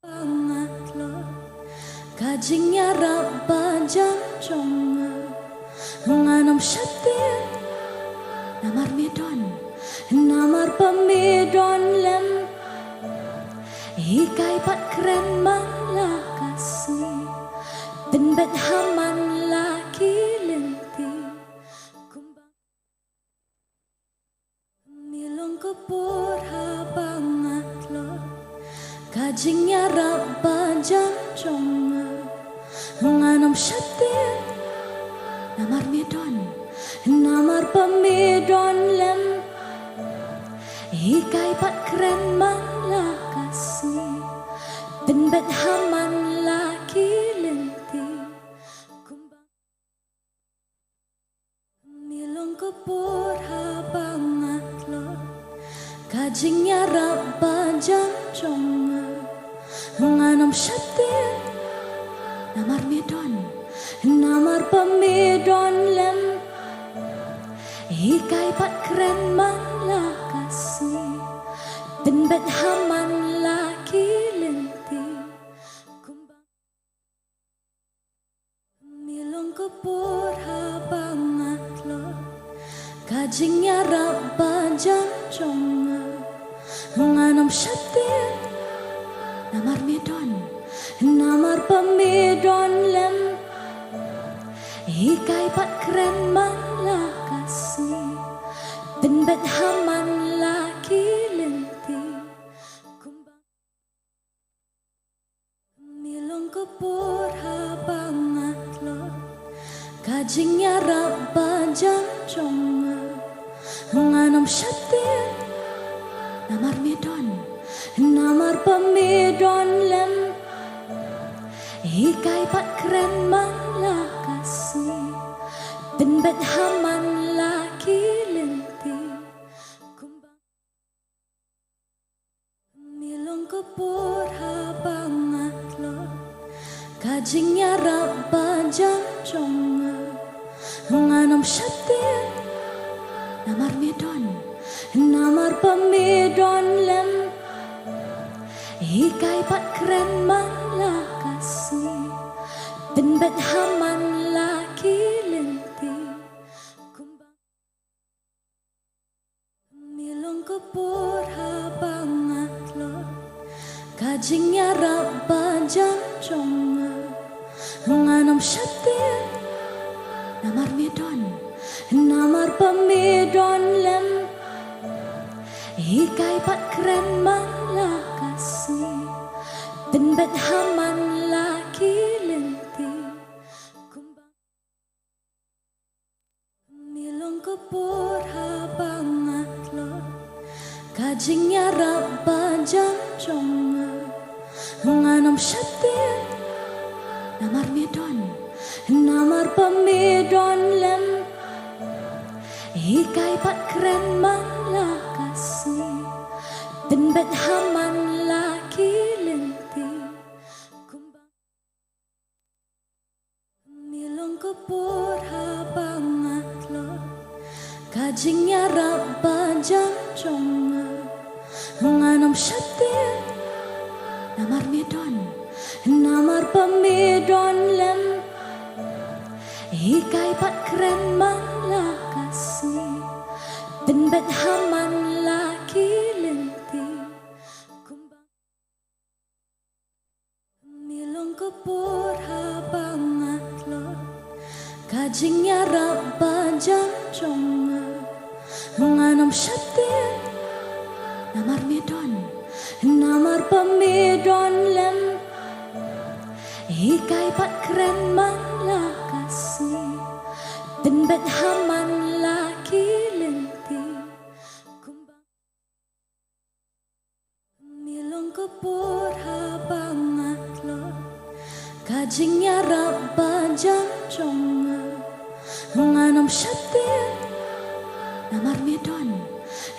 banget lo kajingnya rabajan jonga nganam syatin namar medon namar pemedon lem ikai pat keren malah kasih benbet haman laki lenti kumbang milong kepur banget lo kajingnya rabajan jonga nganam syatin namar medon namar pemedon lem ikai pat keren malah kasih benbet haman laki lenti kumbang milong kepur banget lo kajingnya rabajan jonga nganam syatin namar medon namar pemedon lem ikai pat keren malah kasih benbet haman laki lenti kumbang milong kepur banget lo kajingnya rabajan jonga nganam syatin namar medon namar pemedon lem ikai pat keren malah kasih benbet haman laki lenti kumbang milong kepur banget lo kajingnya rabajan jonga nganam syatin namar medon namar pemedon lem ikai pat keren malah kasih benbet haman laki lenti kumbang milong kepur banget lo kajingnya rabajan jonga nganam syatin namar medon namar pemedon lem ikai pat keren malah kasih benbet haman laki lenti kumbang milong kepur banget lo kajingnya rabajan jonga nganam syatin namar medon namar pemedon lem ikai pat keren malah kasih benbet haman laki lenti kumbang milong kepur banget lo kajingnya rabajan jonga nganam syatin namar medon namar pemedon lem ikai pat keren malah kasih benbet haman laki lenti kumbang milong kepur banget lo kajingnya rabajan jonga nganam syatin namar medon namar pemedon lem ikai pat keren malah kasih benbet haman laki lenti kumbang milong kepur banget lo kajingnya rabajan jonga nganam syatin namar medon namar pemedon lem ikai pat keren malah kasih benbet haman laki lenti kumbang milong kepur banget lo kajingnya rabajan jonga nganam syatin namar medon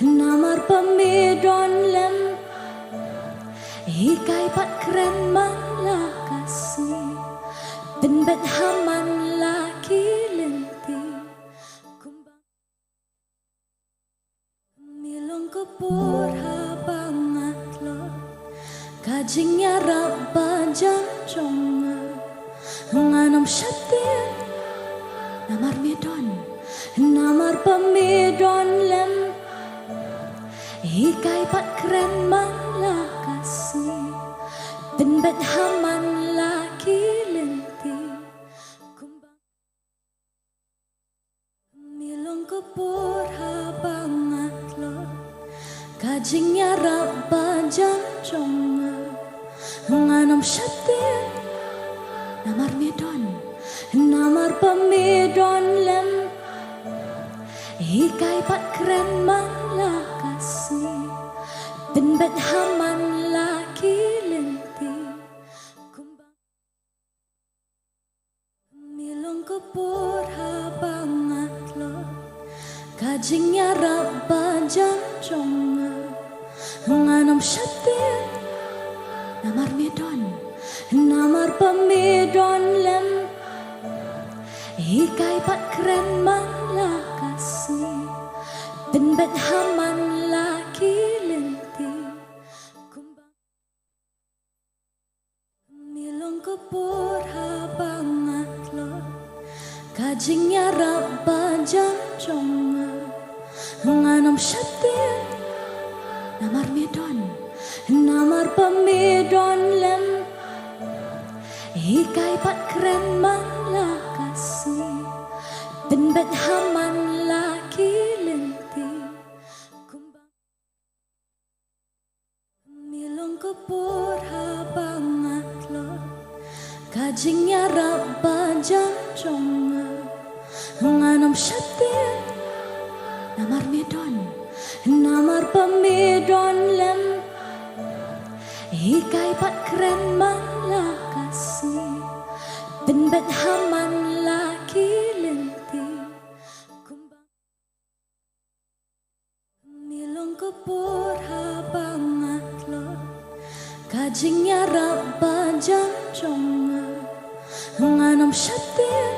namar pemedon lem ikai pat keren malah kasih benbet haman laki lenti kumbang milong kepur banget lo kajinya rabba jang jonga nganam shatien namar medon namar pemedon lem hikai pat keren malakasi benbet haman laki lenti kumbang milong kepur habangat lo kajinya rabba jang jonga nganam shatien namar medon namar pemedon lem hikai pat keren malakasi benbet haman laki lenti kumbang milong kepur habangat lo kajinya rabba jang jonga nganam shatien namar medon namar pemedon lem hikai pat keren malakasi benbet haman laki lenti kumbang milong kepur habangat lo kajinya rabba jang jonga nganam shatien namar medon namar pemedon lem hikai pat keren malakasi benbet haman laki lenti kumbang milong kepur habangat lo kajinya rabba jang jonga nganam shatien namar medon namar pemedon lem hikai pat keren malakasi benbet haman laki lenti kumbang milong kepur habangat lo kajinya rabba jang jonga nganam shatien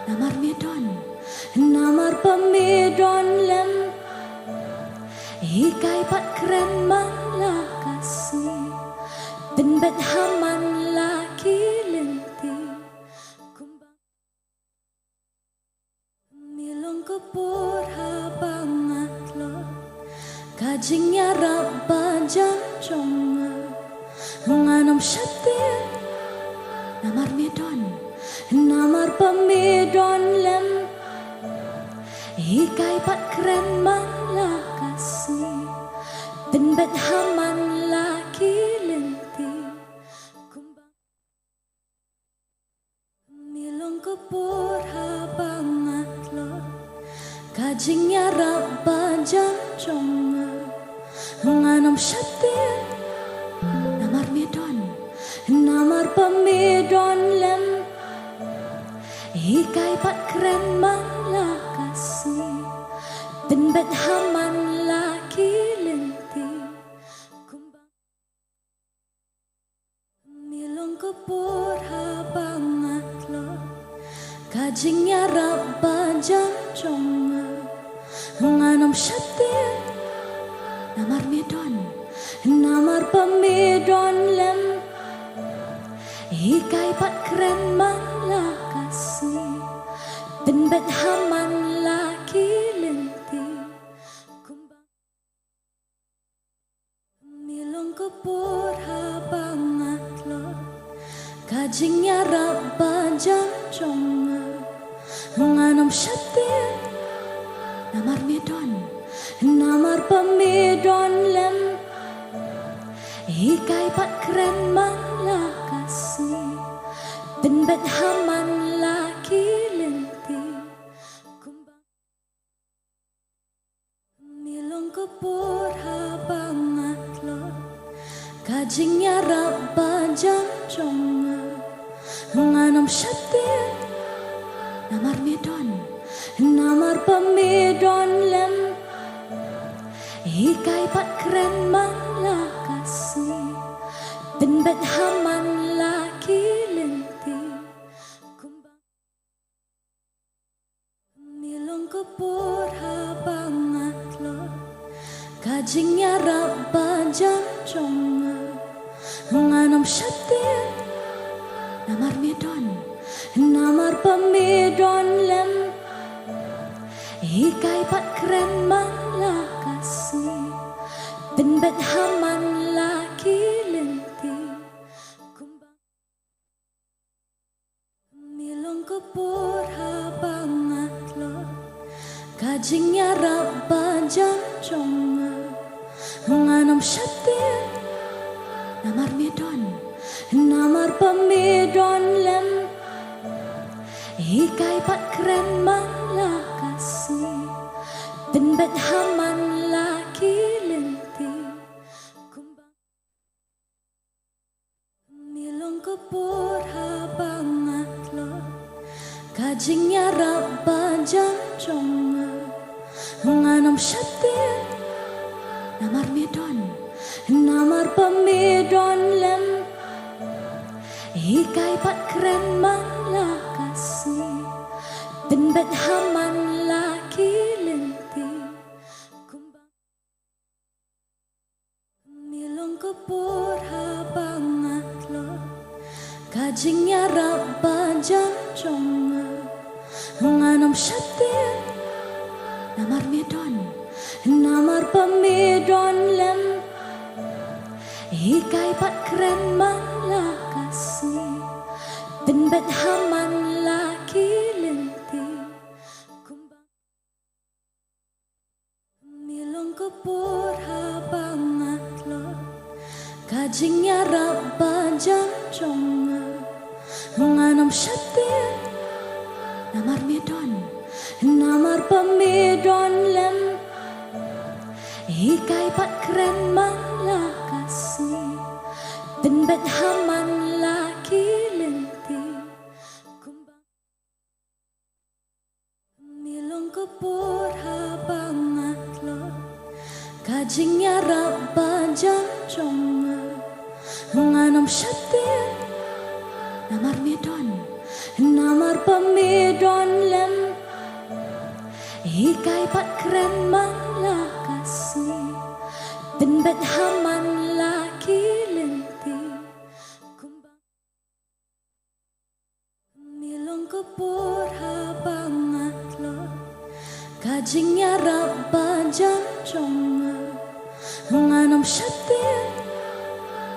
namar medon namar pemedon lem hikai pat keren malakasi benbet haman laki lenti kumbang milong kepur habangat lo kajinya rabba jang jonga nganam shatien namar medon namar pemedon lem hikai pat keren malakasi benbet haman laki lenti kumbang milong kepur habangat lo kajinya rabba jang jonga nganam shatien namar medon namar pemedon lem hikai pat keren malakasi benbet haman laki lenti kumbang milong kepur habangat lo kajinya rabba jang jonga nganam shatien namar medon namar pemedon lem hikai pat keren malakasi benbet haman laki lenti kumbang milong kepur habangat lo kajinya rabba jang jonga nganam shatien namar medon namar pemedon lem hikai pat keren malakasi benbet haman laki lenti kumbang milong kepur habangat lo kajinya rabba jang jonga nganam shatien namar medon namar pemedon lem hikai pat keren malakasi benbet haman laki lenti kumbang milong kepur habangat lo kajinya rabba jang jonga nganam syatin namar medon namar pemedon lem ikai pat keren malakasni benbet haman laki lenti kumbang milong kepur habangat lo kajingnya rabba janjonga nganam syatin namar medon namar pemedon lem ikai pat keren malakasni benbet haman laki lenti kumbang milong kepur habangat lo kajingnya rabba janjonga nganam syatin namar medon namar pemedon lem ikai pat keren malakasni benbet haman laki lenti kumbang milong kepur habangat lo kajingnya rabba janjonga nganam syatin namar medon namar pemedon lem ikai pat keren malakasni benbet haman laki lenti kumbang milong kepur habangat lo kajingnya rabba janjonga nganam syatin namar medon namar pemedon lem ikai pat keren malakasni benbet haman laki lenti kumbang milong kepur habangat lo kajingnya rabba janjonga nganam syatin namar medon namar pemedon lem ikai pat keren malakasni benbet haman laki lenti kumbang milong kepur habangat lo kajingnya rabba janjonga nganam syatin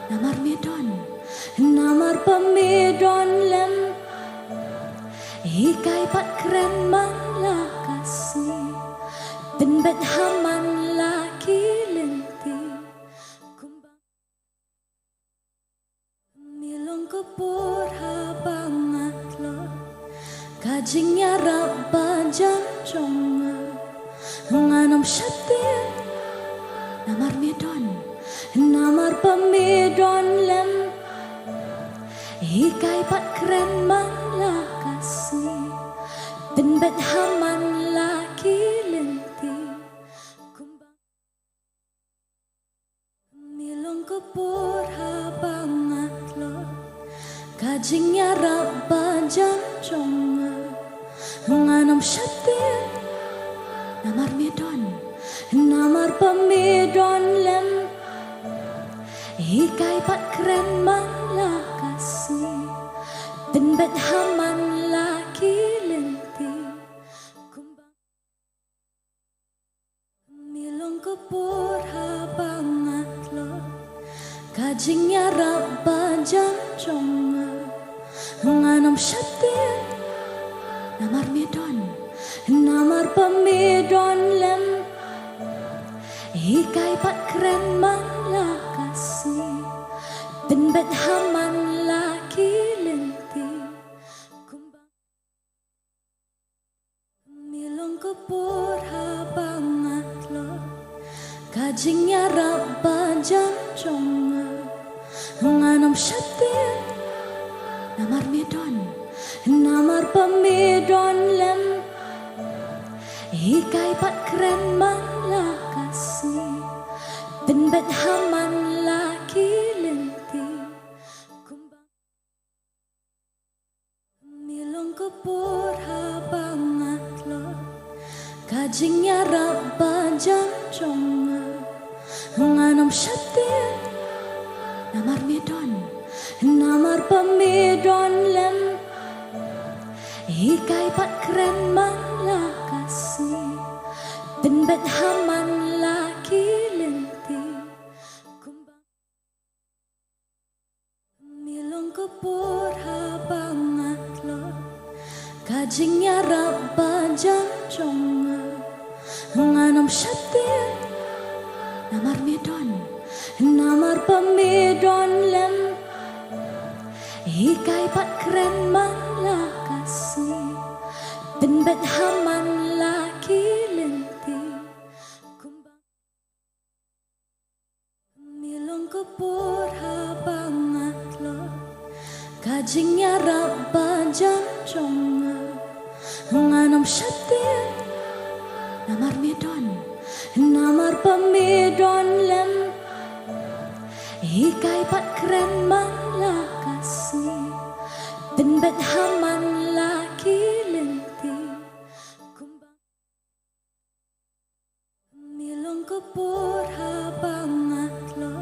namar medon namar pemedon lem ikai pat keren malakasni benbet haman laki lenti kumbang milong kepur habangat lo kajingnya rabba janjonga nganam syatin namar medon namar pemedon lem ikai pat keren malakasni benbet haman laki lenti kumbang milong kepur habangat lo kajingnya rabba janjonga nganam syatin namar medon namar pemedon lem ikai pat keren malakasni benbet haman laki lenti kumbang milong kepur habangat lo kajingnya rabba janjonga nganam syatin namar medon namar pemedon lem ikai pat keren malakasni benbet haman laki lenti kumbang milong kepur habangat lo kajingnya rabba janjonga nganam syatin namar medon namar pemedon lem ikai pat keren malakasni benbet haman laki lenti kumbang milong kepur habangat lo kajingnya rabba janjonga nganam syatin namar medon pamidon lem hikai pat keren man la kasih ben bet haman laki lenti kumbang milong kupur habangat lo kajingnya rabban janjonga nganom syatir namar medon namar pamidon lem hikai pat keren man la kasih ben bet haman laki lenti kumbang milong kupur habangat lo kajingnya rabban janjonga nganom syatir namar medon namar pamidon lem hikai pat keren man la kasih ben bet haman laki lenti kumbang milong kupur habangat lo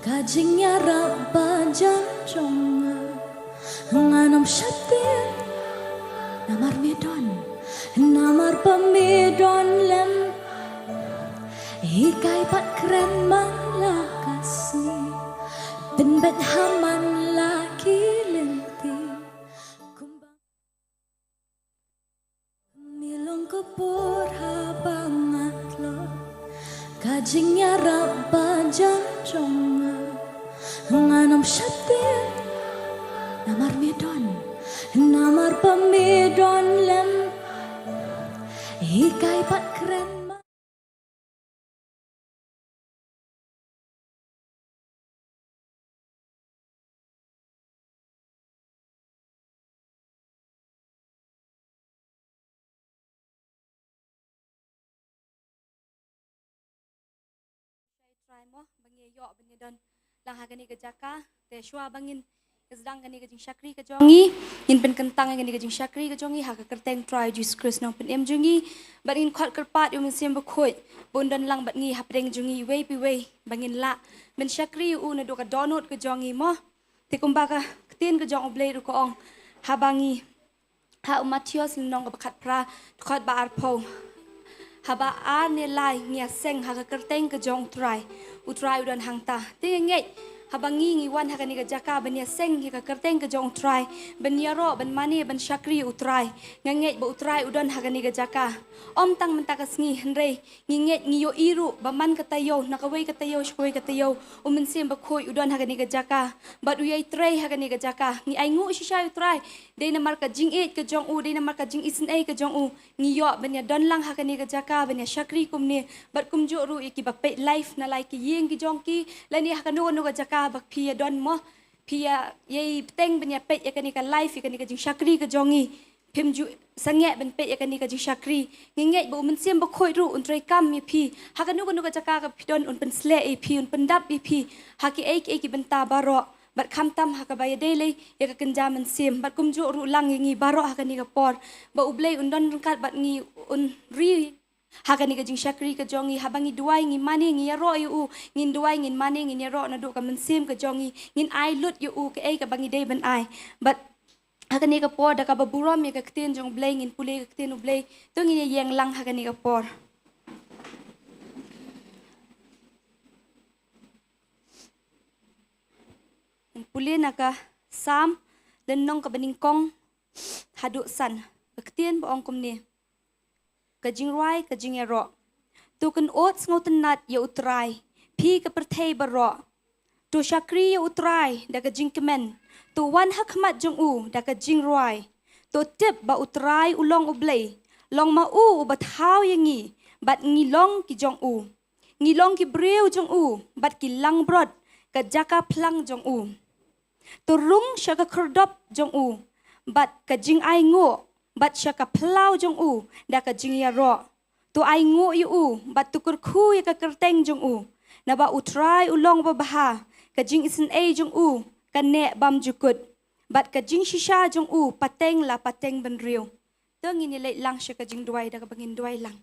kajingnya rabban janjonga nganom syatir namar medon namar pamidon lem hikai pat keren man la kasih ben bet haman laki lenti kumbang milong kupur habangat lo kajingnya rabban janjonga nganom syatir namar medon namar pamidon lem hikai pat keren man try mo bangi yo bangi don lang hagani ke jaka te shwa bangin sedang gani ke jing syakri ke jongi in pen kentang gani ke jing syakri ke jongi ha ke kerteng try Jesus Christ nong pen em jongi bat in khot kerpat yo sim bakhoi bondan lang bat ngi hapreng jongi wei pi wei bangin la men syakri u na do ka donut ke jongi mo te kumba ka tin ke jong oblei ru ko ong ha bangi ha Matius nong ka khat pra khot ba ar pho haba ane lai ngia seng ha ka kerteng ke jong try utrai udan hangta te ngai habangi ngi wan hakani ka jaka bania seng hi ka kerteng ka jong try bania ro ban mani ban syakri utrai nganget ba utrai udan hakani ka jaka om tang mentakas ngi henre nginget ngi yo iru ba man ka tayo nakawai ka tayo shkoi ka tayo umin sim ba khoi udan hakani ka jaka bat uyai tray hakani ka jaka ngi ai ngu shisha utrai de na mar ka jing et ka jong u de na mar ka jing isin ai ka jong u ngi yo bania don lang hakani ka jaka bania syakri kumne bat kumjo ru iki ba pe life na like yeng ki jong ki lani hakanu no ka jaka bak pia don mo pia ye teng benya pet ya kani ka life ya kani ka jing syakri ka jongi phimju sange ben pet ya kani ka jing syakri nginget bo men sim ba khoi ru un trai kam mi phi hakanu ko ka jaka ka pidon un pen sle e phi un pen dap e phi haki e ki benta baro bat kham tam ha ka ba ya dele ya ka kenja men sim bat kumju ru lang ngi baro hakani ka por ba ublei un don kat bat ngi un ri hakani ka jing syakri ka jongi habangi duai ngi mani ngi ro yu ngin duai ngin mani ngi ro na do ka mensim ka jongi ngin ai lut yu ka ka bangi dei ban ai but hakani ka por da ka baburam ya ka ktin jong blei ngin pule ka ktin blei to ngin yeng lang hakani ka por pule na ka sam dan nong ka baningkong hadu san ka ktin ba ong kumni kajing rai kajing ero tu kan oats ngoten nat ya utrai pi ka perthei baro tu syakri ya utrai da kajing kemen tu wan hakmat jong u da kajing rai tu tip ba utrai ulong ublei long ma u bat hau yangi bat ngilong ki jong u ngilong ki breu jong u bat ki lang brod ka jaka plang jong u tu rung syaka kerdop jong u bat kajing ai ngo bat syaka plau jong u da ka jing ya ro tu ai ngo yu u bat tukur khu ya ka kerteng jong u na ba utrai ulong ba baha ka jing isin e jong u ka ne bam jukut bat ka jing shisha jong u pateng la pateng ben riu to ngini le lang syaka jing duai da ka bangin duai lang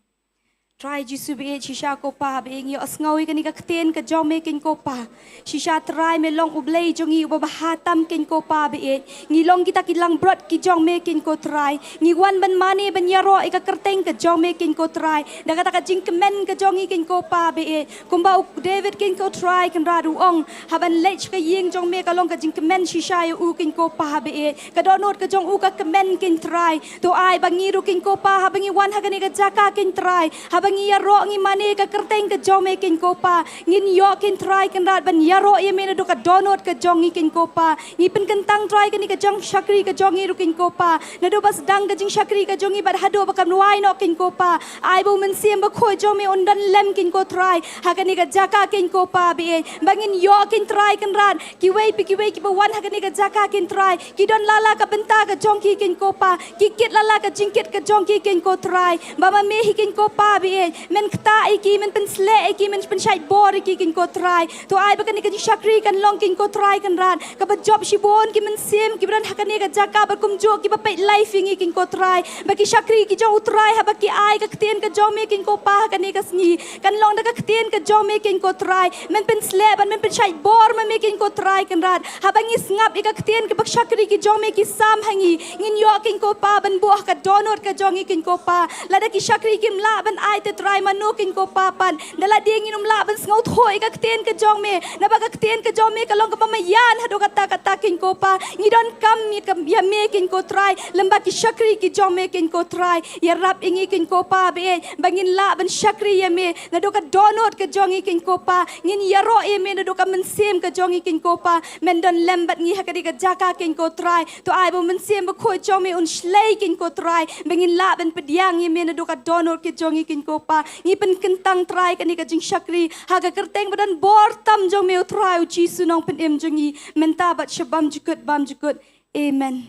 Try jisu be shisha ko pa being yo asngawi kani ka kten ka jong me kin ko pa shisha try me long ublay jongi ubahatam kin ko pa be ngi long kita kilang brot ki jong me kin ko try ngi wan ban mani ban yaro ka kerteng ka jong me kin ko try da kata ka jing kemen ka jongi kin ko pa be kumba David kin ko try kan radu ong haban lech ka ying jong me ka long ka jing kemen shisha yo u kin ko pa be ka donot ka jong u ka kemen kin try to ai bangiru kin ko pa habangi wan hagani ka jaka kin try bangi yaro ngi mane ka kerteng ka jome kin kopa ngin yo kin try kan rat ban yaro ye mena do ka donot ka jongi kin kopa ngi pen kentang try kan ka jong shakri ka jongi ru kin kopa na do bas dang ka jing shakri ka jongi bar hado ba kam wai no kin kopa ai bo men siem ba khoi jome ondan lem kin ko try ha kan ka jaka kin kopa be bangin yo kin try kan rat ki wei ki ba wan ha kan ka jaka kin try ki don lala ka benta ka jongi kin kopa ki kit lala ka jingkit ka jongi kin ko try ba ma me hi kin kopa be men kta iki men pen sle iki men pen shait bor iki kin ko try to ai bakan ka shakri kan long kin ko try kan ran ka ba job shi bon ki men sem ki bran hakane ka jaka ba kum jo ki ba pe life ingi kin ko try ba ki shakri ki jo utray ha ba ki ai ka kten ka jo me kin ko pa hakane ka sngi kan long da ka kten ka jo me kin ko try men pen sle ban men pen shait bor ma me kin ko try kan ran ha ba ngi ngap ka kten ka ba shakri ki jo me ki sam hangi ngin yo kin ko pa ban buah ka donot ka jongi kin ko pa la da ki shakri kim la ban ai te try manukin ko papan dala ding inum laban ngau thoi ka kten ka jong me na ba ka kten ka jong me ka long ka pamayan hado kata kin ko pa ngidon kam mi ka ya me kin ko try lamba ki shakri ki jong me kin ko try ya rap ingi kin ko pa be bangin laban shakri ya me na do ka donot ka jongi kin ko pa ngin yaro e me na do ka mensem ka jongi kin ko pa men don lembat ngi hakadi ka jaka kin ko try to ai bo mensem ba khoi jong me un shlei kin ko try bangin laban pediang ye me na do ka donot ki jongi kin ko pa ngi pen kentang try kan ka jing shakri haga kerteng badan bor tam jong meu try uji sunong pen em jongi menta bat shabam jukut bam jukut amen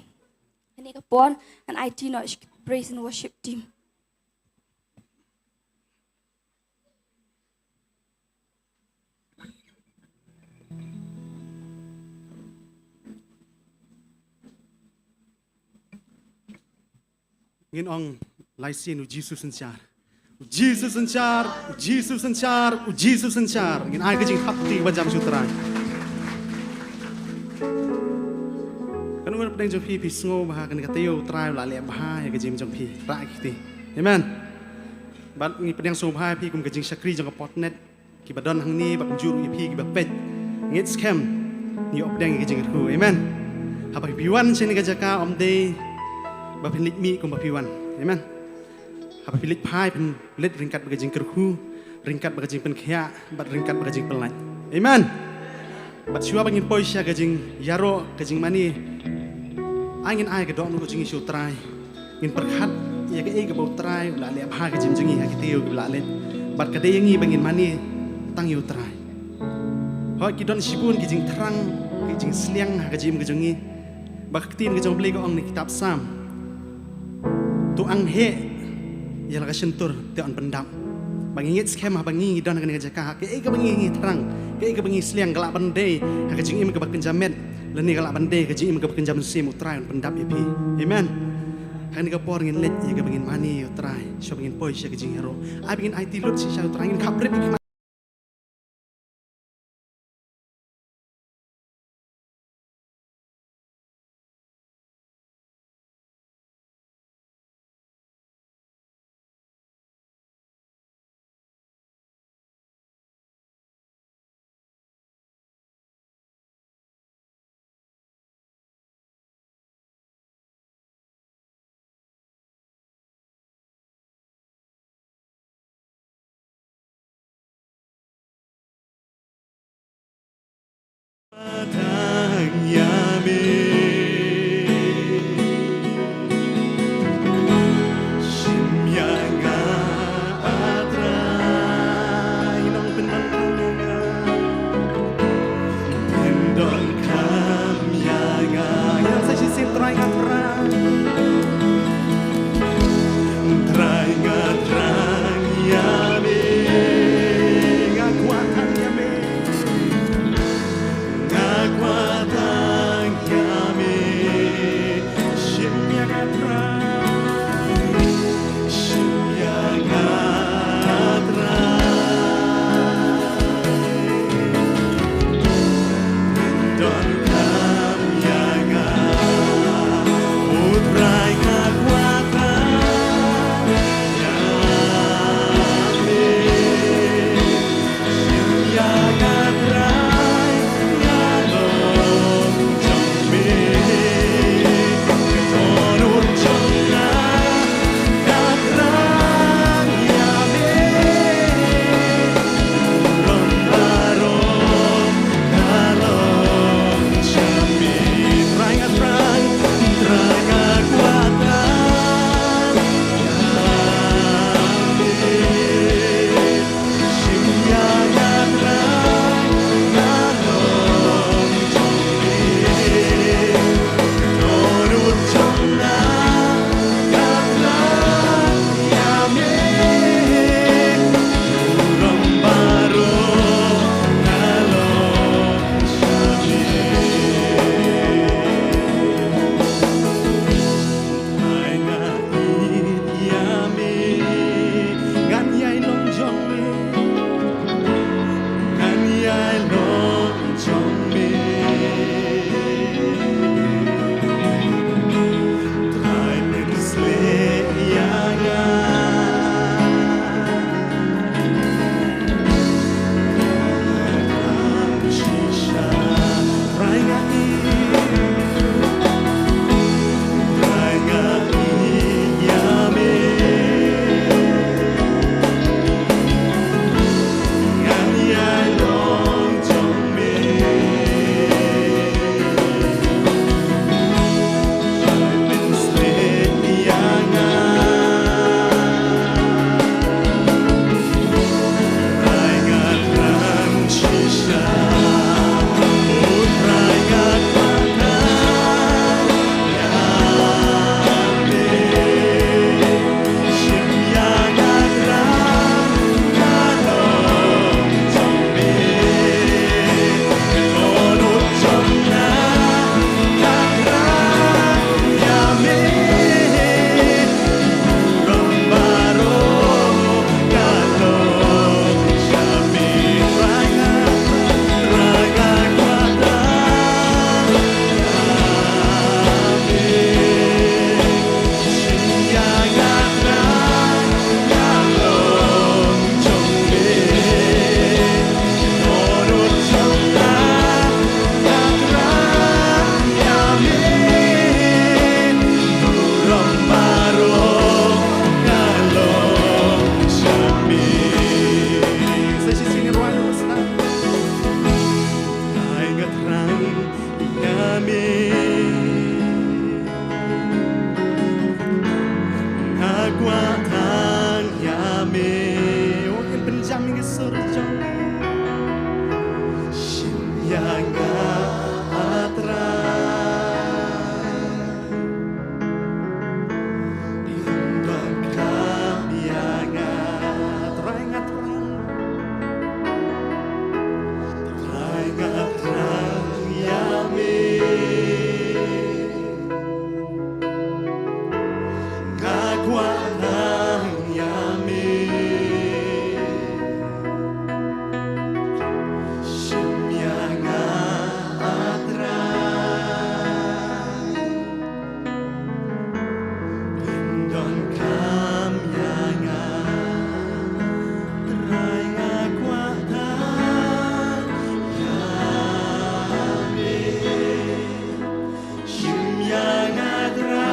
ani ka por and IT no praise and worship team ngin ong lai sin uji su sanchar Jesus sanchar, Jesus sanchar, Jesus sanchar. Ngin ai ka jing hati ba jam sutra. Kan ur pedeng jong pi sngo ba kan ka teu trai la le ba ya ka jim jong pi ra ki ti. Amen. Bat ngi pedeng so ba pi kum ka jing shakri jong ka potnet ki ba don hang ni ba kum juru pi ki ba pet. Ngit scam ni op pedeng ki jing ku. Amen. Ha ba pi wan chen ka jaka om de ba pin lit mi kum ba pi wan. Amen. Apa pilih pai pen let ringkat bagajing kerku ringkat bagajing pen kya bat ringkat bagajing pelan amen bat shua bangin poisya gajing yaro gajing mani angin ai gadok nu gajing isu trai ngin perkhat ya ga e ga bau trai la le bha gajing jingi ha kitiu la let bat kade yangi bangin mani tang yu trai ho kidon sibun gajing terang gajing sliang ha gajing gajongi baktin gajong beli go ong ni kitab sam tu ang he ya laga sentur te on pendam bangi ngit skema bangi don kan jaka ke ka bangi terang ke ka bangi sliang galak bande ha ka jing im ka bakin jamet leni galak bande ka jing im ka bakin jam sim utrai on pendam ya pi amen kan ka por ngin let ya ka bangin mani utrai so bangin poi sya ka jing hero ai bangin IT lut si sya utrai ngin kapret ki Ngakwatang kami surjong Shimyanga atra Bindon kami yang atrang yami Ngakwanang yami Shimyanga atra Bindon kami yang try ngakwanang yami Shimyanga atra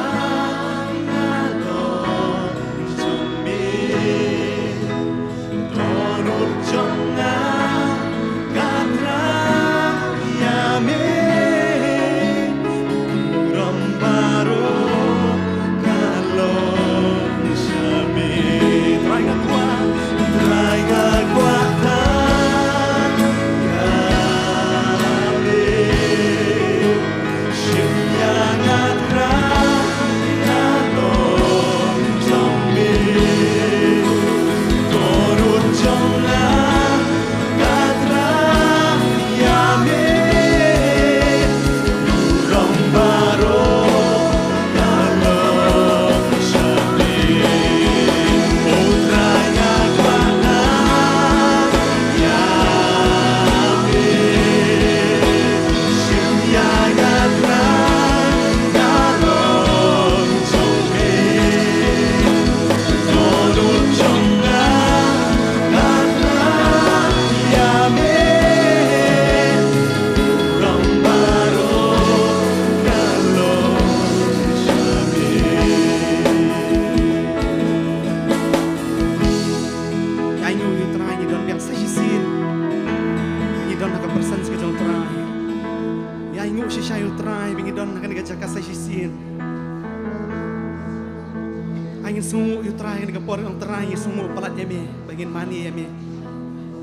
Angin sungu utrai ni kapor ang terai sungu palat emi bangin mani emi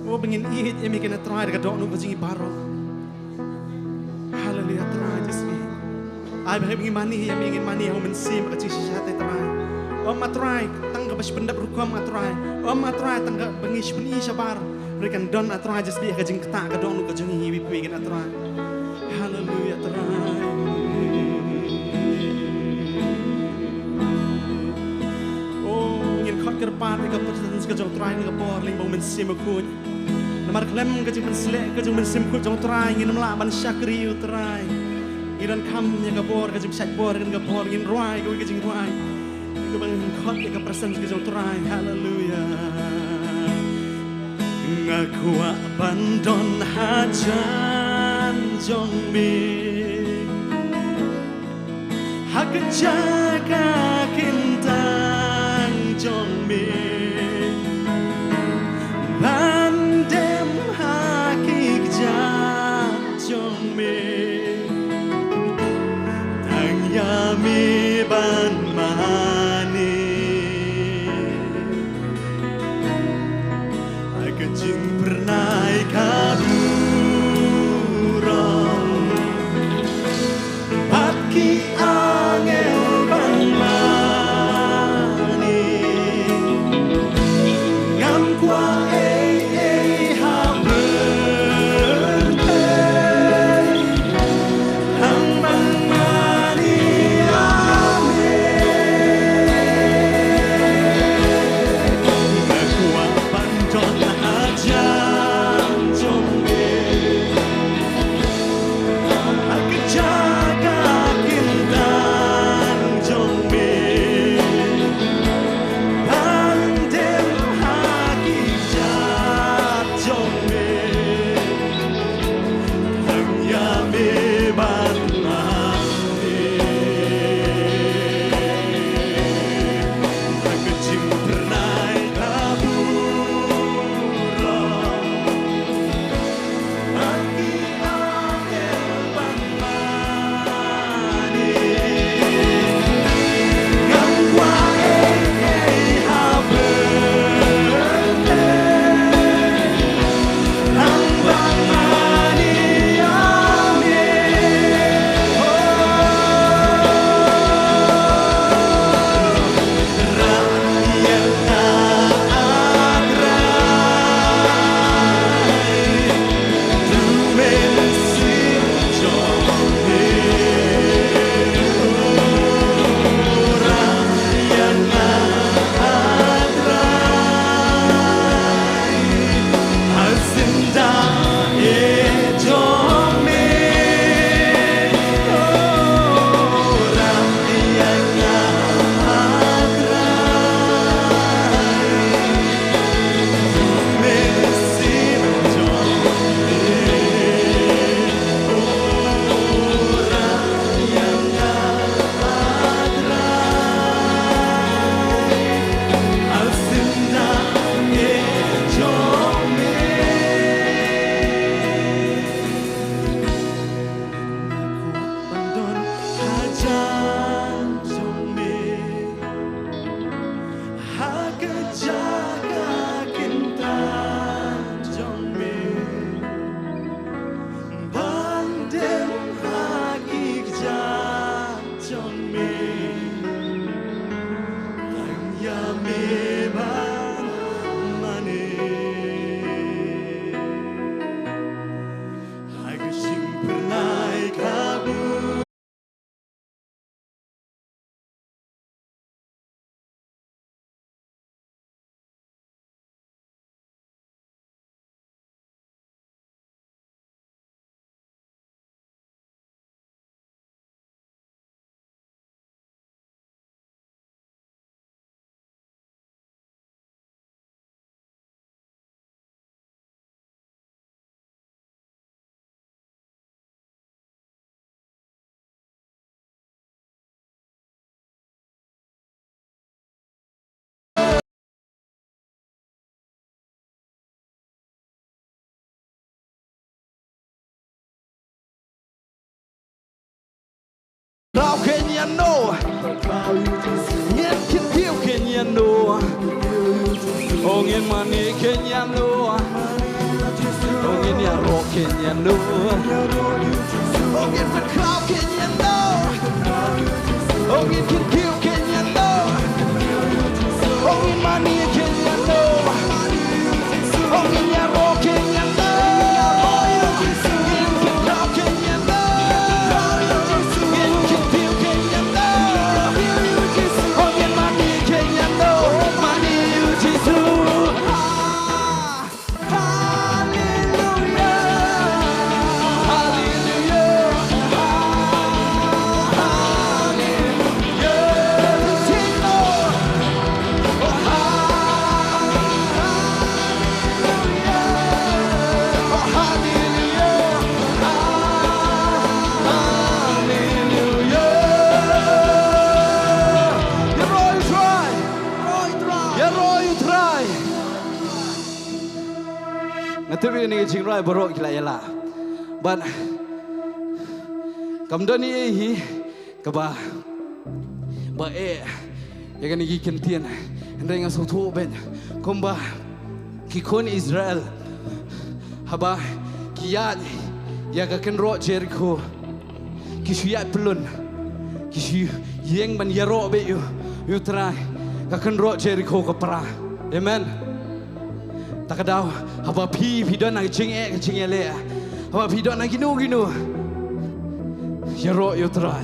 oh bangin ihit emi kena terai dekat dok nu kajing baro haleluya terai jesmi ai bangin mani emi ingin mani yang mensim kajing sisate terai oh matrai tangga bas pendap rukom atrai oh matrai tangga bangis peni sabar rekan don atrai jesmi kajing ketak ka dok nu kajing hiwi pingin atrai haleluya terai kerpan ke persens ke jong trai ke por ling bong mensim ku namar klem ke jong menslek ke jong mensim ku jong trai ngin mla ban syakri u trai iran kam nya ke por ke jong sat por ke por ngin roi ke jong roi ke bang khot ke persens ke jong trai haleluya ngaku bandon hajan jong mi hak jaga kinta Jong mi bandem hakik jong mi tang yami ban mani aku jing pernah kaburong baki angel ban Rao Kenya no, Nyen Kintiu Kenya no, Ongin Mani Kenya no, Ongin Yaro Kenya no, Ongin Pakrao Kenya no, Ongin Kintiu Kenya no, Ongin Mani Kenya no, Ongin Yaro Kenya no, Ongin Pakrao Kenya no. Nongthymmai ni jing rai borok kila yala, ban kamdoni hi kaba ba ya kan igi kentian rendang sotu ben komba kikon Israel haba kiyan ya ka ken ro Jericho kisya pelun kisy yeng ban yaro be yu try ka ken ro Jericho ka pra amen. Takadaw haba pi don nang ching le haba pi don nang ginu yaro you try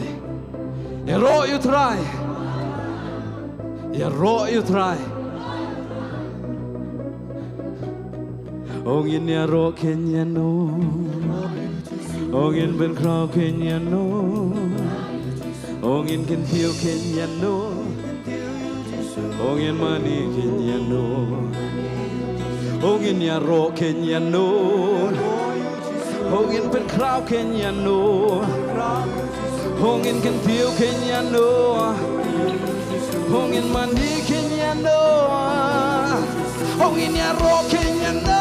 Ongin yaro Kenya no, Ongin ben krao Kenya no, Ongin Kintiu Kenya no, Ongin Mani Kenya no, Ongin Yaro Kenya no, Ongin Ben Krao Kenya no, Ongin Kintiu Kenya no, Ongin Mani Kenya no, Ongin Yaro Kenya no,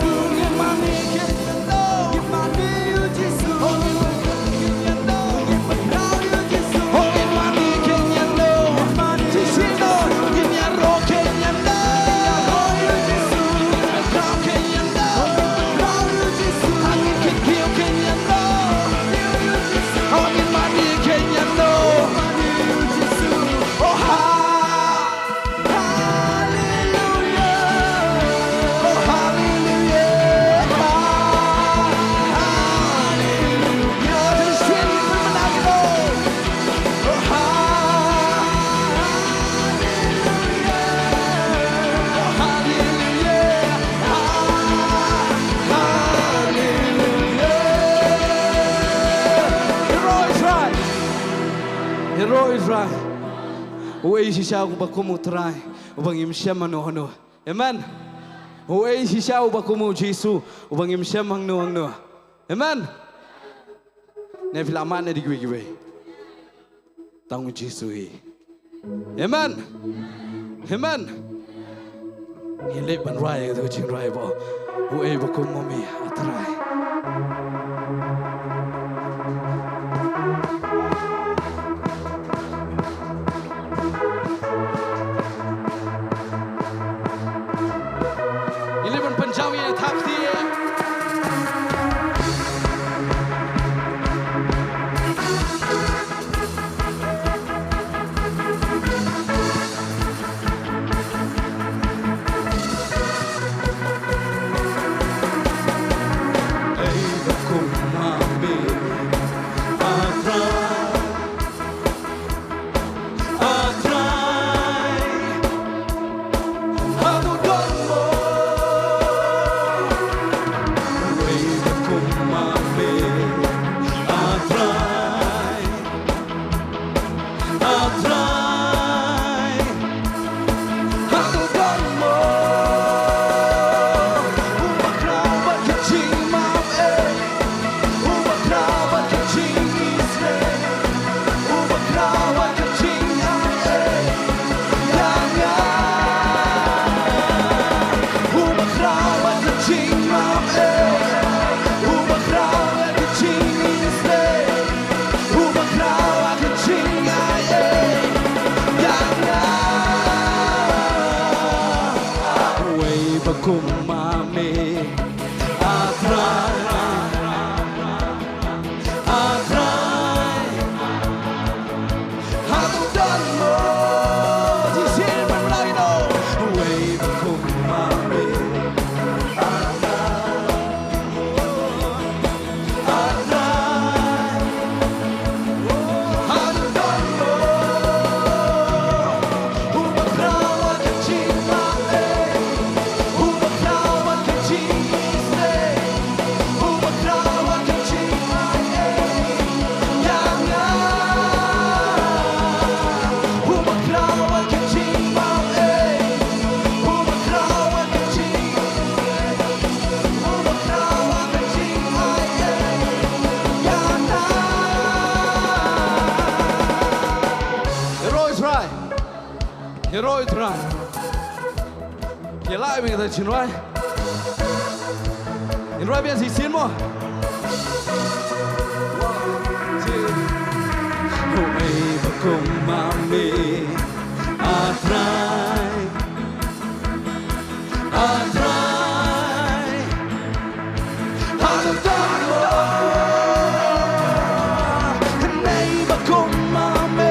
Ongin Mani Kenya no, Ongin Kenya no, Ongin Mani Kenya no, Ongin Yaro Kenya no. Uwe shisha ubakumu try ubangim shema no hono amen. Uwe shisha ubakumu Jesu ubangim shema no amen. Ne filaman ne digwe tang Jesu hi amen ile ban rai do ching rai bo uwe bakumu mi atrai. bakum mame atrai hatu dan mo di sini berlari no way bakum mame Hero try. You like me that you right? In right behind you see more. Oh, baby, come on me. I try. Hatu dan mo. Neighbor, come on me.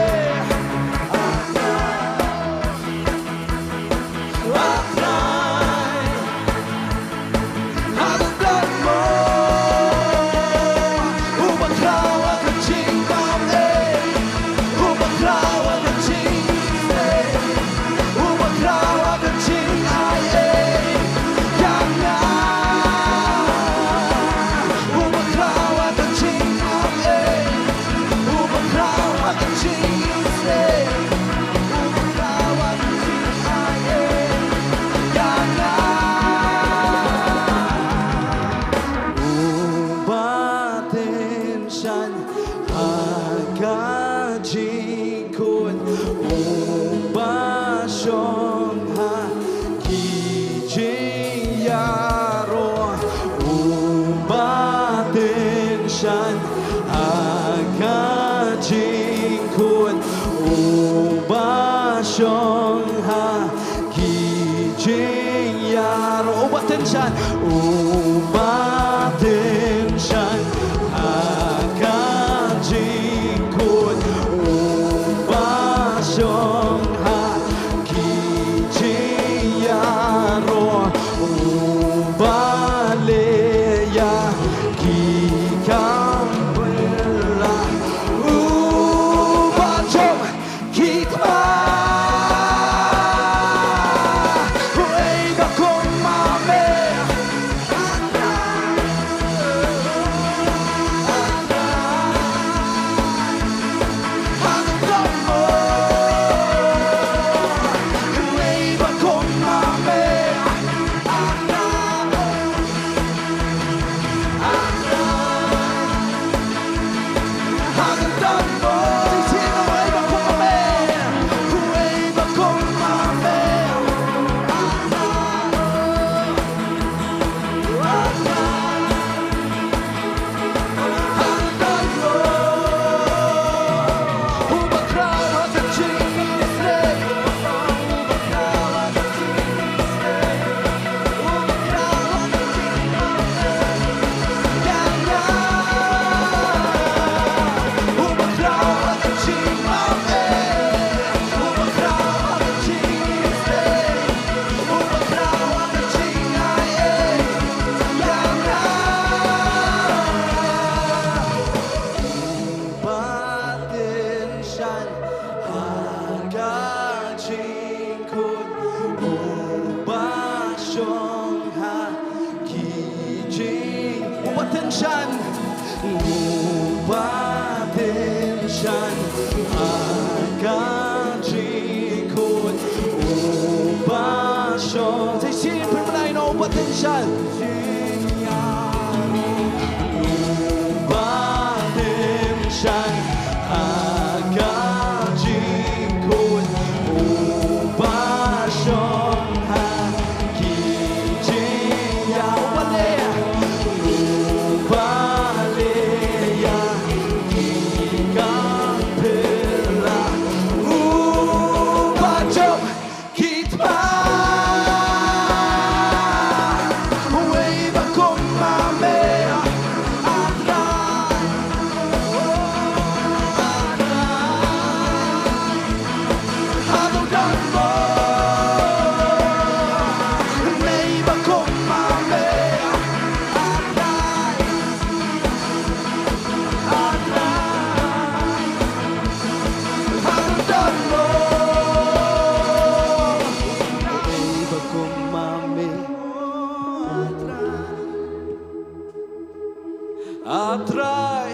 atrai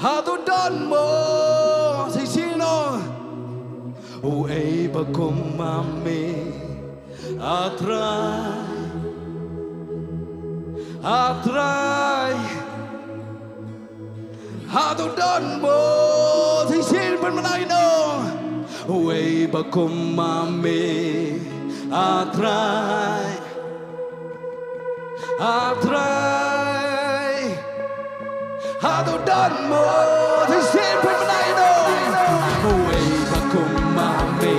hatu dan mo si sino uei bakum mami atrai hatu dan mo si sin pen manai no uei bakum mami atrai hatu dan mo si sin pen manai no uei bakum mami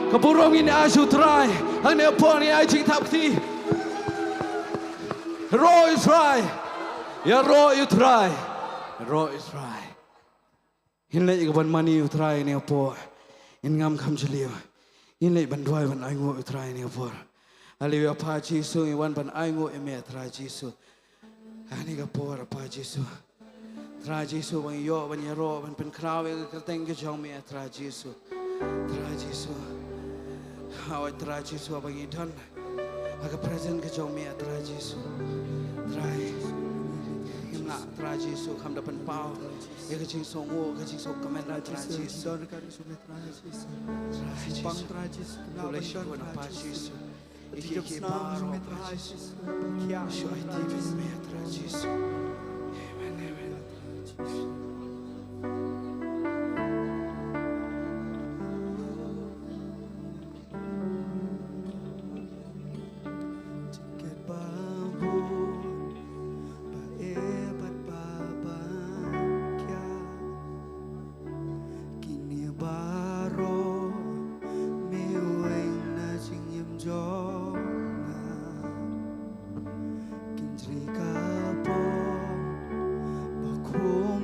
Kapurongin asu try, ang nepon ni ay ching tapti. Roy try, ya Roy try, Roy try. Hinlay ikaban mani try ni apo, in ngam kam jeliu. Hinlay banduay ban ay ngo try ni apo. Aliwi apa Jisu iwan ban ay ngo eme try Jisu. Ani kapor apa Jisu. Try Jisu ban yo ban yaro ban pen krawe kerteng ke jong me try Jisu. Try Jisu. Awak try Jisu abang idon, agak present ke jauh mia try Jisu, try, himna try Jisu kam dapat pau, ya kecing songo kemen try Jisu, try Jisu, boleh syukur apa Jisu, iki baru apa Jisu, syukur tiba mia try Jisu, amen.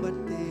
But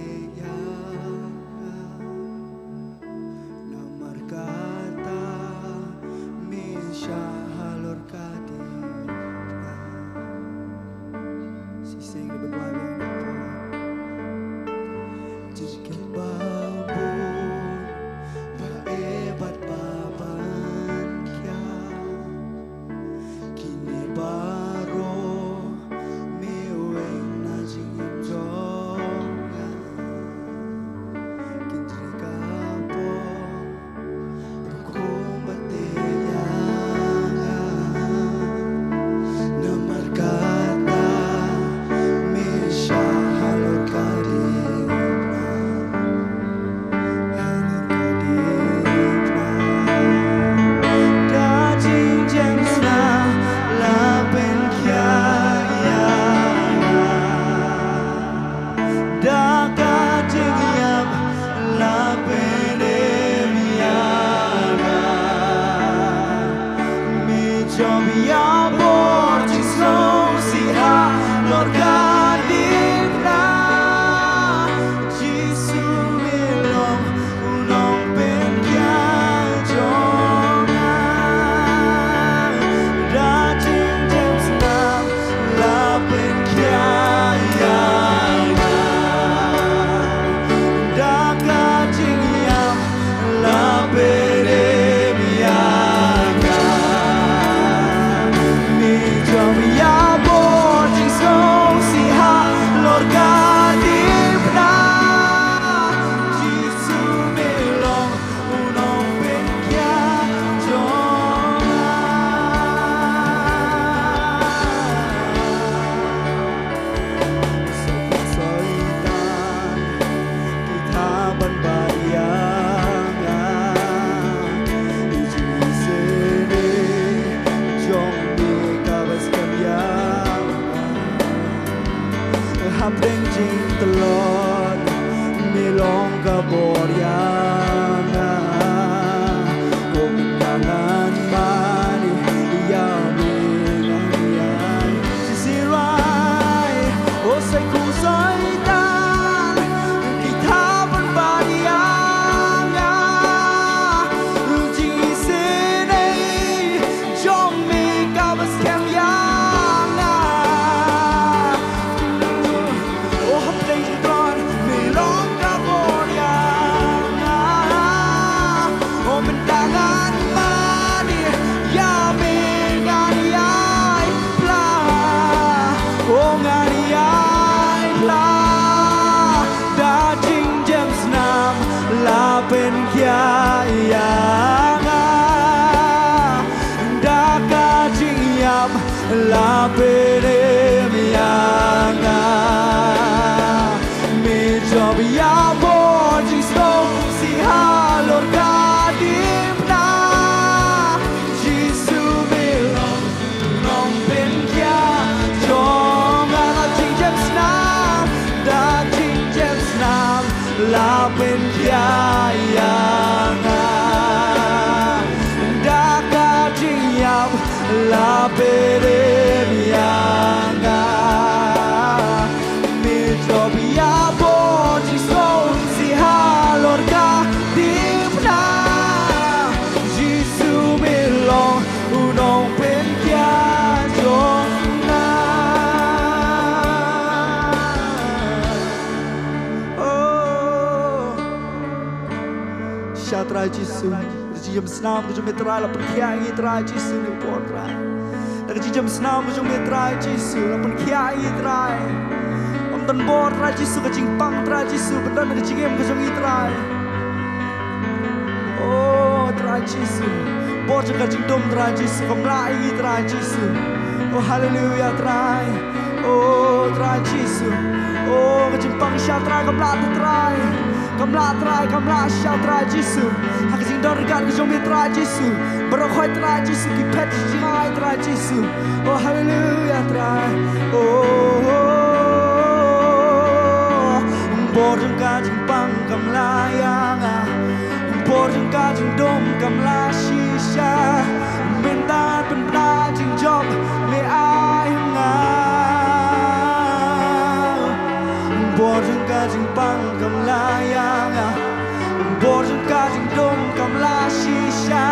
ฮับเร่งจริงตลอดไม่ลองกับบอดยางโอ้เป็นอย่างนั้นมานี่ยามีงานใหญ่ที่สิร้ายโอ้ใส่คู่สายตาที่ท้าบนบาดยางที่สิได้จงมีกับสแคมยางโอ้ฮับเร่งจริงตลอดไม่ลองกับบอดยางโอ้เป็นอย่างนั้นมานี่ยามีงานใหญ่พลาโอ้งานใหญ่พลาดาจริงเจมส์นามลาเป็นแค่อย่างดากาจริงยามลาเป็นอย่างมีจอบยาบอจิสโตสิฮาลอร์กาดิมนาจิสุเมลองน้องเป็นแค่จงอาลาจริงเจมส์นามดาจริงเจมส์นามลาเป็นแค่อย่างดากาจริงยามลาเป็นอย่างมีจอบยาบอจิโซสิฮาลอร์กาดิมนาจิสุเมลองน้องเป็นแค่จงนาโอ้ชาตราจิสุจิยมสนามก็จะไม่ตรายละเป็นแค่อีตรายจิสุในปอดตรายแล้วก็จิยมสนามก็จะไม่ตรายจิสุละเป็นแค่อีตรายตันบอดรายจิสุก็จริงปังตรายจิสุเป็นด้านก็จริงเอ็มก็จงอีตรายโอ้ตรายจิสุบอดจะก็จริงดมตรายจิสุกำลาอีตรายจิสุโอ้ฮาเลลูยาตรายโอ้ตรายจิสุโอ้ก็จริงปังชาตรายกำลาตรายกำลาตรายกำลาชาตรายจิสุหากจริงดอนกันก็จงมีตรายจิสุบรอคอยตรายจิสุกิเพชรจิงไอตรายจิสุโอ้ฮาเลลูยาตรายโอ้บอดกาจิงปังกำลายางบอดกาจิงดมกำลาชีชาเป็นตาเป็นปลาจิงจบไม่อายงาบอดกาจิงปังกำลายางบอดกาจิงดมกำลาชีชา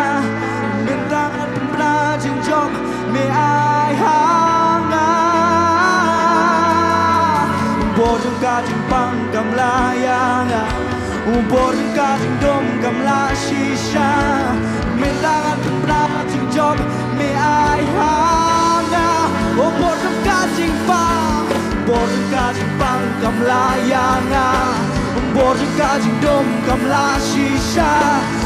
เป็นตาเป็นปลาจิงจบไม่อายหางาบอดกาจิงปังกำลายางบอดกาจิงดมกำลาชีชาเป็นตาเป็นปลาจิงจบไม่อายหางาโอ้บอดกาจิงปังบอดกาจิงปังกำลายางบอดกาจิงดมกำลาชีชา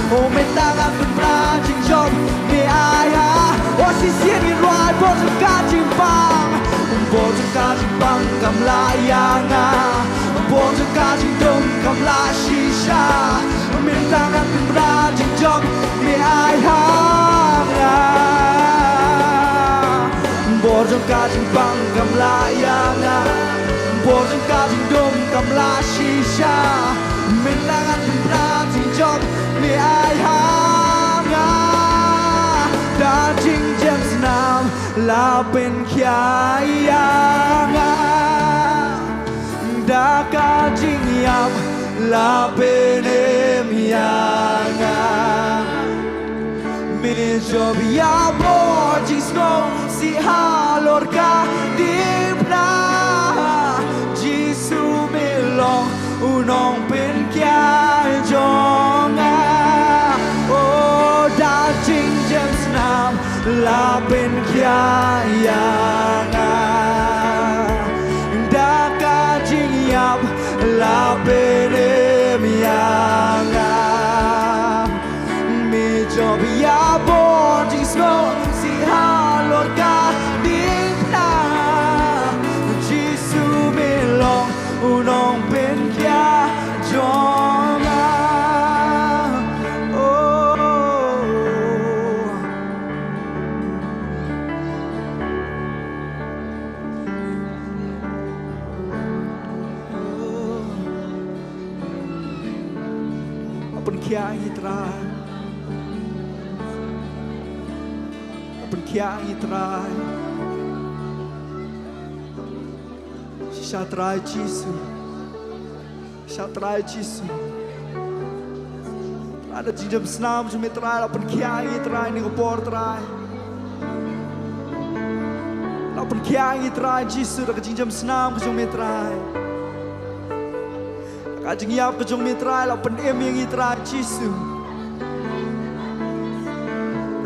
โอ้ไม่ต่างเป็นปลาจิงจบไม่อายหาโอ้สิเสียนี่ร้ายบอดกาจิงปังบอดกาจิงปังกำลายางบอดกาจิงดมกำลาชีชาไม่ต่างเป็นปลาจิงจบไม่อายหาบอดกาจิงปังกำลายางบอดกาจิงดมกำลาชีชาไม่ต่างเป็นปลาจิงจบไม่อายหางาดาจริงเจมส์นามลาเป็นแค่อย่างดากาจริงยามลาเป็นอย่างมีจอบยาบอจิสโนสิฮาลอร์กาดิมนาจิสุเมลองน้องเป็นแค่จงโอ้ดาจริงเจมส์นามลาเป็นแค่อย่างดากาจริงยามลาเป็นอย่างมีจอบยาบอจิสโนสิฮาลอร์กาดิมนาจิสุเมลองน้องเป็นแค่จงโอ้ โ kiang itrai lapan kiang itrai shatrai Jisu shatrai Jisu ada jam senam cuma itrai lapan kiang itrai ni kopor itrai lapan kiang itrai Jisu ada jam senam cuma itrai kajing yap kajong mitrai lapan yang itrai Jisu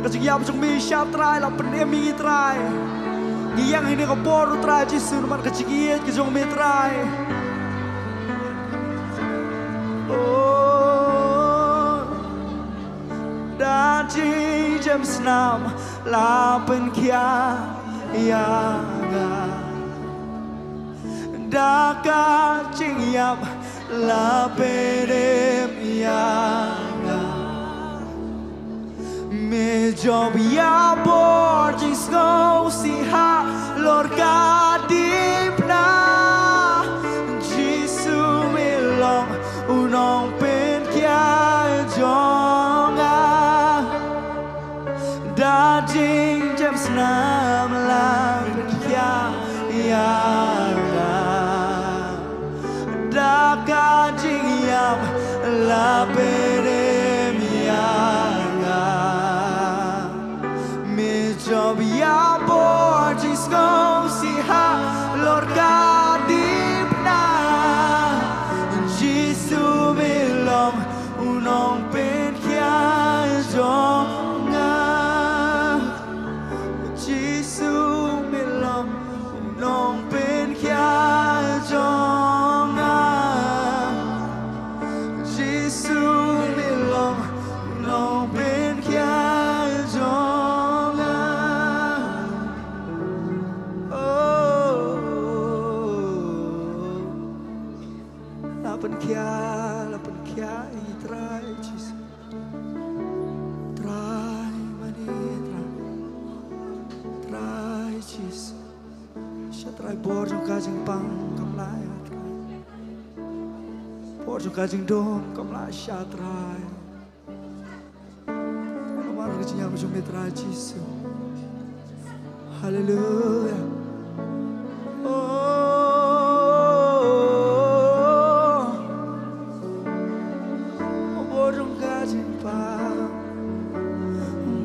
kajing yap kajong misyap trai lapan yang itrai ngiyang ini kapor utrai Jisu naman kajing iyet kajong mitrai oh dajing jam senam lapan kiayaga da kajing yap la perem yaga me job ya borging snow si ha lor kadipna Jisu melong unong pen kya jonga dajing jam senam lang kya yaga kajing yam la peremianga me job ya borging snow si ha lor kadipna Jisu melong unong pen kya jonga Jisu melong unong pen kya jonga lapan kia itrai Jisu trai mani trai Jisu shatrai borjong kajing pang kamlai trai borjong kajing dom kamlai shatrai amar kajing yam jom itrai Jisu hallelujah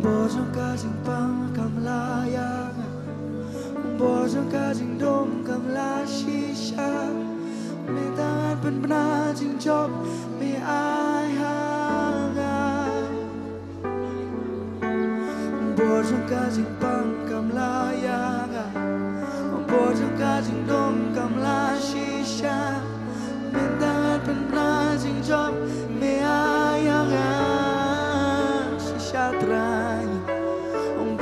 Bojong kajing pang kamlayang Bojong kajing dom kamla shisha Me tangan pen penajing job me ai hanga Bojong kajing pang kamlayang Bojong kajing dom kamla shisha Me tangan pen penajing job me ai hanga Shisha trai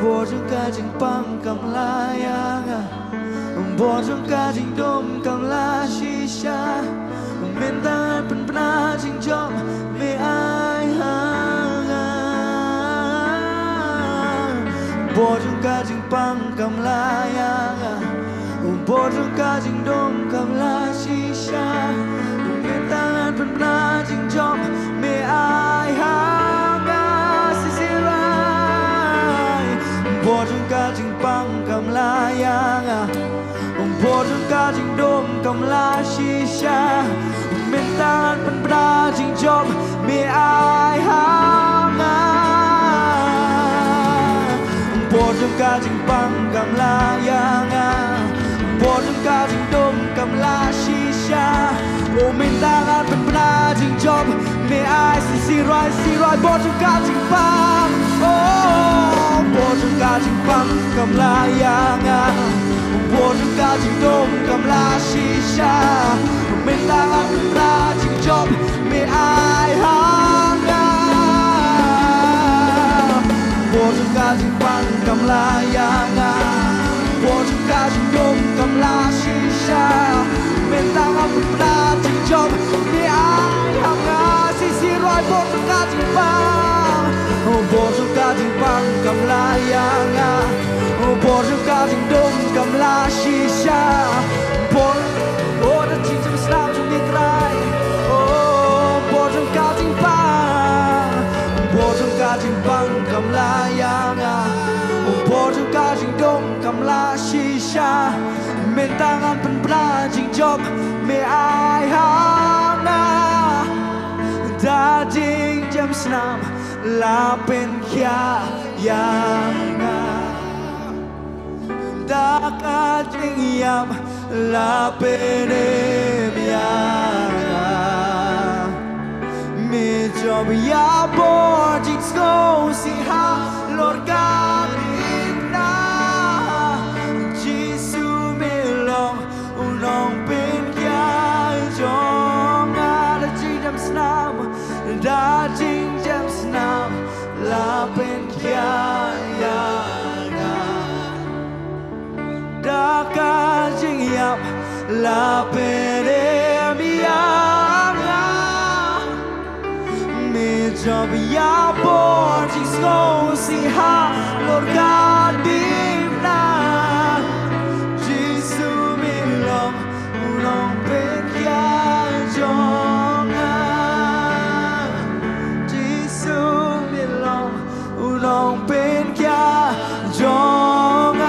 Bojong kajing pang kamlayang Bojong kajing dom kamla shisha Mentangan pen penajing jom me ai hanga Bojong kajing pang kamlayang Bojong kajing dom kamla shisha Mentangan pen penajing jom me ai hanga Bojong kajing pang kamlayang Bojong kajing dom kamla shisha Mentangan pen penajing job me ai hanga Bojong kajing pang kamlayang Bojong kajing dom kamla shisha Oh mentangan pen penajing job me ai sirai Bojong kajing pang Oh Bojong kajing pang kamlayang Bojong kajing dom kamla shisha Mentangan pen penajing job me ai hanga Bojong kajing pang kamlayang Bojong kajing dom kamla shisha Mentangan pen penajing job me ai hanga Sirai bojong kajing pang Bojong kajing pang kamlayang Bojong kajing dom kamla shisha Oh, the Jesus now to me try Oh, bojong kajing pang job me ai hanga da ding jam snam la pen kya yanga da ka ding yam la pen yanga me job ya boarding school si ha lord god na jisu me long unong pen kya jong ala jam snam da jing jam snam la pen kya ya da ka jing yap la pen ya me job ya boarding school si ha lord god bim na jisu me long unong pen kya jong jisu me long unong pen kya jong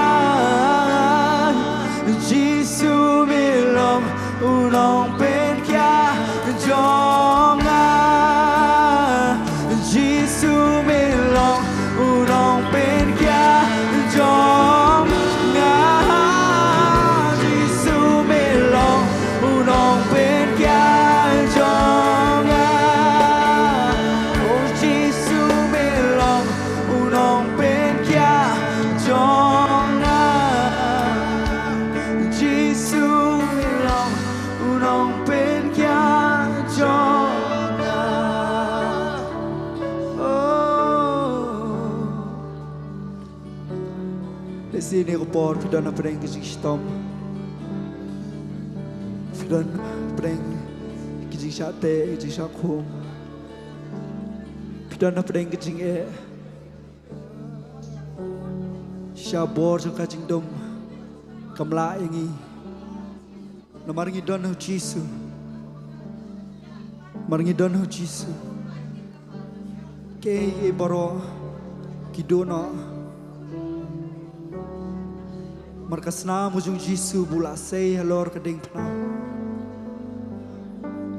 jisu me long unong pen kya jong jisu me long unong pen kya jong jisu me long unong pen kya jong oh jisu me long unong pen kya jong jisu me long unong pen kya jong Sini ko por fidan na preng kijing stom fidan preng kijing shate kijing shakhom fidan na preng kijing shabor jong kajing dom kamla ingi namaringi don ho jisu maringi don ho jisu ke boro kidono markasna mujung jisu bula sei halor kading pna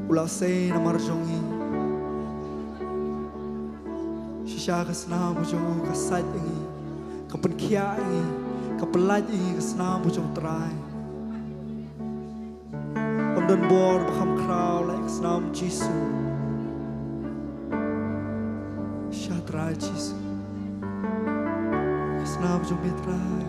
bula sei namar jongi shisha kasna mujung kasat ingi kapen kia ingi kapelaj ingi kasna mujung trai omdon bor bakham kraw like kasna jisu shatra jisu kasna mujung metrai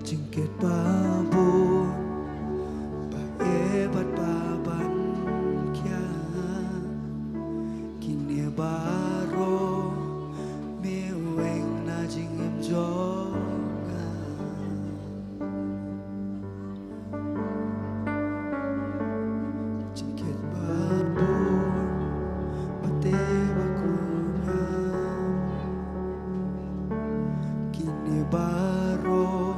Jingket babon baebat baban kya kini baro meweng na jingem jonga jingket babon bate bakuna kini baro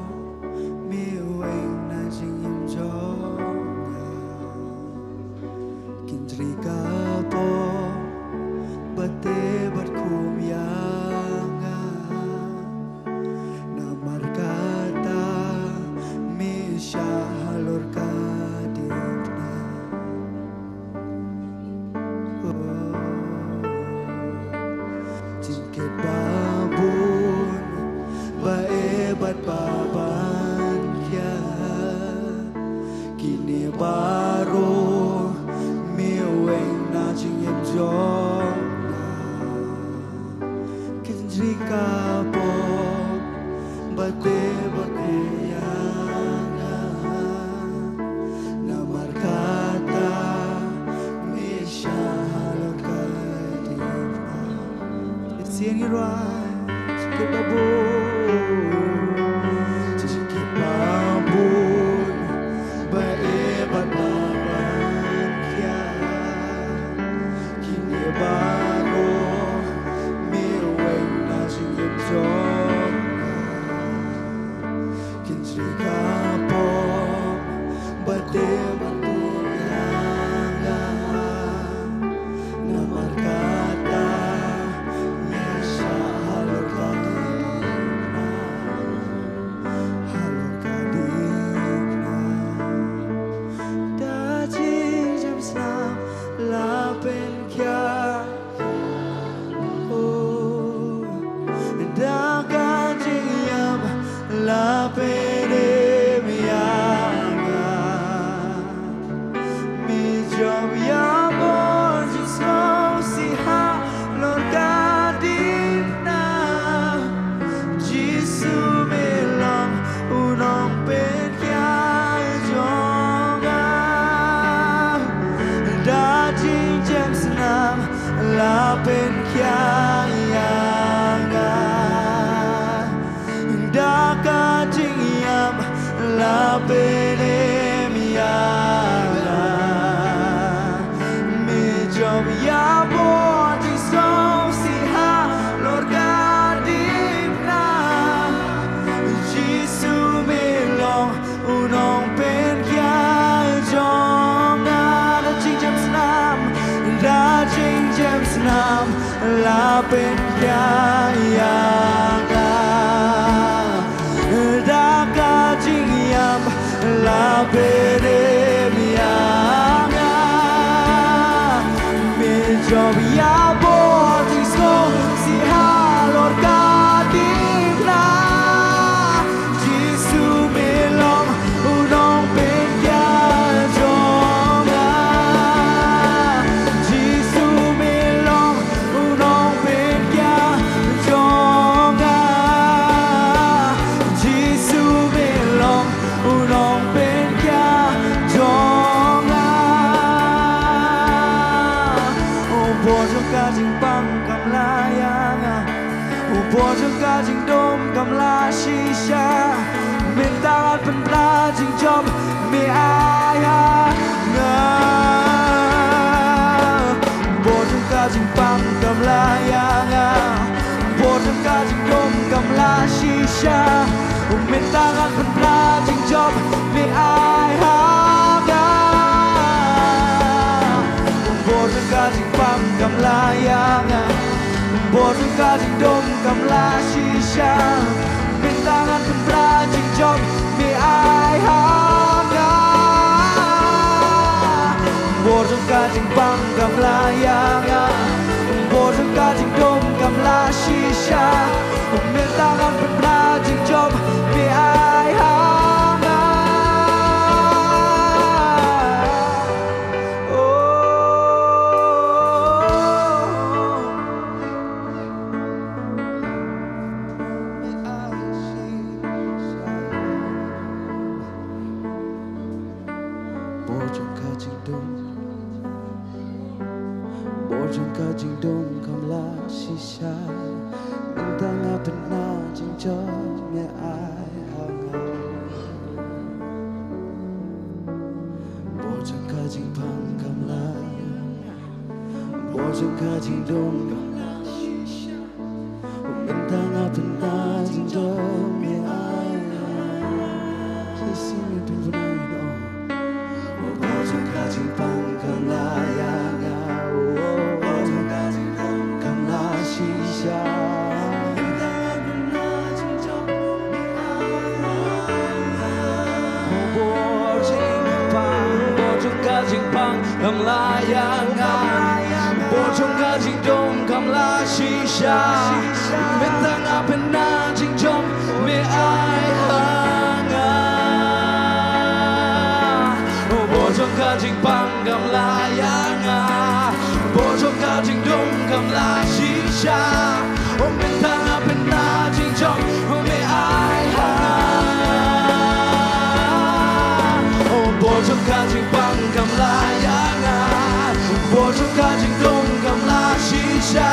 la pen kya yanga daka jingyam la penem yanga me job ya body so si ha lord gadipna jisu me long unong pen kya jonga da jingjam snam da jingjam snam la pen kya yanga daka jingyam la penem yanga me job ya body so si ha lord gadipna jisu me long unong pen kya jonga jisu me long unong pen kya jonga jisu me long unong pen kya jonga oh bo cho ca jing bang kam la yanga oh bo cho ca jing dom kam la shisha min tangan pen pla jing job me ai ha nga bo cho ca jing bang kam la yanga bo cho ca jing dom kam la shisha min tangan pen pla jing job me ai ha nga bo cho ca jing bang kam la yanga bo cho ca jing dom kam la shisha min tangan pen pla jing job me ai ha nga bo cho ca jing bang kam la yanga bo cho ca jing dom kam la shisha min tangan pen pla jing job me ai ha nga Bojong kajing dom kam la shisha min tanga pena jing job me ai hanga Bojong kajing pang kam la Bojong kajing dom kam la shisha min tanga pena jing job me ai hanga Sing it in the night Bojong kajing pang kam la yanga shisha bojong kajing pang kam la yanga bojong kajing dom kam la shisha min tanga pena jing jom me ai hanga bojong kajing pang kam la yanga bojong kajing dom kam la shisha min tanga pena jing jom me ai hanga bojong kajing pang kam la yanga bojong kajing dom kam la shisha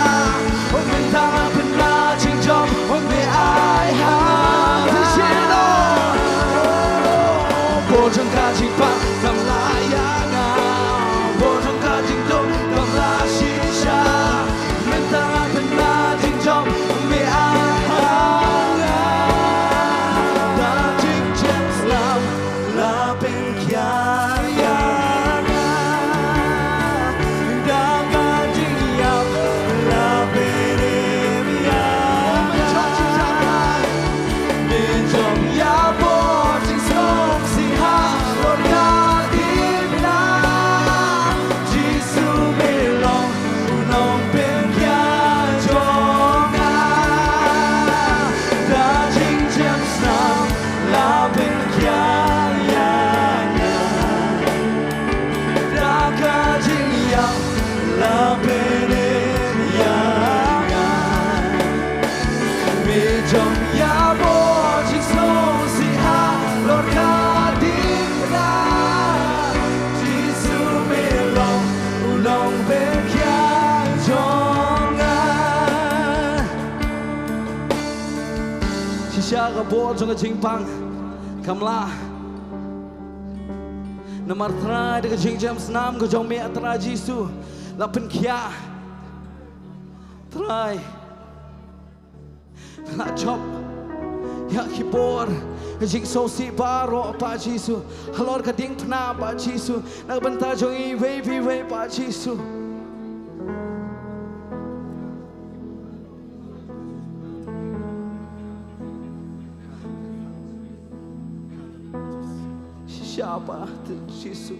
min tanga pena jing jom me ai hanga bojong kajing pang kam la yanga bojong kajing dom kam la shisha min tanga pena jing jom me ai hanga da jing jem slam la pen kya yanga da ga jing yap la pen siya ka bol jong jing pang kamla namar tra de jing jam snam ko jong me atra jisu lapen kya try la chop ya kibor jing so si baro pa jisu halor ka ding pna pa jisu nak banta jong i we pa jisu siapa tu jisu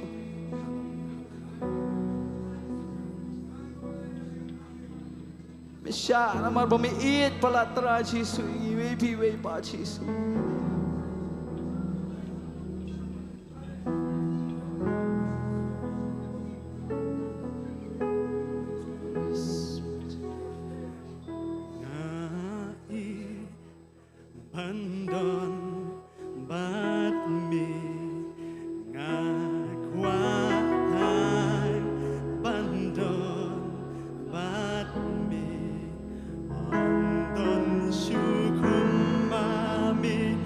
Mesya namar bamiit palatra jisu i we pa jisu Bandon bat mi ngakwai bandon bat mi andon syukum mami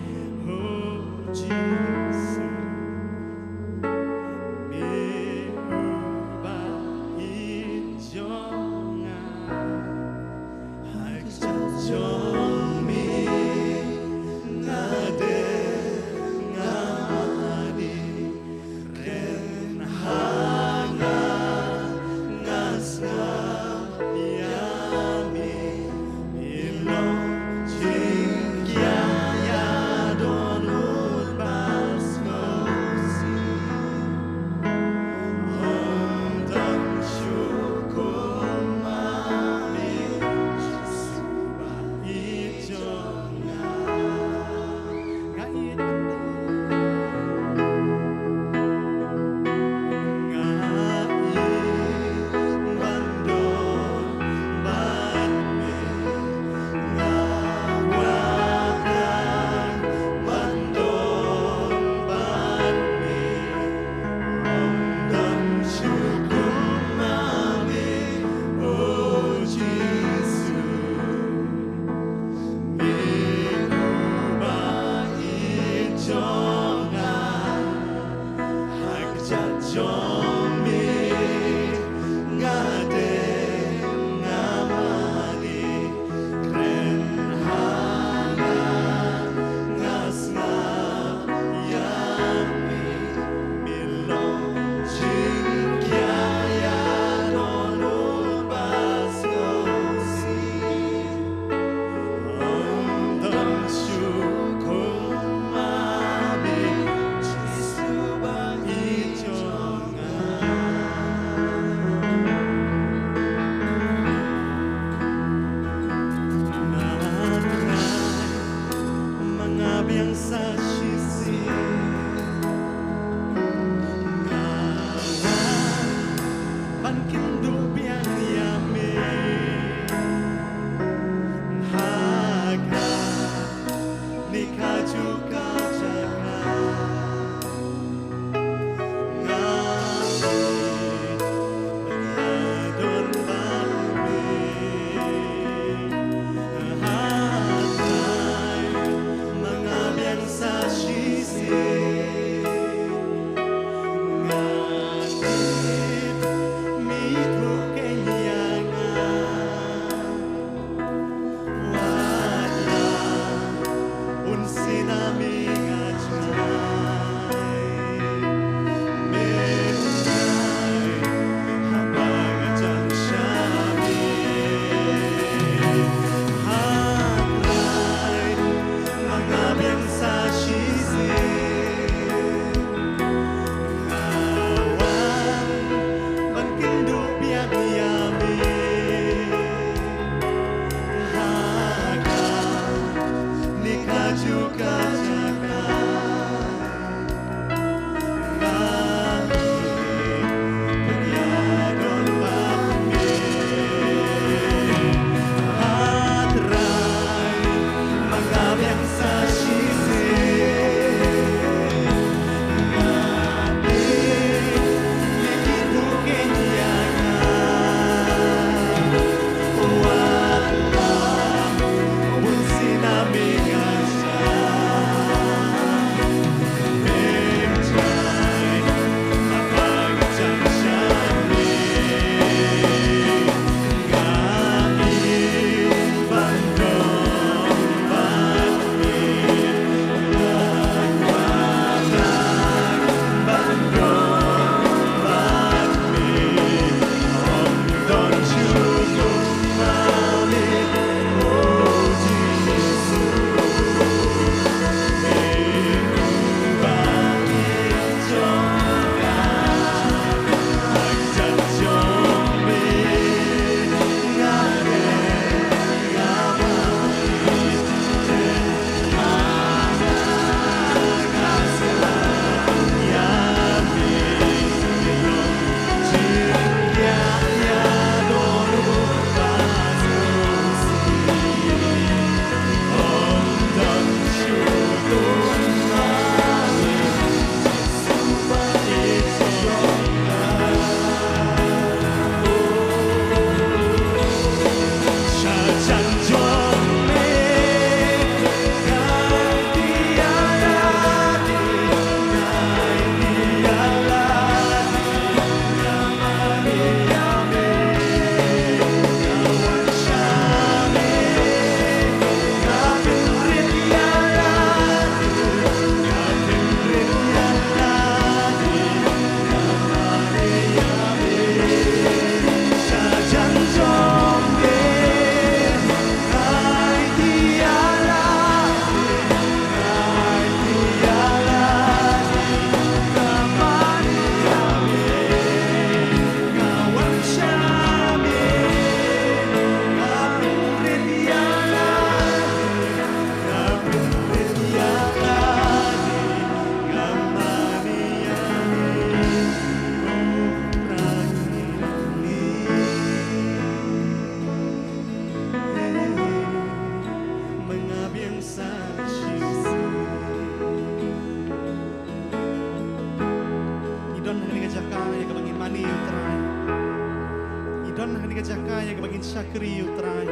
don hani ka jaka ya ka bagin syakri utrai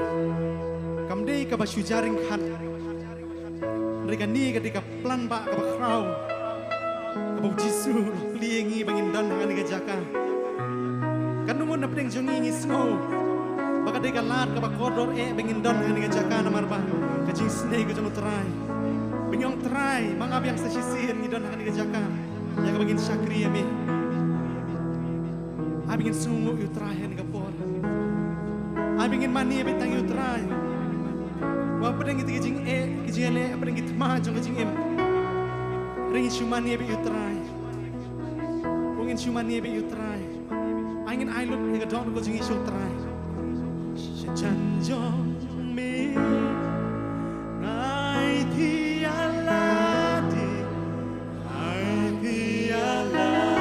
kamdei ka basu jaring khat mereka ni ketika plan ba ka bakrau ka bau jisu liengi bagin don hani ka jaka kan numun na pedeng jongi ngi snow baka de ka lat ka bakodor bagin don hani ka jaka na marba ka jing snei ka jong utrai binyong trai mangab yang sesisin ni don hani ka jaka ya ka bagin syakri ya me Abi ingin sungguh utrai yang kapor. Abi ingin mani abi tangi utrai. Wah pedang itu kejing kejing le, pedang itu mah jong kejing Ringin cumani abi utrai. Ungin cumani abi utrai. Angin ailut yang kedon kejing isu utrai. Sejanjong me, ngai tialadi, ngai tialadi.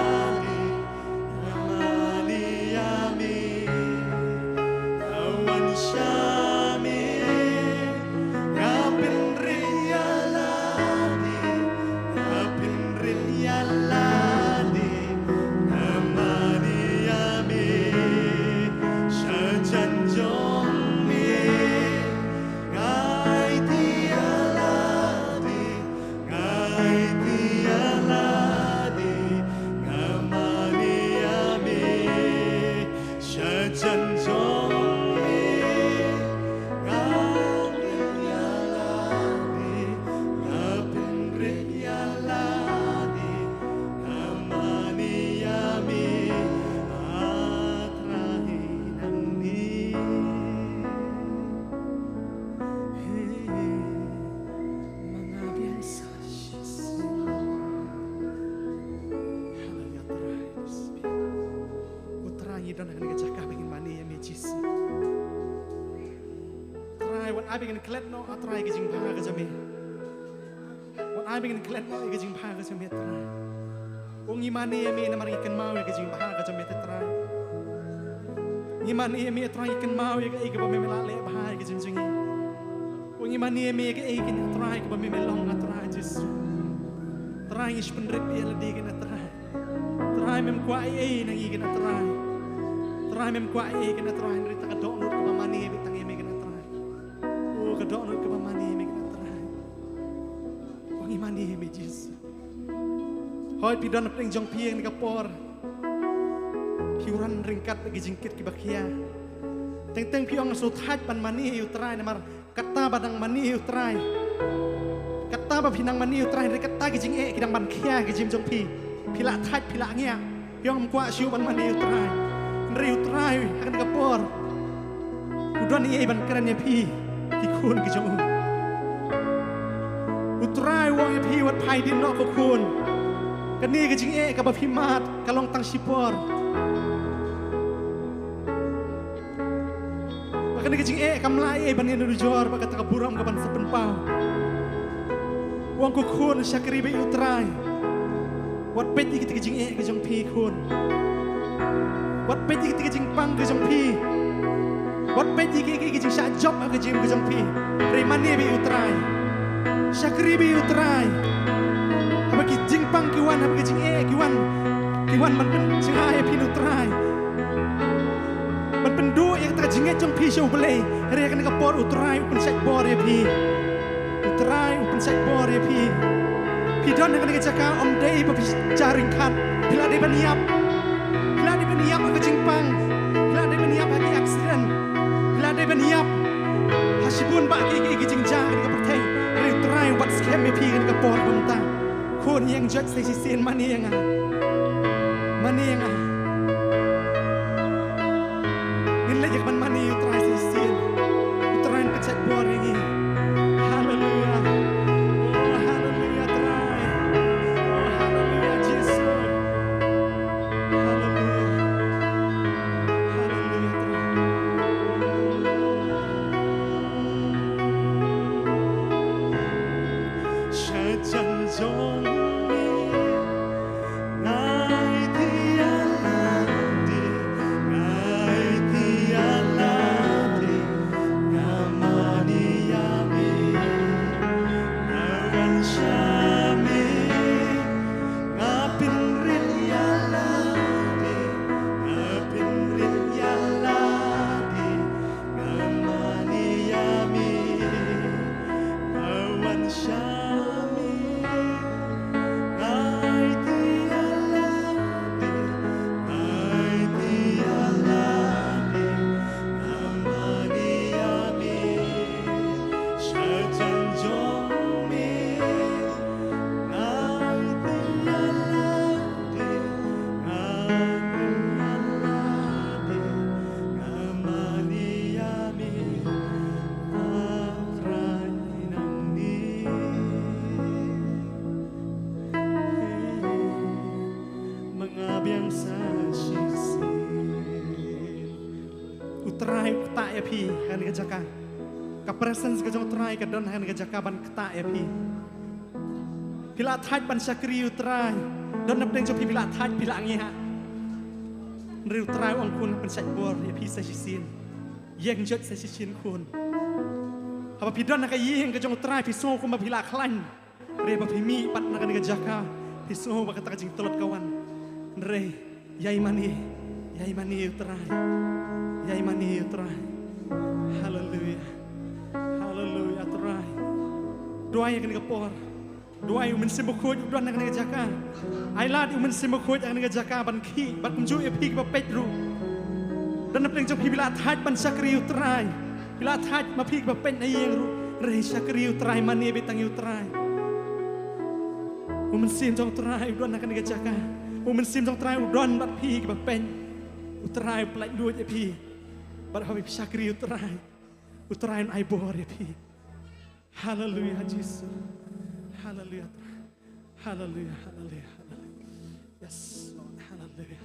Abi ingin klet no atrai kejing pha ke jami. Wat abi ingin klet no kejing pha ke jami atrai. Ong imani emi na mari ikan mau kejing pha ke jami atrai. Imani emi atrai ikan mau ke ike ba memela le pha ke jing jingi. Ong imani emi ke ikan atrai ke ba memelong atrai Jesu. Atrai is penrip ia ledi ke atrai. Atrai mem kwa ai nang ikan atrai. Atrai mem kwa ai ke atrai nrita ka dok nur ke mani emi tang emi kedok nur ke mani emi kena terai. Wangi mani emi Jesu. Hoi pidon pedeng jong pieng ni kapor. Piuran ringkat lagi jingkit ki bakia. Teng piong sutat pan mani yu terai namar kata badang mani yu terai. Kata ba pinang mani yu terai kata ki jing kidang ban kia ki jim jong pi. Pila tat pila ngia. Piong kwa siu pan mani yu terai. Nri yu terai akan kapor. Udon ni ban keren ya pi. Kun ke jong utrai wong pi wat pai din no ko kun kan ni ke jing ka ba pi mat ka long tang sipor ba kan ke jing ka mlai ban ni du jor ba ka ta buram ka ban sepen pau wong ko kun syakri be utrai wat pet ki ke jing ke jong pi kun wat pet ki ke jing pang ke jong pi Wat peti ke jing sa job ke jing ke jong pi. Remani bi utrai. Syakri bi utrai. Apa ki jing pang ki wan apa ki jing ki wan man pen jing ai pi utrai. Man pen do yang ta jing jong pi show bele. Re kan ka por utrai pen sek por ya pi. Utrai pen sek por ya pi. Pi don kan ka jaka om dei pa pi jaring khat. Bila dei baniap. Bila dei baniap ke jing pang. Bila dei baniap ha ki accident. Ada beniap hasibun ba ki jing jang ni ka patay ri try what scam me pi kan ka por bunta kon yang judge sai sin mani yang ngin le jak man mani you try sai sin you try ka check por ni hallelujah oh hallelujah try oh hallelujah Jesus hallelujah Namania utrai kata epi kan kejaka ka presence ka jong utrai ka don han kejaka ban kata epi pila thai ban sakri utrai don nap deng jo pi pila thai pila ngi ha riu utrai ong kun ban sat bor epi sa sin yeng jot sa sin kun apa pi don ka yeng ka jong utrai pi so ku ma pila khlan re ba pi mi pat na kan kejaka pi so ba kata jing telot kawan re yai mani utrai yai mani utrai hallelujah hallelujah utrai doa yang kena kapor doa yang mensimbukut doa yang kena jaka ai lad yang mensimbukut yang kena jaka ban ki ban kumju e pi ba petru dan napeng jok pi bila that ban sakri utrai bila that ma pi ba pen ai yang ru re sakri utrai mani betang utrai mensim jong utrai doa yang kena jaka mensim jong utrai doa bat pi ba pen utrai pelak duit e pi pada kami sakri utrai ai bor ya pi haleluya Jesus haleluya haleluya haleluya yes Lord haleluya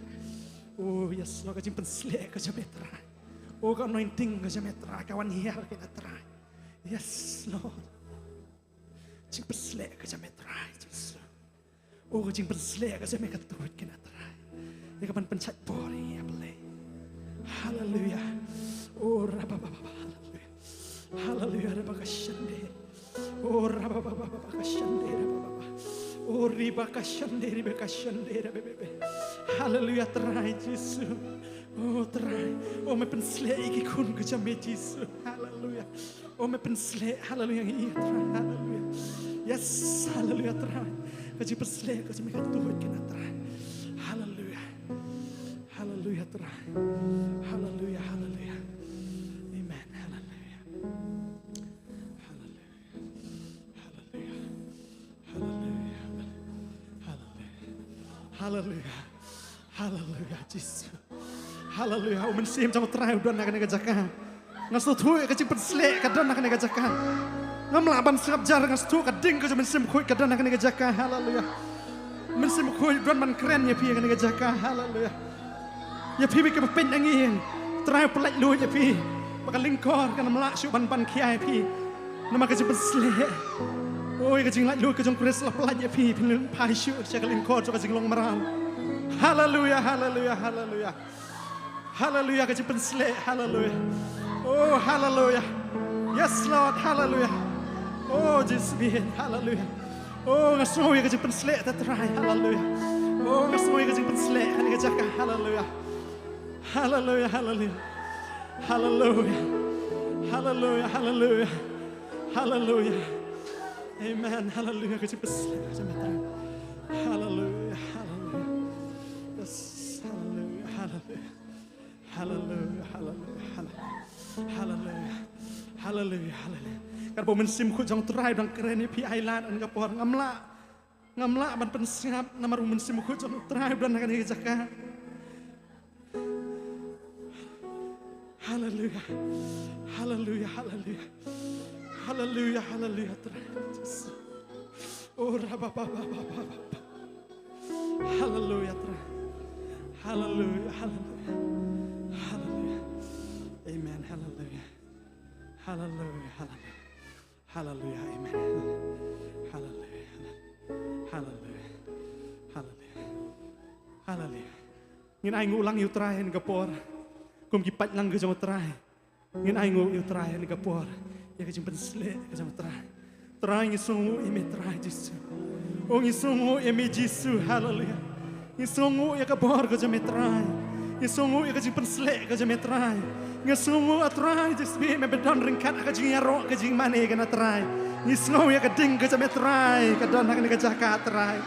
oh yes Lord kajim penslek ka jametra oh ka anointing ka jametra kawan hiar ka trai yes Lord jing penslek ka jametra Jesus oh kajim penslek ka jametra tuit ka trai ya kapan pencet bor ya boleh haleluya oh rabababa haleluya rabakashande oh rabababa oh ribakashande rabebebe haleluya terai Jesus oh terai oh me pensle iki kun ke jame Jesus haleluya oh me pensle haleluya ngi terai haleluya yes haleluya terai ke pensle ke jame ka tuh ke terai haleluya haleluya terai haleluya haleluya amen haleluya haleluya haleluya Jesus haleluya umen sim jam terai udon nak nega jaka ngastu tu ka cing pensle ka don nak nega jaka ngamla ban sap jar ngastu ka ding ka men sim khoi ka don nak nega jaka haleluya men sim khoi don man keren ya pi ka nega jaka haleluya ya pi bi ka pen angin terai pelak lu ya pi bakal lingkor ka namla syu ban kiai pi nama ka cing pensle oh ka jing lak lu ka jong kres la pelak ya pi pin pai syu ka lingkor ka jing long marau haleluya haleluya haleluya haleluya ka jing pensle haleluya oh haleluya yes Lord haleluya oh Jesus haleluya oh ngasoy ka jing pensle ta try haleluya oh ngasoy ka jing pensle ka ni jaka haleluya haleluya haleluya haleluya haleluya haleluya haleluya amen haleluya ka jing pensle ka jing try haleluya haleluya yes haleluya haleluya haleluya haleluya haleluya haleluya haleluya kan bo men sim khu jong trai dang keren pi ailan an kapor ngamla ban pensiap namaru men sim khu jong trai dan kan jaka haleluya haleluya haleluya haleluya haleluya oh rabababa haleluya haleluya haleluya haleluya amen haleluya haleluya haleluya haleluya amen haleluya haleluya haleluya haleluya ngin ai ngulang yu trai hen kapor kum ki pat lang ke jong trai ngin ai ngu yu trai hen kapor ya ke jing pensle ke jong trai ngi sungu ime trai Jesus oh ngi sungu ime Jesus haleluya ngi sungu ya kapor ke jong trai ngi sungu ya ke jing pensle ke jong trai ngi sungu atrai Jesus me bedon ringkat ke jing yaro ke jing mane ke na trai ngi sungu ya ke ding ke jong trai ke don ke jaka trai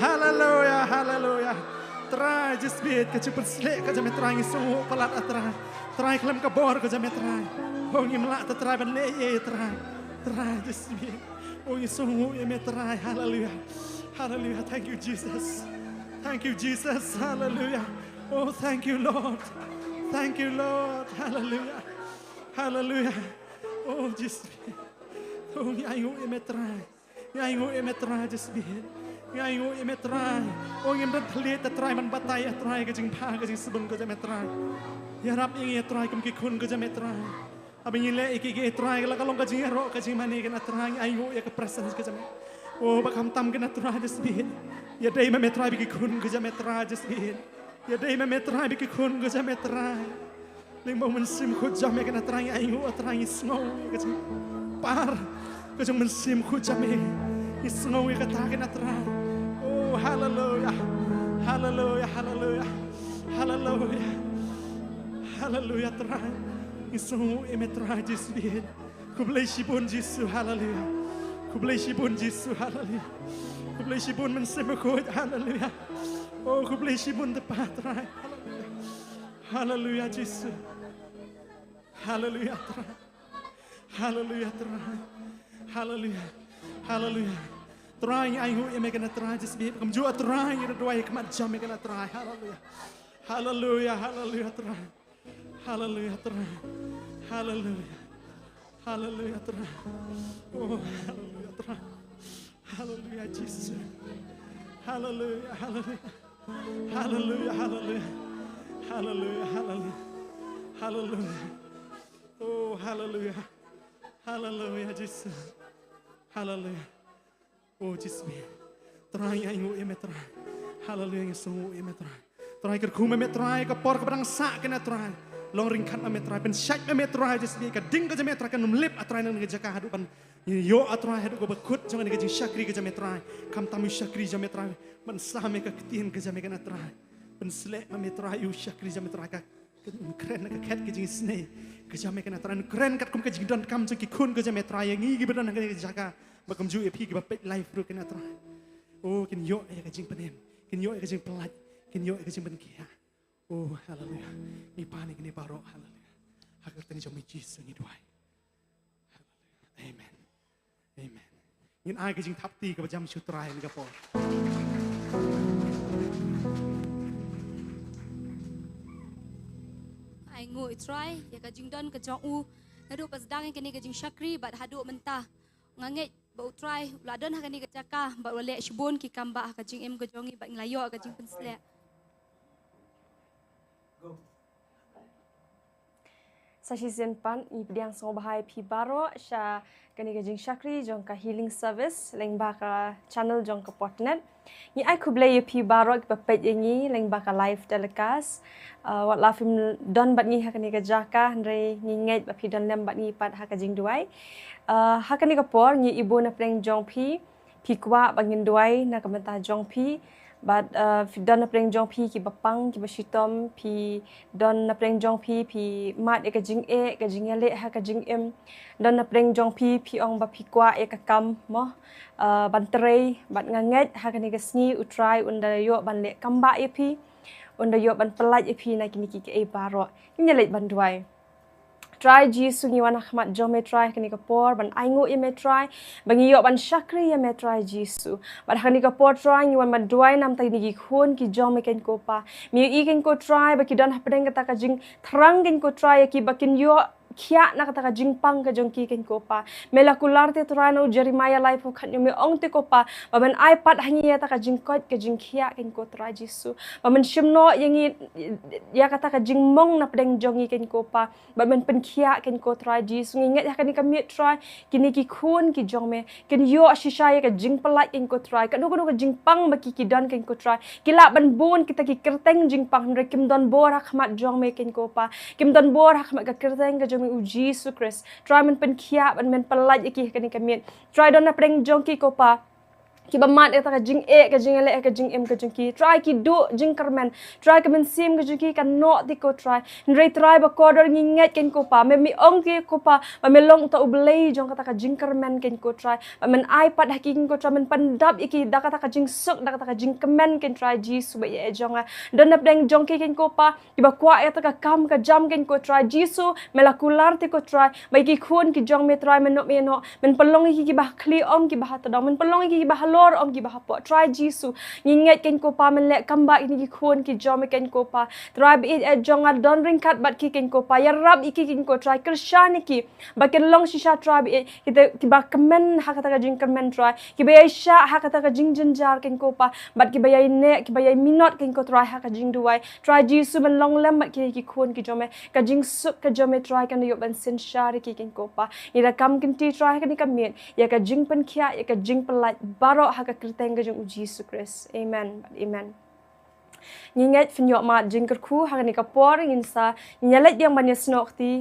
haleluya haleluya trai just bit ke cipet slek ke jame trai ngi sungu pelat atrai trai klem ke bor ke jame trai oh ngi melak trai ban le ye trai just bit oh ngi sungu ye me trai haleluya haleluya thank you Jesus haleluya oh thank you Lord haleluya haleluya oh just bit oh ngi ayu ye me trai just bit ngai ngu emetrai oh ngim rat thli ta trai man batai trai ke jing pha ke jing subung ke emetrai Ya Rab yang ia try kum kikun ke jam try. Abang ile iki ke try kalau kalau kaji ro kaji mani kena try ayu ya ke presence ke jam. Oh bakam tam kena try just bit. Ya dai me try biki kun ke jam try just bit. Ya dai me try biki kun ke jam try. Ling mau mensim ku jam kena try ayu try snow ke jam. Par ke jam mensim ku jam snow ke ta kena try. Oh hallelujah. Hallelujah, hallelujah. Hallelujah. Hallelujah terang. Isu emetra Yesus. Ku bless you Yesus. Hallelujah. Ku bless you Yesus. Hallelujah. Ku bless you mensemekut. Hallelujah. Oh ku bless you tepat terang. Hallelujah Yesus. Hallelujah terang. Hallelujah terang. Hallelujah. Hallelujah. Terang ayu emekana terang Yesus. Kum jua terang ira dua hikmat jam emekana terang. Hallelujah. Hallelujah. Hallelujah terang. Hallelujah terang. Hallelujah. Hallelujah terang. Oh hallelujah terang. Hallelujah Jesus. Hallelujah. Hallelujah. Hallelujah. Hallelujah. Hallelujah. Hallelujah. Hallelujah. Oh hallelujah. Hallelujah Jesus. Hallelujah. Oh Jesus. Terang ayu emetra. Hallelujah Yesus emetra. Terang kerku emetra ke por ke pedang sak kena terang. Long ringkat metra pen syat metra just ni ka ding ka metra kan lip atrai nang jaka hadupan yo atrai hadu ko bakut jangan ka jing syakri ka metra kam tamu syakri ja metra man same ka ketien ka jame kan atrai pen slek metra yu syakri ja metra ka keren ka ket ka jing sne ka jame kan atrai keren kat kum ka jing don kam jang ki kun ka ja metra yang ngi bedan ka jaka bakam ju epi ka pet life ru kan atrai oh kin yo ka jing penem kin yo ka jing pelat kin yo ka jing ben kia. Oh hallelujah. Ni panik ni baro hallelujah. Hakar tani jom Yesus ni doai. Hallelujah. Amen. Amen. Ngin ai ka jing thapti ka jam sutrai ni ka por. Ai ngu try ya ka jing don ka jong u hadu pas dang ka ni ka jing syakri bat hadu mentah. Nganget ba try ladon ha ka ni ka jaka ba wale shbon ki kamba ka jing em ka jongi ba nglayo ka jing penslek. Sa season pan i pediang song bahai pi baro sha kani gajing syakri jong ka healing service leng ba ka channel jong ka Potternet ni ai kuble ye pi baro ki papet yengi leng ba ka live telecast wat la film don bat ni ha kani ga jaka ndre ni ngai ba pi don lem bat ni pat ha ka jing duai ha kani ka por ni ibu na pleng jong pi kwa bangin duai na ka mentah jong pi but don na preng jong pi ki bapang ki basitom pi don na preng jong pi mat e ka jing ele ha ka jing em don na preng jong pi ong ba pi kwa e ka kam mo ban trei bat nganget ha ka ni ka sni utrai unda yo ban le kamba e pi unda yo ban pelat e pi na kini ki e baro ni le ban duai try jisu ni wan ahmat jome try kani ka por ban aingo e me try bangi yo ban syakri e me try jisu ban kani ka por try ni wan ban duai nam tai ni khun ki jome ken ko pa mi i ken ko try ba ki don hapdeng kata ka jing thrang ken ko try ki bakin yo kia nak kata ka jingpang ka jongki ken ko pa melakular te turano Jeremiah life khat me ong te ko pa ba man iPad hangi ya ta ka jingkot ka jingkhia ken ko tra jisu ba man shimno yangi ya kata ka jingmong na pedeng jongi ken ko pa ba man penkhia ken ko tra jisu nginget ya kan ka mi try kini ki khun ki jongme ken yo ashisha ya ka jingpalai ken ko try ka do ka jingpang ba ki don ken ko try kila ban bon kita ki kerteng jingpang re kim don bor hakmat jongme ken ko pa kim don bor hakmat ka kerteng ka mi uji Jesus Christ. Try men penkia ban men pelaj iki kani kamit. Try don na preng jongki ko pa. Ki bamat eta ka jing ka jing ele ka jing em ka jing ki. Try ki do jing kermen. Try ka men sim ka jing ki kan no ti ko try. Nrei try ba kodor nginget ken ko pa. Me mi ong ki ko pa. Ba me long ta ublei jong kata ka jing kermen ken ko try. Ba men iPad haking ko try men pandap iki da kata ka jing suk da kata ka jing kemen ken try Jesus ba ye jong don na preng jong ki ken ko pa. Ki ba kwa eta ka kam ka jam ken ko try Jesus melakular ti ko try. Ba ki khun ki jong me try men no men pelong iki ki ba kli om ki ba ta men pelong iki ki ba halo pastor om ki bahapo try jisu nginget ken ko pa men lek kamba ini ki khon ki jom ken ko pa try bi jong ar don ring kat bat ki ken ko pa ya rab iki ken ko try krishani ki ba ken long shisha try bi kita ki ba kemen ha kata ka jing kemen try ki ba sha ha kata ka jing jenjar ken ko pa bat ki ba ne ki ba minot ken ko try ha ka jing duai try jisu men long lem bat ki khon ki jome ka jing sup ka jome try kan yo ban sin shari ki ken ko pa ira kam ken ti try ka ni ka met ya ka jing pen kia ya ka jing pelat baro ha ka krteng ka jong Jesus Christ amen amen nginget finyok mat jing kerku ha ni ka por ngin sa nyalet yang ban snok ti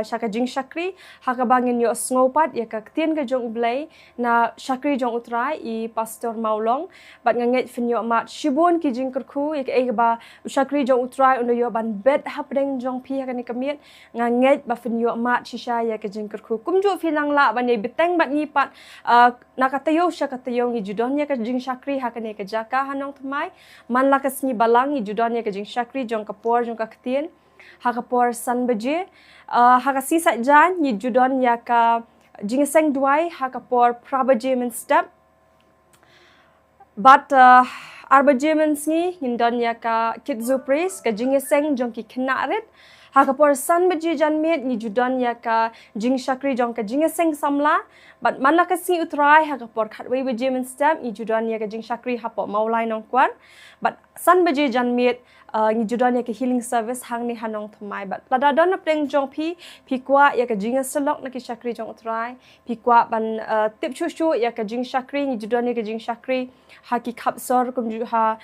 shaka jing shakri ha ka bangin yo sngopat ya ka tien ka jong blai na shakri jong utrai I pastor Mawlong bat nginget finyok mat shibun ki jing kerku ya ka ba shakri jong utrai undo yo ban bet hapdeng jong pi ha ni ka miet nginget ba finyok mat shisha ya ka jing kerku kumju filang la ban ye beteng bat ni pat nakatayo shaka tayo ngi judon ya ka jing shakri ha ka ni ka jaka ha Nongthymmai man la ka sni balang ngi judon ya ka jing shakri jong ka por jong ka ktien ha ka por san baje ha ka sisa jan ni judon ya ka jing seng duai ha ka por prabaje men step but arbaje men sni hindon ya ka kitzu praise ka jing seng jong ki knaret ha ka por san baje jan met ni judon ya ka jing shakri jong ka jing seng samla but man la ka si utrai ha ka por khatwei baje men step ni judon ya ka jing shakri ha po maulai nong kwan but san baje jan met ni judon ya ka healing service hang ni Nongthymmai but lada don pleng jong pi kwa ya ka jing selok na ki shakri jong utrai pi kwa ban tip chu ya ka jing shakri ni judon ya ka jing shakri ha ki khap sor kum ju ha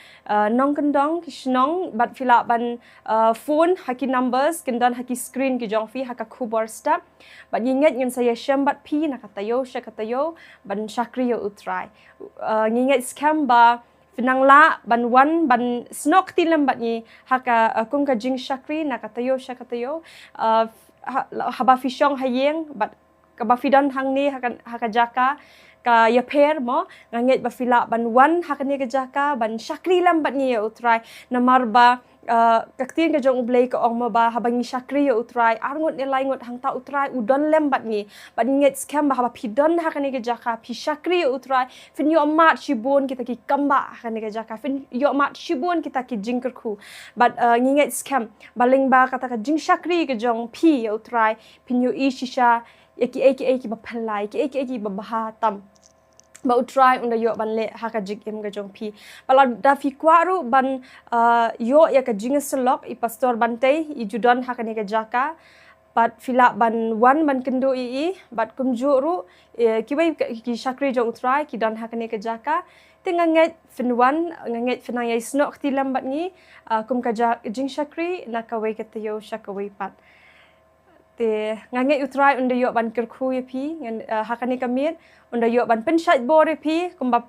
nong kendong ki shnong but fila ban phone ha ki numbers kendan ha ki screen ki jong fi ha ka khubor step but nginget ngin saya shambat pi na katayo shakatayo ban shakri yo utrai nginget scam ba Finang la ban wan ban snok tilam bat ni haka kum ka jing shakri na katayo shakatayo haba fishong hayeng bat ka ba fidon hang ni haka jaka ka ya per mo nganget ba fila ban wan haka ni ka jaka ban shakri lam bat ni ya utrai namar ba kaktin ka jong ublay ka ong ba habang ni shakri yo utrai arngot ni laingot hang ta utrai udon lem bat ni nget scam ba haba pidon ha kani ka jaka pi shakri yo utrai fin yo mat shibon kita ki kamba ha kani ka jaka fin yo mat shibon kita ki jingker khu but nget scam baling ba kata ka jing shakri ka jong pi yo utrai pin yo I shisha ki ba phalai ki ba bahatam ba utrai unda yo ban le ha ka jig em ga jong pi bala da fi kwaru ban yo ya ka jing selok I pastor bante I judon ha ka ni ka jaka bat fila ban wan ban kendo I bat kumjuru ki bai ki shakri jong utrai ki don ha ka ni ka jaka tenganget finwan nganget finang yai snok tilam bat ni kum ka jing shakri na ka wei ka tayo shakawei pat te nganget utrai unda yo ban kerku ya pi ngan hakani kamit unda yo ban pensat bore pi kumba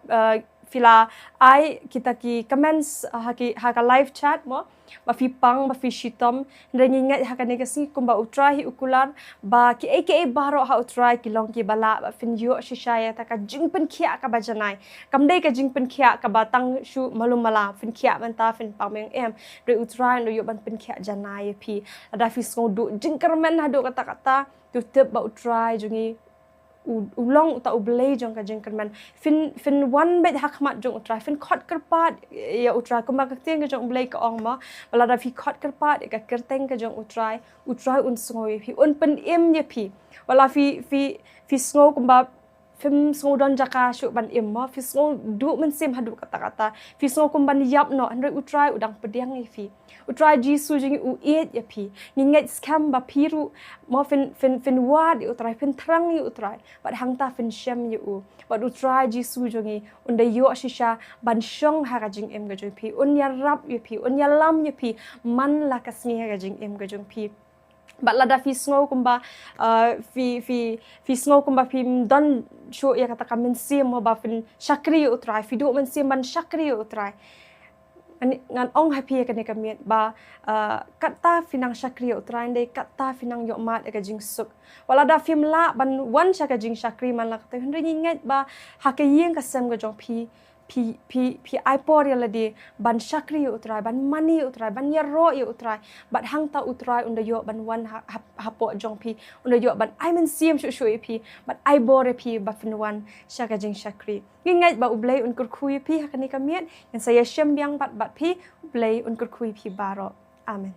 fila ai kita ki comments haka live chat mo ba fi pang ba fi shitom ngingat hakani kasi kumba utrai ukular ba ki aka baro ha utrai ki long ki bala ba fin yo shishaya ta ka jingpen khia ka ba janai kamdai ka jingpen khia ka ba tang shu malum mala fin khia man ta fin pameng em re utrai no yo ban pen khia janai pi ada fi so do jingkermen ha do kata tu tep ba utrai jungi ulong ta ublay jong ka jingkerman fin one bet hakmat jong utrai fin khot kerpat ya utrai kuma ka tiang ka jong blay ka ong ma bala da fi khot kerpat ka kerteng ka jong utrai un sngoi pi un pen em ye pi wala fi sngo kumba film sngo don jaka shu ban em ma fi sngo du men sim hadu kata fi sngo kumban yap no andre utrai udang pediang ye fi utrai jisu jing u et ya pi nginget scam ba piru mo fin wad utrai fin trang yu utrai bat hangta fin shem yu bat utrai jisu jongi unda yo shisha ban shong harajing em gajung pi un ya rap yu pi un ya lam yu pi man la kasni harajing em gajung pi bat lada fi sngo kumba fi sngo kumba fi don show ya kata kamen sim mo ba fin shakri utrai fi do men sim ban shakri utrai ngan ong happy ka ni kami ba kata finang shakri utrai dei kata finang yo mat ka jing suk wala da film la ban wan sha ka jing shakri man la kata hundri nget ba ha ka yeng ka sem ga jong pi pi iPod ya ladi ban syakri utrai ban mani utrai ban yaro ya utrai bat hang ta utrai unda yo ban wan hapo jong pi unda yo ban I men siam shu pi bat I bore pi bat fenwan syaka jing syakri ngai ba ublei un kur kui pi hakani kamiet yang saya syam biang bat pi ublei un kur kui pi baro amen.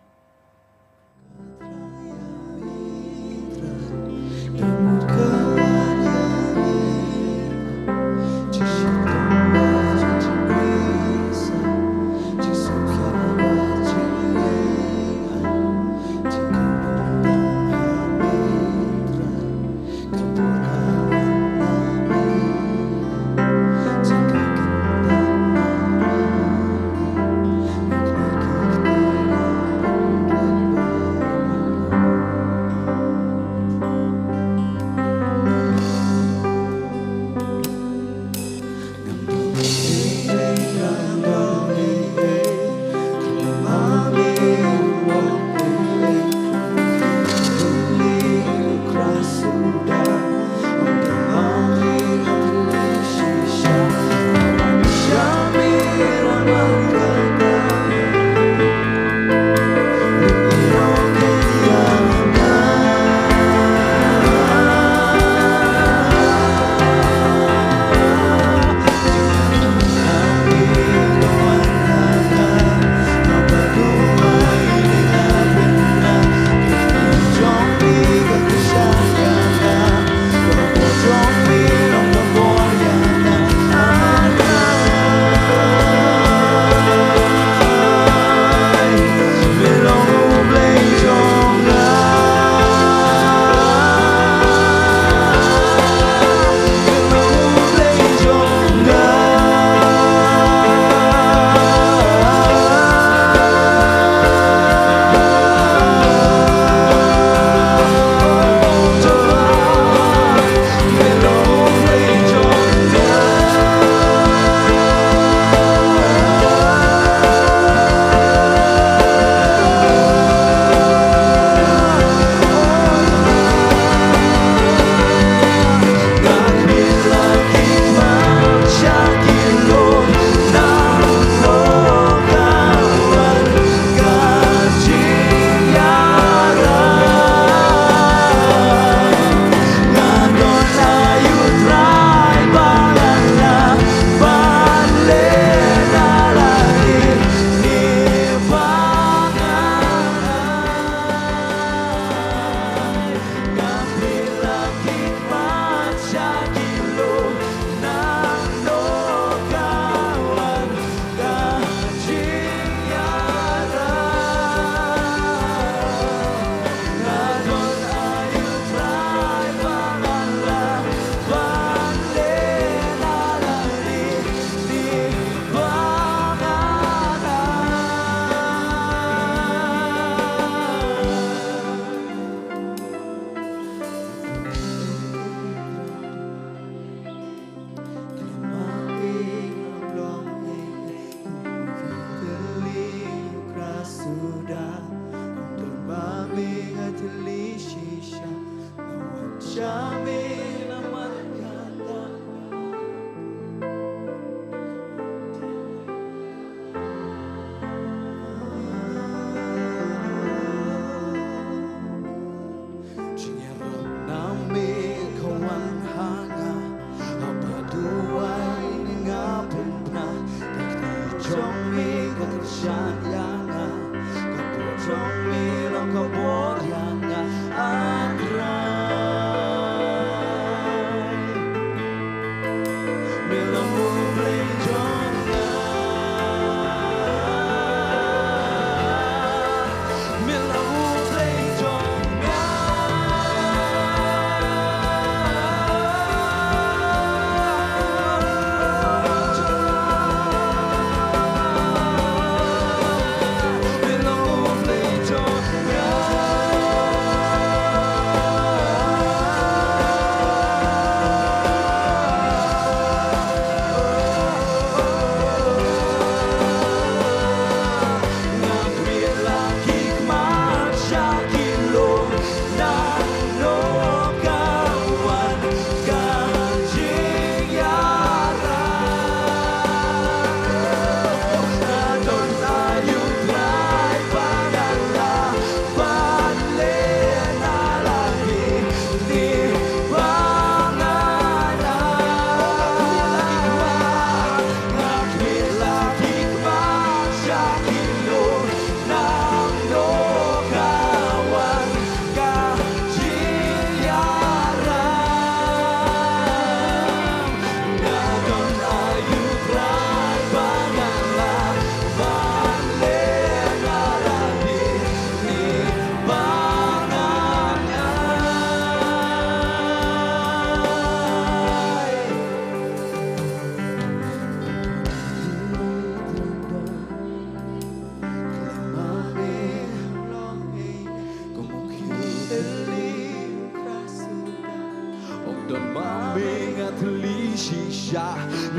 shisha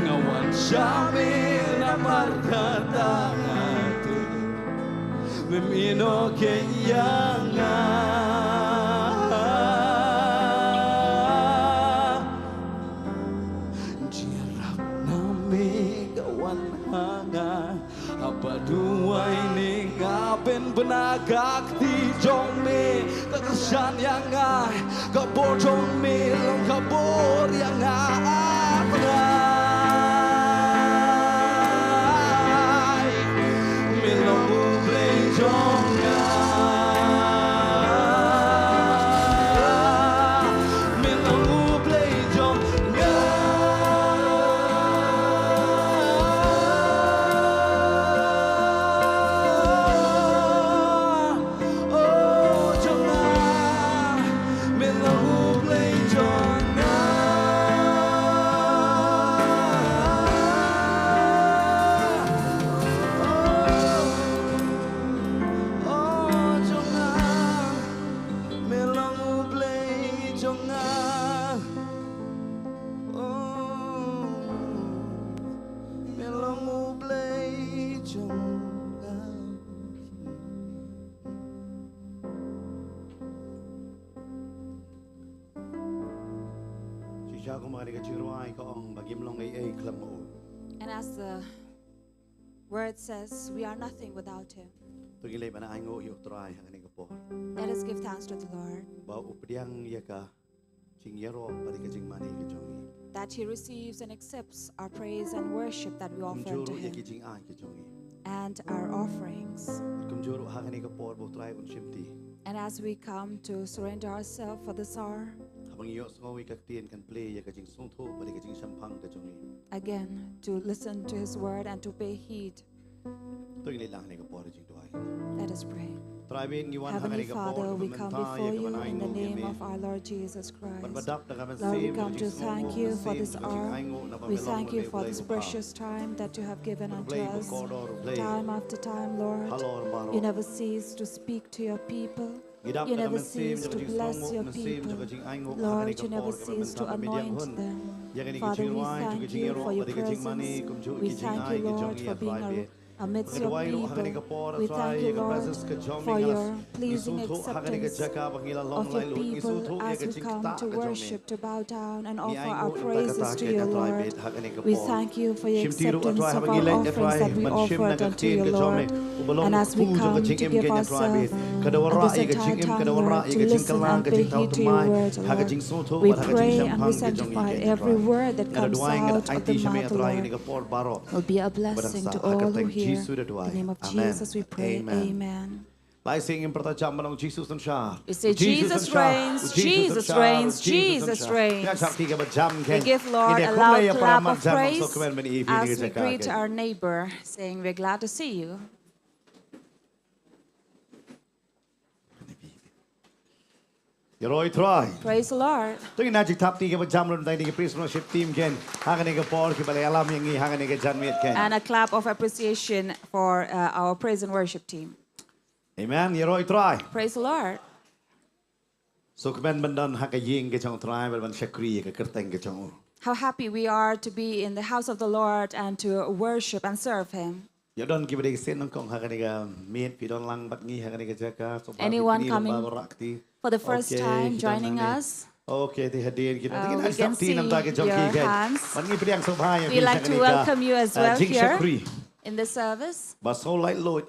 ngawan shamin amarkata ngatu memino kenyanga jirap nami gawan hanga apa dua ini ngaben benagak di jongme kekesan yang ngai kabor jongme long kabor yang ngai milong ublay jonga milong ublay jonga oh jonga milong ublay jonga oh jonga milong ublay jonga oh milong ublay jonga Shisha ko mga nagachirway ko ang bagimlong ay klam mo. And as the word says, we are nothing without Him. Tugilay ba na aingo yung try ang nang po. Let us give thanks to the Lord Ba updiang yaka chingyero pati ka ching mani ka jongi. that He receives and accepts our praise and worship that we offer to Kumjuro Him yaki ching ay ka jongi. and our offerings. Kumjuro ha ka po bo try un shimti. And as we come to surrender ourselves for this hour, Habang iyo ngawi kaktian kan play yaka ching sungtho pati ka ching sampang ka jongi. again, to listen to His word and to pay heed, Tugilay lang nang po ching tuay. let us pray. Try bin you want ha Heavenly ka Father, we come before you in the name of our our Lord Jesus Christ. Badbadap na kami Lord, we save, come to jing thank sungtho, you na for save, this ka ching hour. aingo na We babelong thank you na for play this mo pa. precious time that you have given unto Play mo us. corridor, play. Time after time, Lord, Halor baro. you never cease to speak to your people. Gidap You na never kami save, cease to jing bless sungtho, your na save, people. ka ching aingo, Lord, ka you never ka cease to mentang mediang anoint hun. them. Yakin Father, we ikichirway, thank tukiching you iro, for your pati ka ching mani, presence. kumju We ikiching thank ay, you, Lord, kichong for being iatry be. amidst your Pagkaduay ro, people. hakani ka por, We try, thank you, yaka Lord, presence ka chong for mingas. your pleasing Isuto, hakani ka acceptance jaka, pangila long of your lai lut. people Isuto, as yaka we ching come ta to ka chong mi. worship, to bow down and Ni offer aingo, our praises takata, to kaya you, ka try Lord. bet, hakani ka We por. thank you for your Shimtiro acceptance atry, of habang our ilay offerings atry, that we man shim offered na unto kaktin you, ka chong mi. Lord. Ubalong And as we pujo ka come to ching im give kanya try bet. ourselves Kadawara, at this ika ching im, entire time, kadawara, Lord, to ika ching listen kalang, and ka pay ching tau heed to your tumay. words, Haka Lord. ching soto, We bat haka ching pray and we sampang ka chong sanctify i kanya every try. word that Ngada comes duay, ngada out of IT the siya may mouth, atry, Lord. ni ka por baro. Will be a blessing to all who hear. In the name of Jesus we pray. Amen. Lai sing im perta jam manong Jesus and Shah. We say, Jesus reigns, Jesus reigns, Jesus reigns. Ya sakti ka ba jam We ken. give Lord a loud clap of praise as we greet our neighbor, saying, we're glad to see you. Yoroi try. Praise the Lord. Tu ina jik tap ti ka ba jam lon dai ni ka praise worship team ken. Hanga ni ka por ki bale alam yang ni hanga ni ka jan miet ken. And a clap of appreciation for our praise and worship team. Amen. Yoroi try. Praise the Lord. So kemen bandan haka ying ke chong try bal ban shakri ka kerteng ke chong. How happy we are to be in the house of the Lord and to worship and serve Him. Ya don ki bade sen nong kong haka ni ka miet pi don lang bat ngi haka ni ka jaka. So Anyone coming for the first time joining us? Okay, they had did. We can see your hands. We We'd like to welcome you as well here in the service. But so light load.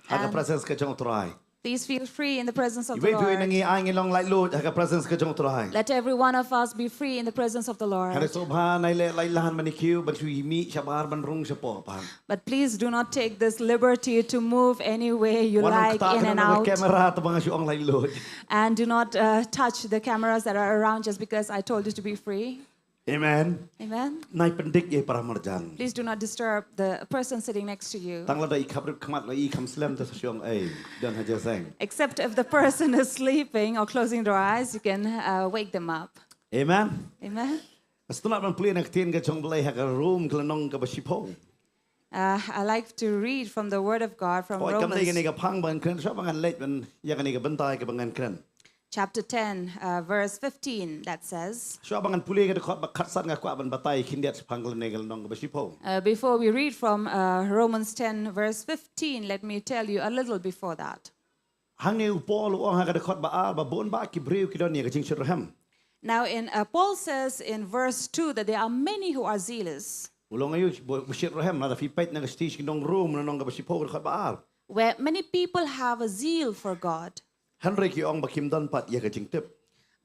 Haka And presence ka chong try. Please feel free in the presence of the Ibe tuwi Lord. nangi ang ilong light load. Haka presence ka chong try. Let every one of us be free in the presence of the Hana Lord. sobha na ile lahan manikiu. But we meet siya bar ban rung siya po. But please do not take this liberty to move any way you like in and out. Camera to mga siyong light load. And do not touch the cameras that are around just because I told you to be free. Amen. Amen. Nai pendik ye para marjan. Please do not disturb the person sitting next to you. Tang la da ikap rip kamat la ikam slam ta siyong ay. Don haja sang. Except if the person is sleeping or closing their eyes, you can wake them up. Amen. Amen. Astuna ban play nak tin ka chong balay haka room klanong ka basipo. I like to read from the Word of God from Oi kam dai Romans ka pang ban kren sa bangan late ban ya ka ni ka bantay ka bangan kren. chapter 10, verse 15, that says, Sure bangan puli ka dekot bakat sat nga kwa ban batay kindiat panggal negel nong basipo. before we read from Romans 10, verse 15, let me tell you a little before that. Hang ne upol o ha ka dekot ba al ba bon ba ki breu ki don ne ka jing shirhem. Now, in Paul says in verse 2 that there are many who are zealous, Ulong ayu shirhem na da fi pait na ka stis ki nong room na nong ka basipo ka dekot ba al. where many people have a zeal for God, Henry ki ong ba kim don pat ye ka jing tip.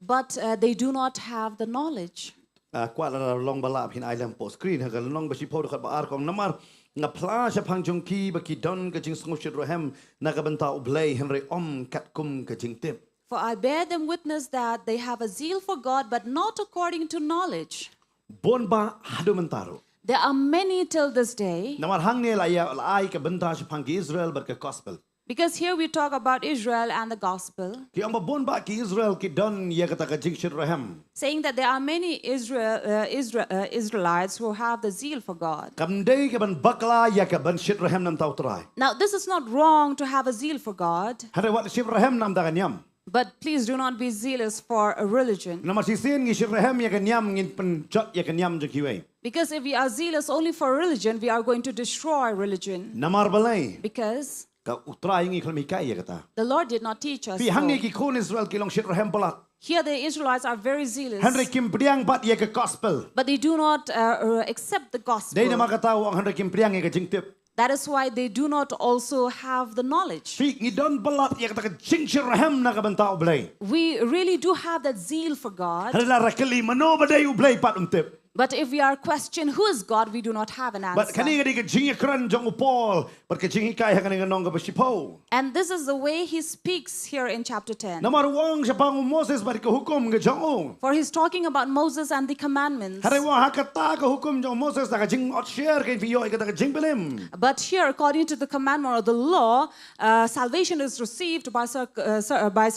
but they do not have the knowledge. Kwa la long balap hin island post screen ha ka nong basipo dekot ba al kong namar nga pla sa pang jong ki ba ki don ka jing song shirhem na ka banta ublay Henry kat kum ka jing tip. For I bear them witness that they have a zeal for God, but not according to knowledge. Bon ba hadu mentaro. There are many till this day, Namar hang ne la ya ai ka banta sa pang ki Israel ber ka gospel. because here we talk about Israel and the gospel, Ki ang bon ba ki Israel ki don ye kata ka jing shirhem. saying that there are many Israelites who have the zeal for God. Kam day ka ban bakla ya ka ban shirhem nam tau trai. Now, this is not wrong to have a zeal for God, Hada wat shirhem nam da nyam. but please do not be zealous for a religion. Namar si sin ngi shirhem ya ka nyam ngin pen jot ya ka nyam je kiwe. Because if we are zealous only for religion, we are going to destroy religion. Namar balai Because ka utrai ngi khol mi kai ya kata. the Lord did not teach us. Pi hang ne So. ki kon Israel ki long shirhem palat. Here the Israelites are very zealous, Henry kim priang bat ya ka gospel. but they do not accept the gospel. Day nama kata ang Henry kim priang ya ka jing tip. That is why they do not also have the knowledge. Fi ngi don balat ya kata ka jing shirhem na ka banta ublay. We really do have that zeal for God, Hada la rakali mano ba day ublay pat tip. but if we are questioned who is God, we do not have an But answer. kani ka jing kran jong upol, but ka jing kai ha kani nong ka basipo. And this is the way he speaks here in chapter 10. Namar wang sa pang Moses ba ka hukom ka jong. For he's talking about Moses and the commandments. Hare wang hakata ka hukom jong Moses na ka jing ot share kay fiyo ka ka jing belim. But here, according to the commandment or the law, salvation is received by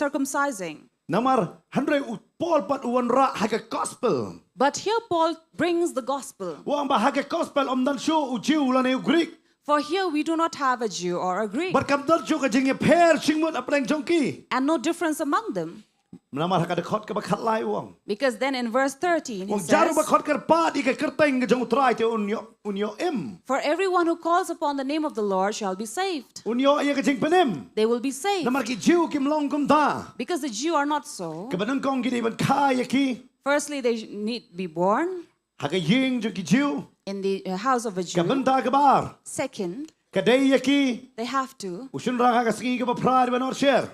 circumcising. Namar handre upol pat uwan ra ha ka gospel. But here Paul brings the gospel. Wang ba ha ka gospel dan show u Jew la ne Greek. For here we do not have a Jew or a Greek, But kam dan show ka jing pair chingmut aplang jongki. and no difference among them. Namar ha ka dekot ka ba khatlai wang. Because then in verse 13 he Wang jaru ba says, khot kar pat ka kerteng ka jong trai te unyo im. for everyone who calls upon the name of the Lord shall be saved. Unyo ya ka jing penim. They will be saved. Namar ki Jew kim long kum da. Because the Jew are not so. Kabanang kong gini ban kaya ki. Firstly, they need to be born Haka ying jo ki Jew. in the house of a Jew. Kabanta kabar. Second, Kadaya ki. they have to Usun ra ka singi ka ba pride ban or share.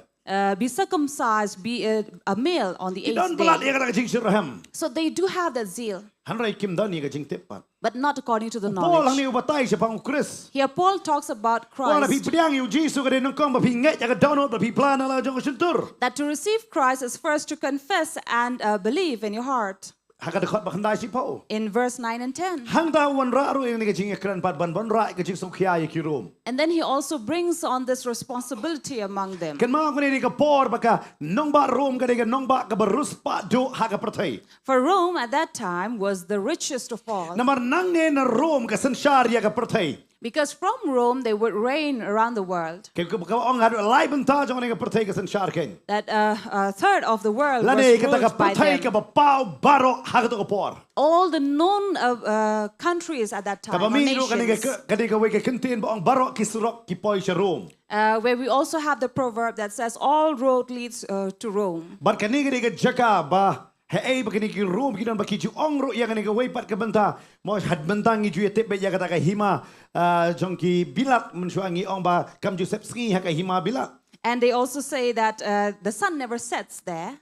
be circumcised, be a male on the Idon 8th balat day. ya ka jing shiraham. So they do have that zeal, Hanray kim dan ya ka jing tipat. but not according to the Paul hang knowledge. ni ubatay sa pang Chris. Here Paul talks about Wala pi Christ, priang yu Jesus ka rin ng kong ba pi nget ya ka download ba pi plana la jong suntur. that to receive Christ is first to confess and believe in your heart. Haka dekot ba kanday si Paul. In verse 9 and 10. Hang da wan ra ro yang ni ka jing ekran pat ban ban ra ka jing song kya ya ki rom. And then he also brings on this responsibility among them. Kan ma ko ni ka por ba ka nong ba rom ka ni ka nong ba ka barus pa do haka pratay. For Rome at that time was the richest of all, Namar nang ne na rom ka sanshar ya ka pratay. because from Rome they would reign around the world. Kaya ka ong hado alay banta jong ni ka pratay ka sanshar ken. That a third of the world was Lani ka ta ka ruled by pratay ka them. ba pao baro haka to ka por. All the known countries at that time, or Kabamiro ka ni nations, ka we ka kintin ba ang baro ki surok ki poy sa rom. where we also have the proverb that says, all road leads to Rome. Bar kani ka jaka ba hey ba kani ki rom ki don ba ki ju ong ro ya kani ka way pat ka banta mo had bantang gi ju tip ba ya ka ta ka hima jong ki bilat mun shuangi ong ba kam ju sepski ha ka hima bilat. And they also say that the sun never sets there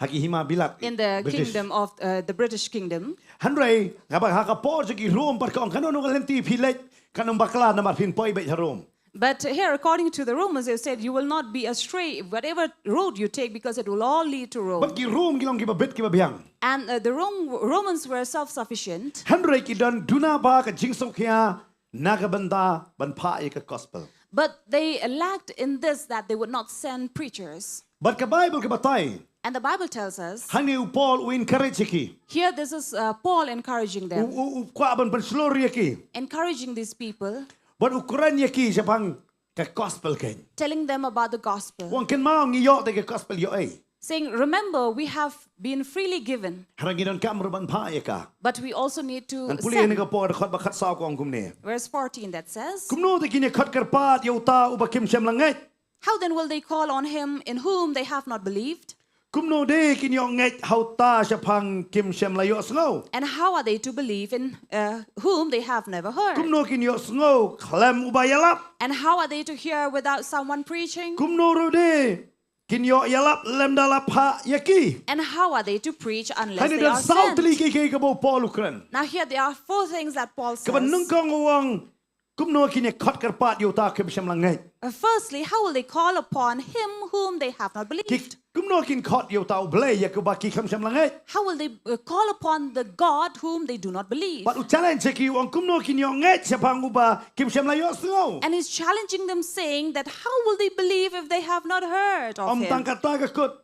Haki hima bilat in the British. kingdom of the British kingdom. Hanray ngaba haka por ki rom par ka ong kanon ng lenti pilet kanong bakla na marpin poy ba sa rom. But here, according to the Romans, they said, you will not be astray whatever road you take, because it will all lead to Rome. But ki rom ki long ki ba bit ki ba biyang. And the Romans were self-sufficient. Hanray ki don duna ba ka jingsok kya nagabanda ban pa ka gospel. But they lacked in this, that they would not send preachers. But ka Bible ka batay. And the Bible tells us, Hani Paul u encourage ki. here this is Paul encouraging them, U kwa ban slori ki. encouraging these people, But ukuran ki sa pang ka gospel ken. telling them about the gospel, Wang ken mao ngi yo te ka gospel yo ay. saying, remember, we have been freely given, Haranginan kam ruban pa ya ka. but we also need to Nan puli ni send. ka po khot ba khat saw ko ang kumne. Verse 14 that says, Kum no te kini khot karpat ya uta uba kim shem langai. how then will they call on him in whom they have not believed? Kum no de kini ong ngai hauta shapang kim shem layo sngo. And how are they to believe in whom they have never heard? Kum no kini yo sngo khlem uba yalap. And how are they to hear without someone preaching? Kum no ru de kini yo yalap lem dalap ha yaki. And how are they to preach unless Hani they dan are saut li sent? ke ka bo Paul ukran. Now here there are 4 things that Paul Ka ban nung says. kong wang kum no kini khot karpat ya uta kim shem langai. Firstly, how will they call upon him whom they have not believed? Kum no kin khot ya uta blay ya ka ba ki kim shem langai. How will they call upon the God whom they do not believe? But u challenge ki wang kum no kin yo ngai shapang uba kim shem layo sngo. And he's challenging them, saying that how will they believe if they have not heard of Om him? tangkata ka kut.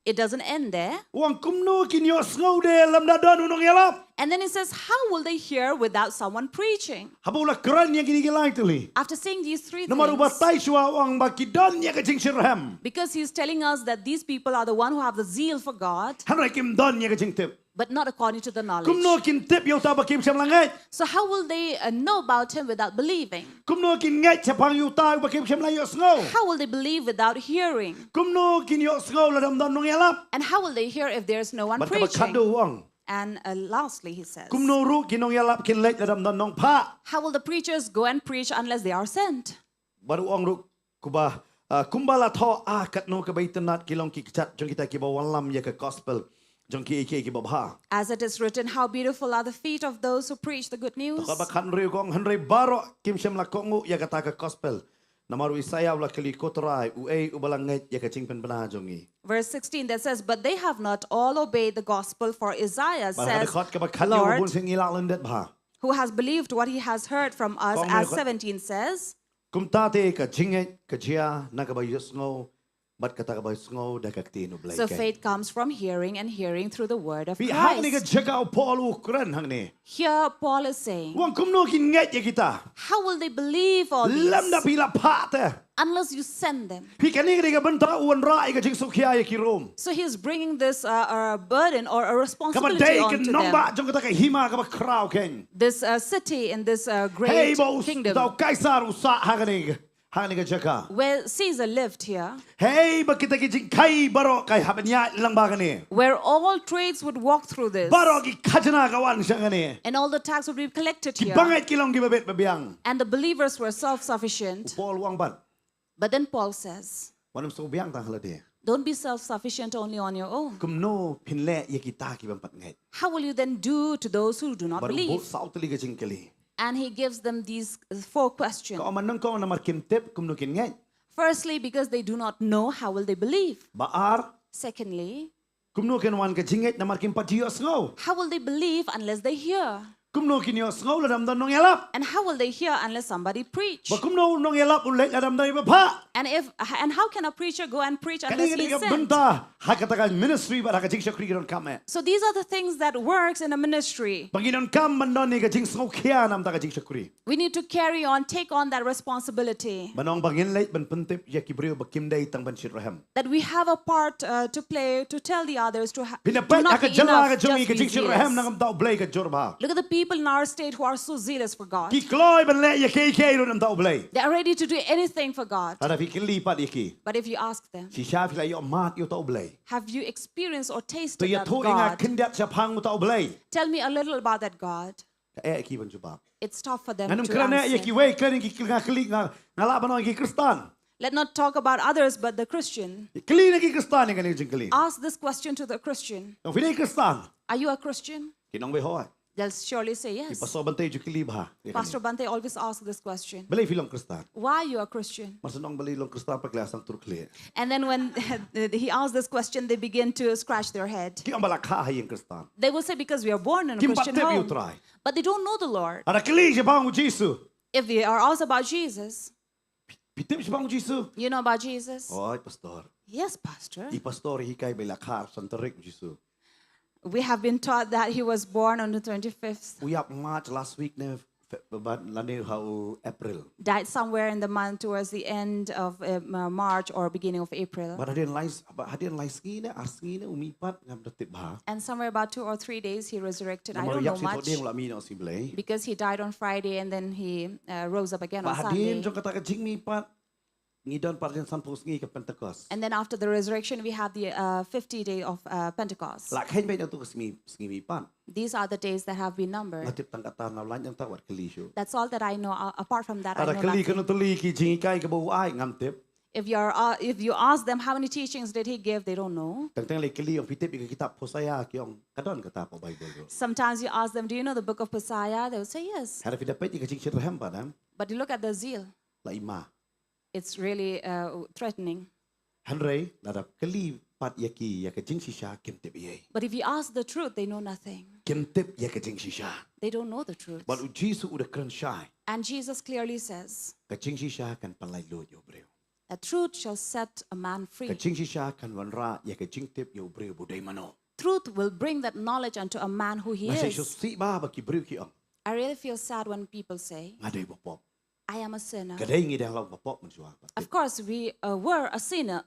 It doesn't end there. Wang kum no kin yo sngo de lam da don unong yalap. And then he says, how will they hear without someone preaching? Habula kran yang kini gilang tuli. After saying these 3 Nomor uba things, tai shwa wang ba ki don ya ka jing shirham. because he's telling us that these people are the one who have the zeal for God, Hanrai kim don ya ka jing tip. but not according to the knowledge. Kum no kin tip yo ta ba kim shem langai. So how will they know about him without believing? Kum no kin ngai shapang yo ta ba kim shem layo sngo. How will they believe without hearing? Kum no kin yo sngo la dam don nong yalap. And how will they hear if there's no one Bat ka ba preaching? khadu wang. And lastly, he says, Kum no ru kin nong yalap kin lek la dam don nong pa. how will the preachers go and preach unless they are sent? Baru ong ru kuba kumbala tho kat no ka baitanat kilong ki chat jong kita ki ba walam ya ka gospel jong ki ki ba bha. As it is written, how beautiful are the feet of those who preach the good news. Ka ba khan ri gong han ri baro kim shem la kongu ya ka ta ka gospel. Namaru Isaiah la kali kotrai u ei u balangai ya ka chingpen bana jongi. Verse 16 that says, but they have not all obeyed the gospel, for Isaiah Ba ha says, khot ka ba khan yo Lord, bun sing ila lendet bha. who has believed what he has heard from us, Kong as me- 17 says. Kum ta te ka jingai ka jia na ka ba yusngo bat ka ta ka ba sngo da ka tin u blai So ke. faith comes from hearing, and hearing through the word of Pi hang ni ka Christ. cheka u Paul u kran hang ni. Here Paul is saying, Wang kum no kin ngai ya kita. how will they believe all Lam da this pi la pa te. unless you send them? Pi ka ni ka banta uan ra ka jing sukhya ya ki rom. So he's bringing this burden or a Ka ba responsibility dei ka onto nong them. ba jong ka ta ka hima ka ba krau ken. This city in this Hey great bo kingdom tau kaisar u sa ha ka ni. Ha ni ka cheka. where Caesar lived here, Hey ba kita ki jing kai baro kai habanya lang ba ka ni. where all trades would walk through this, Baro ki khajna ka wan siya ka ni. and all the tax would be collected Ki here, bangai ki long ki babet babiang. and the believers were self-sufficient. Paul wang ban. But then Paul says, Wanam so biang tang halade. don't be self-sufficient only on your own. Kum no pinle ya kita ki bampat ngai. How will you then do to those who do not Baru bo believe? saut li ka jing kali. And he gives them these 4 questions. Ka oman nang ko na markim tip kum no kin ngai. Firstly, because they do not know, how will they believe? Baar Secondly, kum no kin wan ka jingai na markim patios ngo. how will they believe unless they hear? Kum no kin yos ngo la dam don nong yalap. And how will they hear unless somebody preach? Ba kum no nong yalap ulek la dam dai ba pa. And how can a preacher go and preach unless Kani he ka is sent? benta ha ka ta ka ministry ba ka jing shakri ron kam. So these are the things that works in a ministry. Banginon kam man don ni ka jing ngo khia nam ta ka jing shakri. We need to carry on, take on that responsibility. Banong bangin leit ban pentip ya ki brio ba kim dai tang ban shiraham. That we have a part to play to tell the others to do Pinapet not ka be jala enough ka jongi just ka be jing shiraham zealous. nang tau blai ka jor ba. Look at the people in our state who are so zealous for God. Ki kloi ban le ya ke ro nam tau blai. They are ready to do anything for God. Ada fi ki lipat iki. But if you ask them, Si sha fi la yo mat yo tau blai. have you experienced or To tasted ya that to inga God? kindat sa pang mo tau blai. Tell me a little about that God. Ka ki ban jubab. It's tough for them Nanum to krana ya ki answer. wei kan ki nga kli nga ngala ban ki kristan. Let not talk about others but the Christian. Kli na ki kristan nga ni jing kli. Ask this question to the Christian. Ang fi kristan. Are you a Christian? Kinong be hoy. They'll surely say Ki yes. paso bantay ju kli ba. Pastor Bante always asks this question. Balay fi long kristan. Why you a Christian? Masunong balay long kristan pa klasang turkli. And then when he asks this question, they begin to scratch their head. Ki ang balakha hayeng kristan. They will say, because we are born in a Kim Christian batep you home. try. But they don't know the Lord. Ada kli siya bang Jesu. If we are asked about Jesus, Pitip siya bang Jesu. you know about Jesus? Oy pastor. Yes, Pastor. I pastor hikay balakar santarik Jesu. We have been taught that he was born on the 25th. We have March last week na But lani how April. died somewhere in the month towards the end of March or beginning of April. But hadian lai skine arsngine umipat ngam datip ba. And somewhere about 2 or 3 days he resurrected. I Namar don't know yak si much todeng la mi no si blay. because he died on Friday and then he rose up again on Ba Sunday. hadin jong kata ka jing mi pat ngidon parjen san pos ngi ka Pentecost. And then after the resurrection, we have the 50 day of Pentecost. La khain bay na tu smi mi pat. These are the days that have been numbered. Ngatip tangkatan na lan yang tawat kali shu. That's all that I know. Apart from that, I Ada know kali nothing. kana tuli ki jing kai ka bau ai ngam tip. If you ask them how many teachings did he give, they don't know. Tang le kali yang pitip ka kitab Hosea ki ong kadon kata pa Bible do. Sometimes you ask them, do you know the book of Hosea? They will say yes. Hada fi dapat ka jing shirham padam But you look at the zeal. la ima. It's really threatening. Hanrei ladap kali pat yaki ya ka jing shisha kim tip ye. But if you ask the truth, they know nothing. Kim tip ya ka jing shisha. They don't know the truth. But Jisu udah keren shy. And Jesus clearly says, Ka jing shisha kan palai lo yo breu. the truth shall set a man Ka free. jing shisha kan wanra ya ka jing tip yo breu budai mano. Truth will bring that knowledge unto a man who he Masih so is. si ba ba ki breu ki ong. I really feel sad when people say, Ngadai bopop. I am a sinner. Kadai ngi dah lau bopop mensua. Of course, we were a sinner,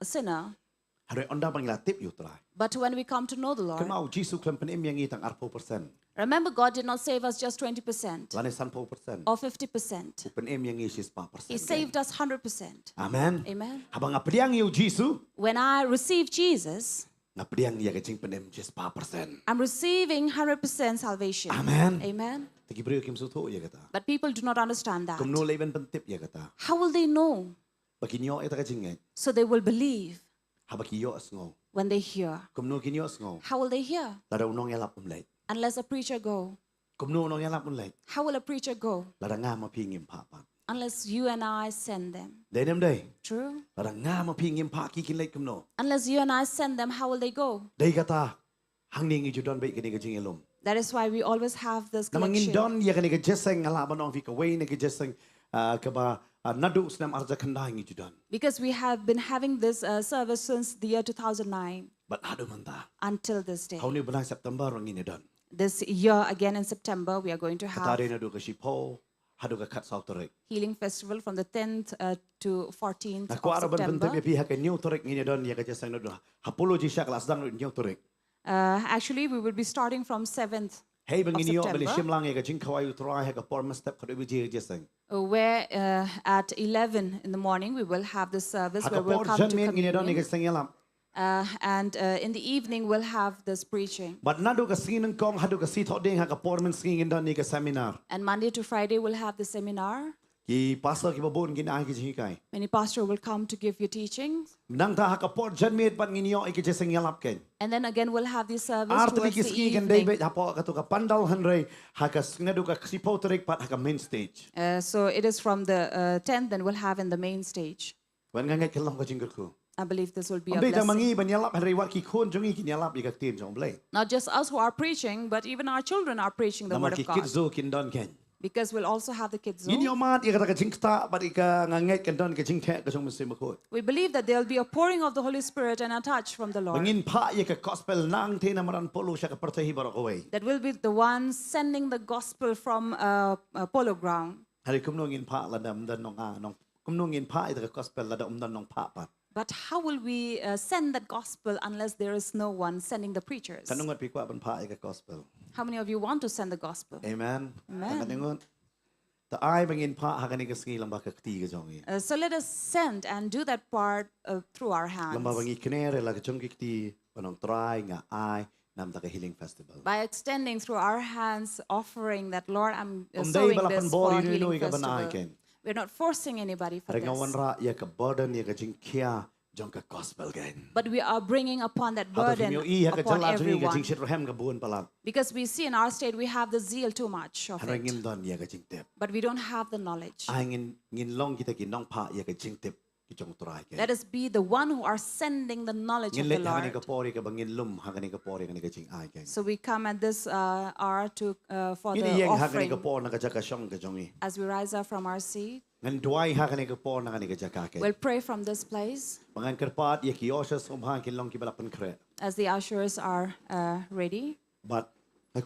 Hanrei onda pangila tip yo try. but when we come to know the Lord, Kan mau Jisu klem penem yang ngi tang 40%. remember God did not save us just 20% Lani 10%. or 50%. Penem yang ngi sis 4%. He saved us 100%. Amen. Amen. Habang ngapediang yo Jisu, When I receive Jesus, ngapediang ya ka jing penem sis 4%. I'm receiving 100% salvation. Amen. Amen. Tagi breu kim suto ya kata. But people do not understand that. Kum no leven pentip ya kata. How will they know? Bagi nyo ita ka jing So they will believe habaki yo asngo. when they hear. Kum no kinyo asngo. How will they hear? Lada unong yalap umlay. Unless a preacher go. Kum no unong yalap umlay. How will a preacher go? Lada nga mapingim pa pa. Unless you and I send them. Day day. True? Lada nga mapingim pa kikin lay kum no. Unless you and I send them, how will they go? Day kata hangning ijudon bay kini ka jing ilum. That is why we always have this Namangin collection. don ya kani ka jeseng alaban ong fika way na ka jeseng ka ba nadu snam arja kandang ijudon. Because we have been having this service since the year 2009 But adu manta. until this day. How ni bulan September ang ini don. This year, again in September, we are going to have Katari na do ka shipo. Hadu ka kat south torek. Healing Festival from the 10th to 14th Na of kuara ban September. bentep ya pihak ka new torek ini don ya ka jeseng na do. Hapolo jisha kelas dang new torek. Actually, we will be starting from 7th Hey bang of ini yo beli September, Shillong ya ka jing kawayu try ha ka porma step ka do biji jeseng. where at 11 in the morning we will have this service where we'll Hakapor come to janmen ini don ni ka communion. sengelam. And in the evening, we'll have this preaching. But nado ka singin kong hado ka sit hoding hakapor men singin don ni ka seminar. And Monday to Friday, we'll have the seminar. Ki pastor ki babon gin ai ki jing kai. Many pastor will come to give you teachings. Nang ta hakapor janmen pat ngin yo iki jeseng yalap ken. And then again, we'll have this service Arti towards ki the ski kan evening. David hapo ka to ka pandal hanrei haka nado ka sipo trek pat haka main stage. So it is from the 10th, then we'll have in the main stage. Wan ngai kelam ka jing ku. I believe this will be a Ambe ta blessing. mangi ban yalap hanrei wat ki khon jongi ki yalap ikak tim jong blai. Not just us who are preaching, but even our children are preaching the Nama word ki of God. kidzo kin don ken. Because we'll also have the kids Yin zone. yo mat ika ka jing sta but ika ngai kan don ka jing the ka jong musim ko. We believe that there will be a pouring of the Holy Spirit and a touch from the Lord. Bangin pa ya ka gospel nang te na maran polo siya ka pertahi barok away. That will be the one sending the gospel from Polo Ground. Hari kumnongin pa la dam dan nong a nong kumnongin pa ita ka gospel la dam dan nong pa pa. But how will we send that gospel unless there is no one sending the preachers? Kanungat pi kwa ban pa ika gospel. How many of you want to send the gospel? Amen. Amen. Kanungat. Ta ai bangin pa hakani ka singi lamba ka kti ka jongi. So let us send and do that part through our Lamba hands. bangi knere la ka jong kti panong try nga ai nam ta ka healing festival. By extending through our hands, offering that, Lord, I'm Day sowing balapan this bori for no Healing ika ban ai Festival. ken. We're not forcing anybody for Hari ngawan this. ra ya ka burden ya ka jing kia jong ka gospel ken. But we are bringing upon that Hata burden fimyo i ha ka upon jala jongi ka everyone. jing shit ka buon pala. Because we see in our state we have the zeal too much of Hari it. ngim don ya ka jing tip. But we don't have the knowledge. Ai ngin long kita ki nong pa ya ka jing tip ki jong try ken. Let us be the one who are sending the knowledge Ngin of the let hakani ka Lord. pori ka bangin lum hakani ka pori ka ni ka jing ai ken. So we come at this hour to for Ini the yang hakani ka offering por na ka jaka shong ka jongi. as we rise up from our seat. Ngan duai hakani ka por na ka ni ka jaka ken. We'll pray from this place Mangan kerpat ya ki yosha sumha kin long ki balapan kre. as the ushers are ready. But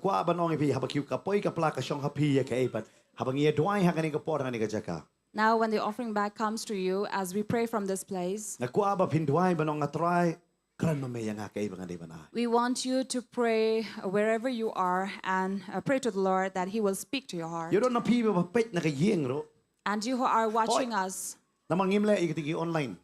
kwa banong ipi habakiu ka poi ka pla ka shong hapi ya ka but Habang ia duai hakan ka por hakan ka jaka. Now, when the offering bag comes to you, as we pray from this place, Nga kuha ba pinduai banong nga try kran mamaya nga kay mga di ba na. we want you to pray wherever you are and pray to the Lord that He will speak to your heart. Yo na piba ba pet na kayeng ro. And you who are watching us, Namang imle ikatigi online.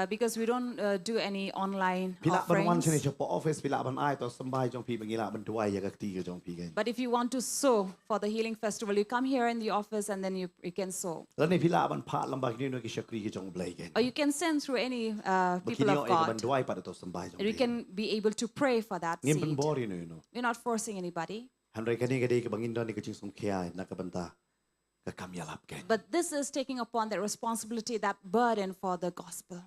because we don't do any online Pila ban wan offerings. sini po office pila ban ai to sambay jong pi bangila ban duai ya kakti ka jong pi gan. But if you want to sow for the healing festival, you come here in the office and then you can sow. Lan ni pila ban pa lambag ni no ki syakri ka jong blay gan. Or you can send through any people Bakini of o ban God. duai pa to sambay jong. We can be able to pray for that Ngim seed. ban bori no no. We're not forcing anybody. Handray kani ka di ka bangin don ni ka jing sum kya na ka banta ka kamyalap gan. But this is taking upon that responsibility, that burden for the gospel.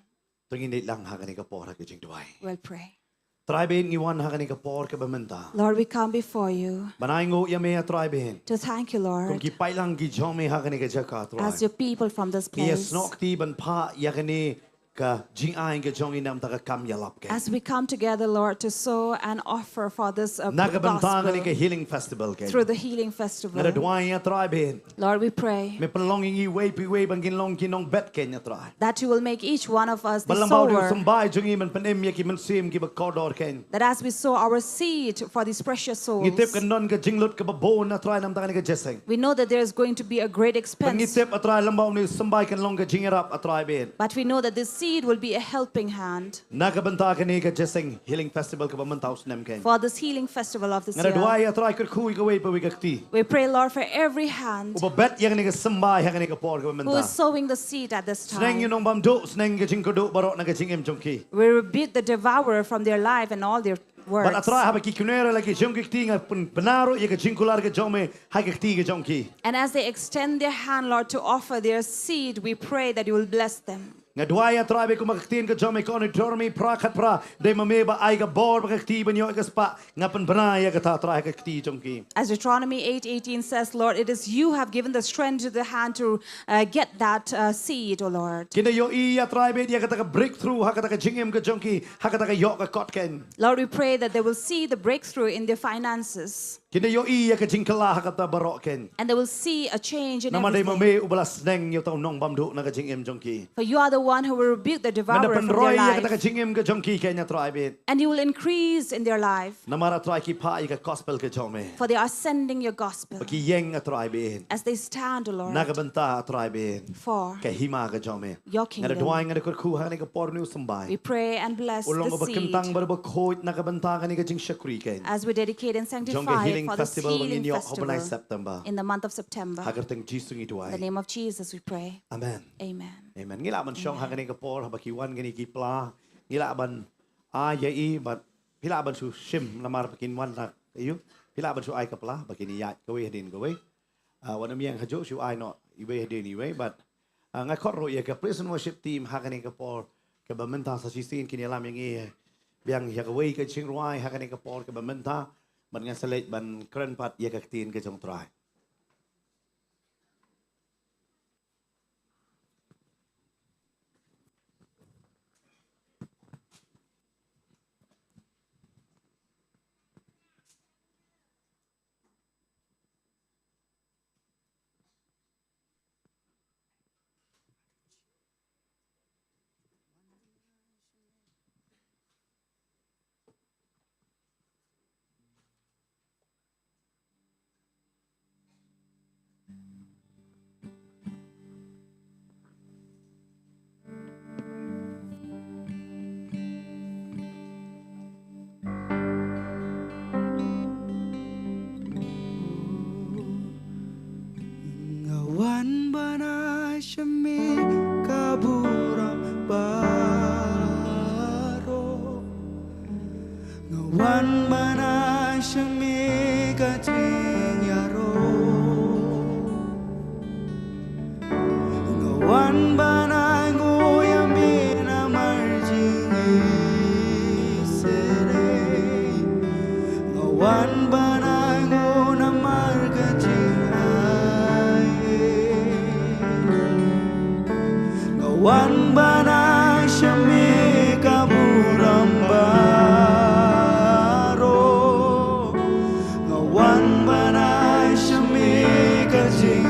Tungin ni lang hakan ka por ka jing duai. We'll pray. Try ben iwan hakan ka por ka bamenta. Lord, we come before you Banay ngo ya me try ben. to thank you, Kung Lord, ki pai lang ki jong me hakan ka jaka try. as your people from this Ki place. snok ti ban pa ya kani ka jing ai ka jong inam ta ka kamyalap gan. As we come together, Lord, to sow and offer for this Nagabanta ka ni ka gospel healing festival gan. through the healing festival. Ngada duai ya try ben. Lord, we pray Me panlonging i way pi way bangin long kinong bet ken ya try. that you will make each one of us the Balambaw di sower, sambay jong iman panem ya ki man sim ki ba kodor ken. that as we sow our seed for these precious souls, Ngitip kan non ka jinglut ka babo na try nam ta ka jeseng. we know that there is going to be a great expense, Pangitip atry lambaw ni sambay kan long ka jingirap atry ben. but we know that this seed will be a helping hand Nagabanta ka ni ka jeseng healing festival ka ba man taus nem ken. for this healing festival of this Ngada year. duai ya try ka kui ka way pa wi ka ti. We pray, Lord, for every hand Uba bet yang ni ka sambay ha ka ni ka por ka ba man who ta. is sowing the seed at this Sneng yun time. ang bamdo, sneng ka jing kudo barok na ka jing em jong ki. We rebuke the devourer from their life and all their But words. atra haba ki kunera lagi jong ki ti nga penaro ya ka jing kular ka jong me ha ka ti ka jong ki. And as they extend their hand, Lord, to offer their seed, we pray that you will bless them. Nga duaya trabe ko makaktin ka jong me ko ni dormi prakat pra de mameba ay ka bor ka ti banyo ka spa nga penbanaya ka ta tra ka ti jong ki. As Deuteronomy 8:18 says, Lord, it is you have given the strength to the hand to get that seed, O Lord. Kina yo iya trabe dia ka ta ka breakthrough ha ka ta ka jing em ka jong ki ha ka ta ka yo ka kot ken. Lord, we pray that they will see the breakthrough in their finances Kina yo iya ka jing kala ha ka ta barok ken. and they will see a change in Nama de everything. mame ubalas sneng yo taw nong bamdo na ka jing em jong ki. For you are the one who will rebuke the Nga devourer from penroy their ya ka ta ka life, jing em ka jong ki kenya trabe. and you will increase in their life, Namara try ki pa ka gospel ka jong me. for they are sending your gospel Ki yeng a trabe. as they stand, O Lord, Nagabanta trabe. for Ka hima ka jong me. your Nga kingdom. duay nga ko kuha ni ka pornu We sambay. pray and bless Ulong the ba kentang seed ba ba khoit nagabanta ka ni ka jing shakri ken. as we dedicate and Jong ka sanctify healing for this festival healing bangin yo festival hobanay September. in the month of September. Hagartang Jisu ngi In the duay. name of Jesus, we pray. Amen. Amen. Amen. Ngila man syong hagani ka por habakiwan gani ki pla. Ngila ban ayai but pila ban su shim lamar pakinwan na kayo. Pila ban su ay ka pla bakini ya kawe hadin kawe. Wana miyang hajo su ay no iwe hadin iwe but nga korro ya ka praise and worship team hagani ka por ka bamenta sa sisin kini alam yang i biang ya kawe ka ching ruai hagani ka por ka bamenta ban nga salit ban kren pat ya ka tin ka jong try. Ngawan bana syami kaburam baro Ngawan bana syami kating yaro Ngawan bana ngoyami na marjing isere Ngawan bana ngo na margajing Wan bana syami kaburam baro Ngawan bana syami kajing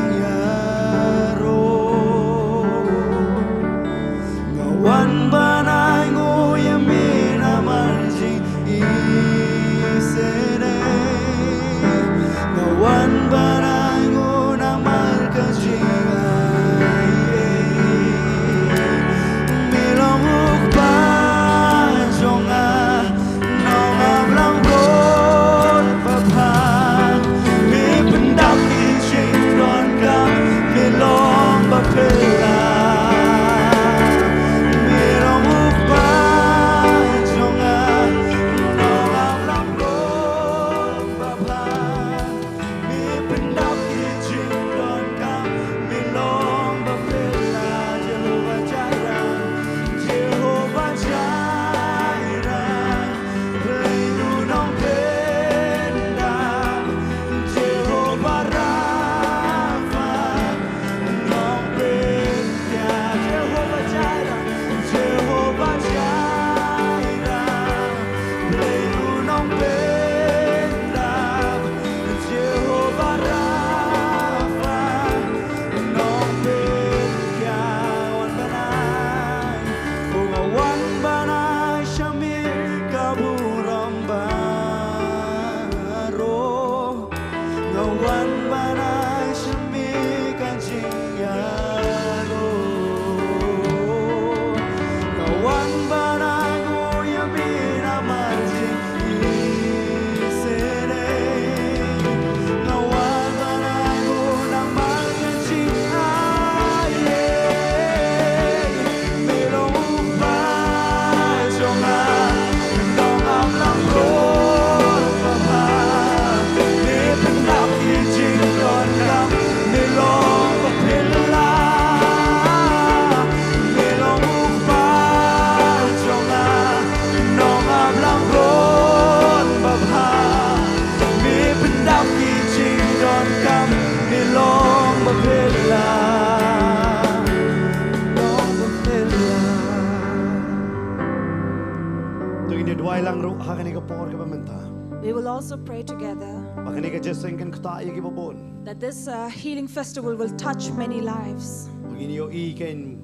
benta. We will also pray together Baka ni ka jeseng kan kta iki babon. that this healing festival will touch many lives. Bagi ni yo I ken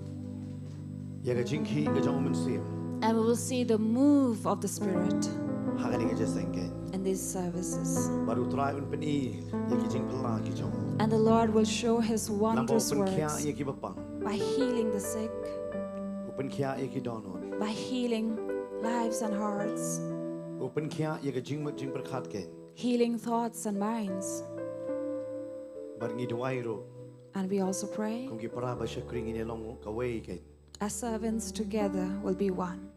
ya ka jingki ka jong men sim. And we will see the move of the Spirit Haka ni ka jeseng ken. in these services. Baru try un pen I ya ki jing pela ki jong. And the Lord will show his Lambo wondrous pen kia works ya ki bapang. by healing the sick, Open kia ya ki donon. by healing lives and hearts, Open kia ya ka jing mat jing berkat ken. healing thoughts and minds. Bar ngi duai ro. And we also pray Kung ki para ba siya kring ini long ka way ken. as servants together will be one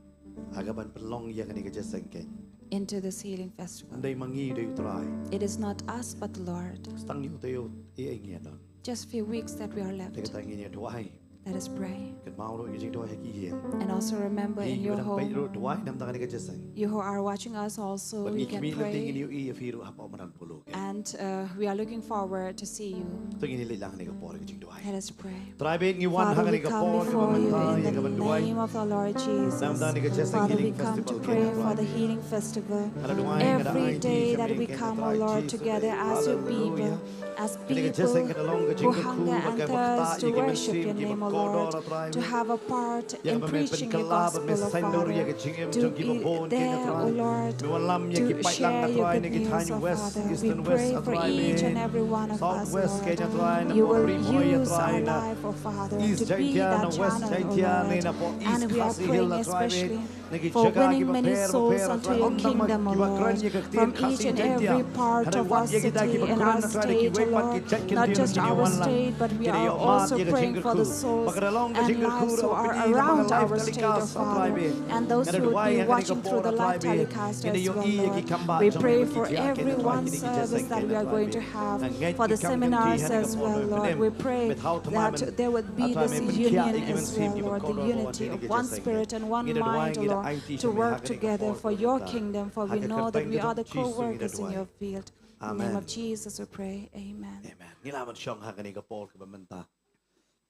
Agaban pelong ya ka ni ka jeseng ken. into this healing festival. Andai mangi do you try. It is not us but the Lord. Stang ni tayo I ngi don. Just few weeks that we are Te left. ka tangi ni duai. Let us pray. Kan mau ro ki jing duai ki hien. And also remember in your Pai ro home, duai nam tangan ni ka jeseng. you who are watching us also, But you ni can kimi la ting pray. ni I firu hapa maran polo ken. And we are looking forward to see you. Tu ini lilang ni ka por ki jing duai. Let us pray. Try bet ngi wan Father, hanga we ni ka come por ka before you manta in ya ka ban the duai. name of our Lord Jesus. Nam dan ni ka jeseng Father, we healing come to festival pray ken. for the healing festival. Ada duai ada Every IT day ka that ben we ken come, try O Lord, Jesus together today. as your people, Hallelujah. as Kini ka people jeseng ka dalong ka who jing ka ku hunger ba and ka bakta thirst to ya ka worship mensim your ki name, O ba Lord, kodor try. to have a part Ya in ka ben preaching your kalab gospel, me O sendor ya ka Father, jing em to jong ki ba be bon ken there, ka O try. Lord, Me wan lam ya ki to pai lang share ka your try good ni ki news, tiny O west Father. We eastern pray west for try each and me. every one of us, Southwest Kenya Lord. try na You po will primo ya use try our na. life, O Father, East to be Jaintia na that West channel, O Jaintia ni na po Lord. East And we are Khasi Hill praying na try me. especially Nagi for jaga ki winning ba many per souls per unto try your on kingdom, O ki ba kran Lord, ya ka tin from Khasi each and Jaintia. every part Hada of wat our ya ki da ki city ba and kran our na try na ki state, O wait pat ki Lord. check kin Not tin just ki ni our wan lang. state, but we Kini are yo mat also ya ka praying jingir for ku. the souls Bakara long ka and jingir ku lives who ra are opini na around mga live our state, O telecast sa try Father, me. and those Ngada who would duai be yang kani ka watching through the por live try me. telecast Kini as yo well, I ya ki Lord. kamba We jong pray ni for ki ja ken every try one kini ki service jeseng that ken we are try going me. to have, Ngai for ki the kam ken ti seminars hani ka as por well, no Lord. penem. We pray Met how to that man. there would be Atra this me pen kia union ik ben as sim well, ki ba Lord, the kodor ba unity ni of ki one jeseng spirit ken. and one Ngida duai mind, O ngida Lord, IT to me work haka ni ka together por for ko your ta. kingdom, for we Haka know that kerteng we ka are the jong Jesus co-workers ngida in duai. your field. In the name Amen. of Jesus we pray, amen. Amen. Ngila man syong haka ni ka por ka ba menta.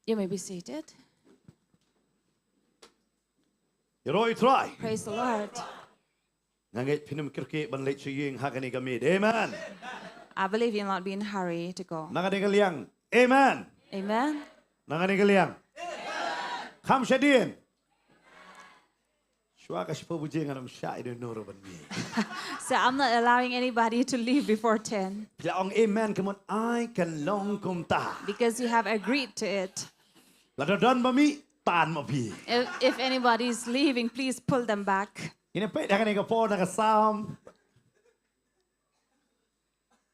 You may be seated. Yoroi try. Praise the Lord. Nangait pinum kirke ban leit suying haka ni ka mid. Amen. I believe you'll not be in a hurry to go. Nanga ni ka liang. Amen. Amen. Nanga ni ka liang. Kam shadien. Shwa ka shpo bujing anam sha ido noro ban mi. So I'm not allowing anybody to leave before 10 Pila ong amen come on I can long kum ta. because you have agreed to it. Lada don ba mi tan ma pi. If anybody is leaving, please pull them back. Ina pe haka ni ka por naka sam.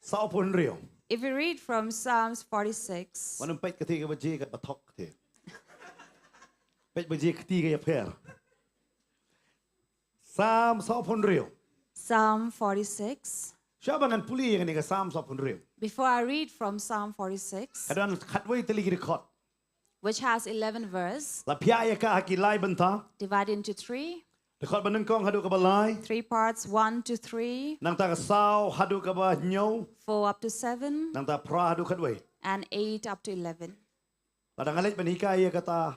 Sao pun rio. If you read from Psalms 46, Wanam pe ka ti ka baji ka batok ti. Pe baji ka ti ka ya per. Sam sao pun rio. Psalm 46. Siya ba ngan puli yang ni ka sam sao pun rio. Before I read from Psalm 46, Kadang khatway tali ki record. which has 11 verse, La pia ya ka haki lai banta. divided into 3, Record ba nang kong hadu ka balai. 3 parts, 1 to 3, Nang ta ka sao hadu ka ba nyaw. 4 up to 7, Nang ta pra hadu khatway. and 8 up to 11. Ladang alit ban hikay ya kata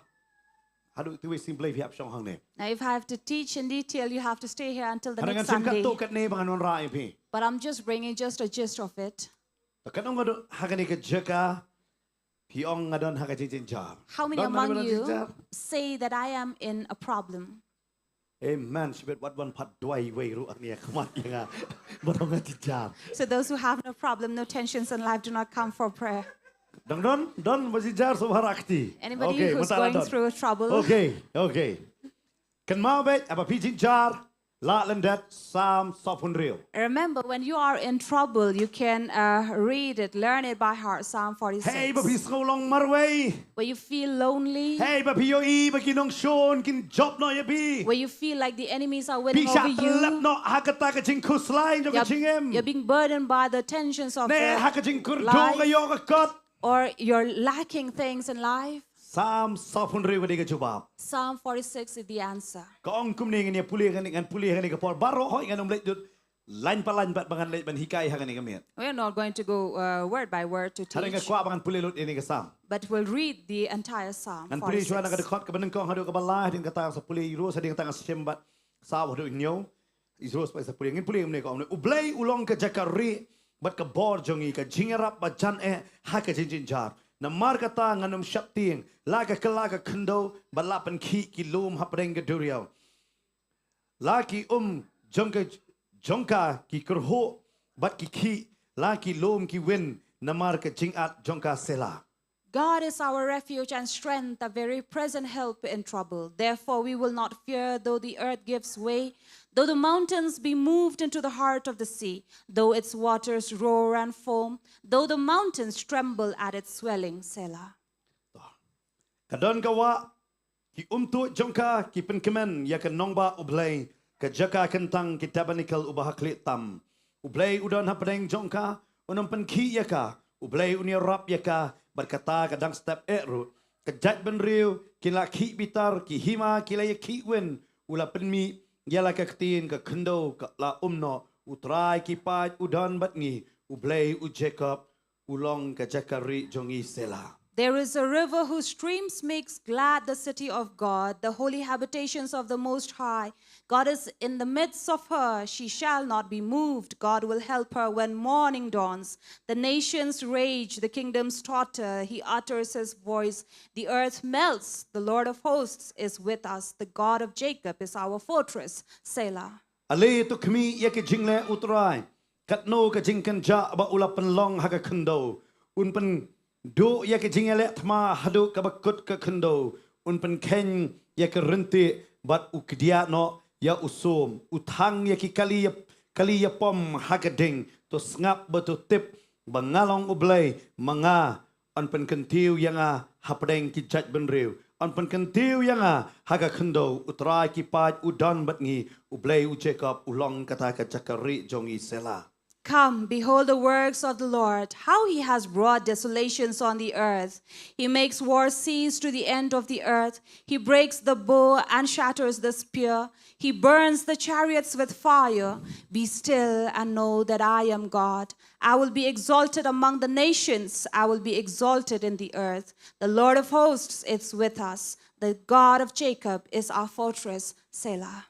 hadu tuwi simple hiap syong hang ne. Now, if I have to teach in detail, you have to stay here until the Kadang next sim kat Sunday. to kat ne bangan wan rai pi. But I'm just bringing just a gist of it. Kadang ngado hakani ka jaka piong ngadon hakajin jar. How many Don among mana you jar? say that I am in a problem? Amen. Sibet wat wan pat dwai wei ru ak nia khamat ya. Bodong ngati jar. So those who have no problem, no tensions in life, do not come for prayer. Dang don basi jar so harakti. Anybody who's going through trouble, Okay. Kan mau bet apa pijin jar la lendat sam sopun real. remember when you are in trouble, you can read it, learn it by heart, Psalm 46. Hey ba pis ngolong marway. Where you feel lonely, Hey ba piyo I ba kinong shon kin job no ya bi. where you feel like the enemies are winning Pisha over telap you, no hakata ka jing kuslain jo ka jingem. you're being burdened by the tensions of Ne life, hakajing kurdo ka yo ka kot. or you're lacking things in life. Sam sopun real ka jubab. Psalm 46 is the answer. Kaong kumni ngani puli ngani ka por baro hoy nganom leit dut lain palan bat bangan leit ban hikai hangani ka met. We're not going to go word by word to Harang ka teach, kwa bangan puli lut ini ka sam. but we'll read the entire Psalm Ngan puli chua na ka 46. dekot ka banang kong hadu ka balai din ka ta sa puli ro sa din ka ta sembat saw hadu nyo. Israel spice puling ni ko ublay ulong ka jakari bat ka bor jongi ka jingarap ba jan ha ka jinjar na markata nganum shapting laga kendo balapan ki lum hapreng ka duriao laki jongka ki kerho bat ki laki lum ki win na marka jingat jongka sela. God is our refuge and strength, a very present help in trouble. Therefore we will not fear, though the earth gives way, though the mountains be moved into the heart of the sea, though its waters roar and foam, though the mountains tremble at its swelling. Selah. Kadon kawa ki jongka ki penkemen ya kan nongba ublay ka jaka kentang ki tabernacle ubahakli tam ublay udon hapdeng jongka unam penki yaka ublay unia rap yaka berkata kadang step erut kejat benriu kila ki bitar ki hima kila ya ki wen ula penmi yala ka ketin ka kendo ka la umno utrai ki pat udon batngi ublay u Jacob ulong ka jakari jongi sela. There is a river whose streams makes glad the city of God, the holy habitations of the Most High. God is in the midst of her. She shall not be moved. God will help her when morning dawns. The nations rage, the kingdoms totter. He utters his voice. The earth melts. The Lord of hosts is with us. The God of Jacob is our fortress. Selah. Ale tu kami ya ke jingle utrai. Katno ke jingkan ja ba ulapan long haga kendo. Unpen do ya ke jingele thma hadu ka bakut ka kendo. Unpen ken ya ke renti bat ukdia no ya usum. Uthang ya ki kali ya pom haga ding. To ngap betu tip bangalong ublay mga unpen kentiu yang hapdeng ki jaj benriu. Anpan kentiu yang haga kendo utrai ki pat udan batngi ublay u Jacob ulong kata ka jakari jongi sela. Come, behold the works of the Lord, how he has brought desolations on the earth. He makes war cease to the end of the earth. He breaks the bow and shatters the spear. He burns the chariots with fire. Be still and know that I am God. I will be exalted among the nations. I will be exalted in the earth. The Lord of hosts is with us. The God of Jacob is our fortress. Selah.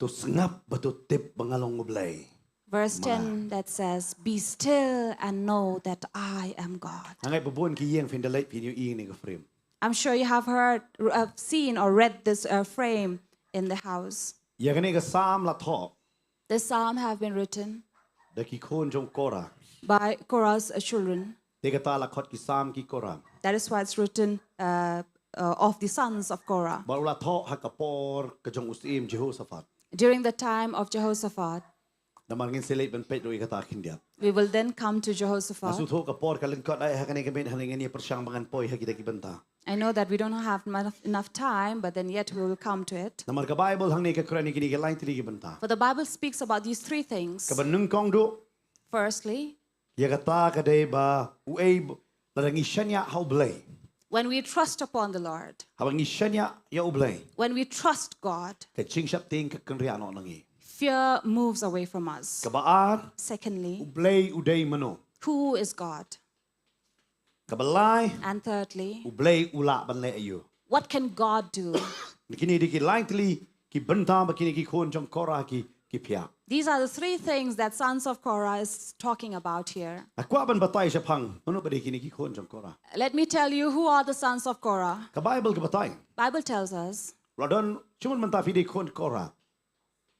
To sengap betul tip bangalong ublay. Verse 10 that says, be still and know that I am God. Angai babon ki yang findalait pinyo ing ni ka frame. I'm sure you have heard, seen or read this frame in the house. Ya kani ka psalm la thok. This psalm have been written Da ki khon jong Korah. by Korah's children. Te kata la khot ki psalm ki Korah. That is why it's written of the sons of Korah. Baru la thok hakapor ka jong usim Jehoshaphat. During the time of Jehoshaphat, Damangin selait ben pet do ikata kindia. we will then come to Jehoshaphat. Masu thok kapor ka lengkot ai hakani ka ben haling ni persyang bangan poi hakita ki benta. I know that we don't have enough time, but then yet we will come to it. Namar ka Bible hang ni ka Quran ni ki lain tili ki benta. For the Bible speaks about these three things. Ka benung kong do Firstly, ya kata ka dei ba uai larangi shanya how blay. when we trust upon the Lord, Habang ishanya ya ublay. when we trust God, Ka ching shap ting ka kenriano nangi. fear moves away from us. Kabaar Secondly, ublay uday mano. who is God? Kabalay And thirdly, ublay ula banle ayo. what can God do? Kini di ki lain tili ki benta ba kini ki khon jong Korah ki pia. These are the three things that sons of Korah is talking about here. Aku aban batai sapang. Mano ba di kini ki khon jong Korah. Let me tell you who are the sons of Korah. Ka Bible ka batai. Bible tells us. Radon cuma menta fi di khon Korah.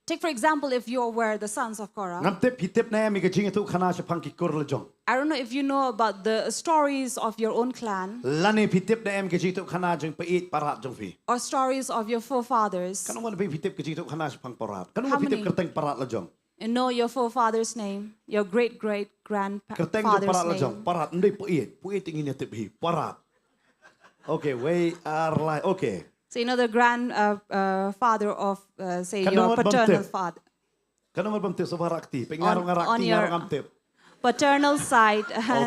Take for example, if you were the sons of Korah. Ngam tip hitip na mi ka jing tu khana sapang ki kor lejong. I don't know if you know about the stories of your own clan Lani hitip na mi ka jing tu khana jong pait parat jong fi. or stories of your forefathers. Kanu mo hitip ka jing tu khana sapang parat. Kanu How mo hitip many? kerteng parat lejong. You know your forefather's name, your Kerteng tu great-great-grandfather's parat lejong. name. Parat ndai pait. Pait ingin ya tip hi. Parat. Okay, we are like okay. So you know the grandfather of, say, Kanu your mo paternal bantip? father. Kanu mo bam tip sa barakti. Pengarong On ngarakti your- ngarong am tip. Paternal side,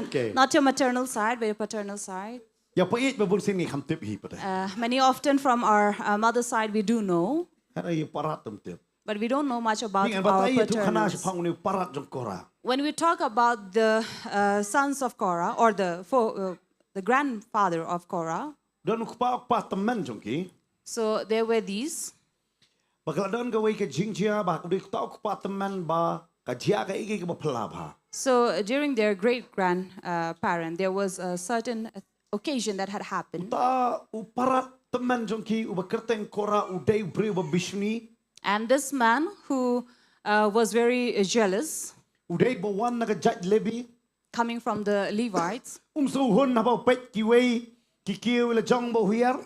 Okay. not your maternal side, but your paternal side. Ya pait ba bursin ni kham tip hi pata. Many often from our mother's side we do know, Kara ya parat tum tip. but we don't know much about Ingin our batai tu khana paternals. sapang ni parat jong Korah. When we talk about the sons of Korah or the grandfather of Korah, Dan ukpa temen jong ki. so there were these. Bakal don ka wei ka jingjia ba udi tau ka teman ba ka jia ka igi ka bapla ba. So during their great-grandparent, there was a certain occasion that had happened. Ta uparat teman jongki ubakerteng kora udai bri ubabishni. And this man who was very jealous, Udai bawan naga jat lebi. coming from the Levites, Suhun na ba pet ki wei ki kiu la jong bo hiar.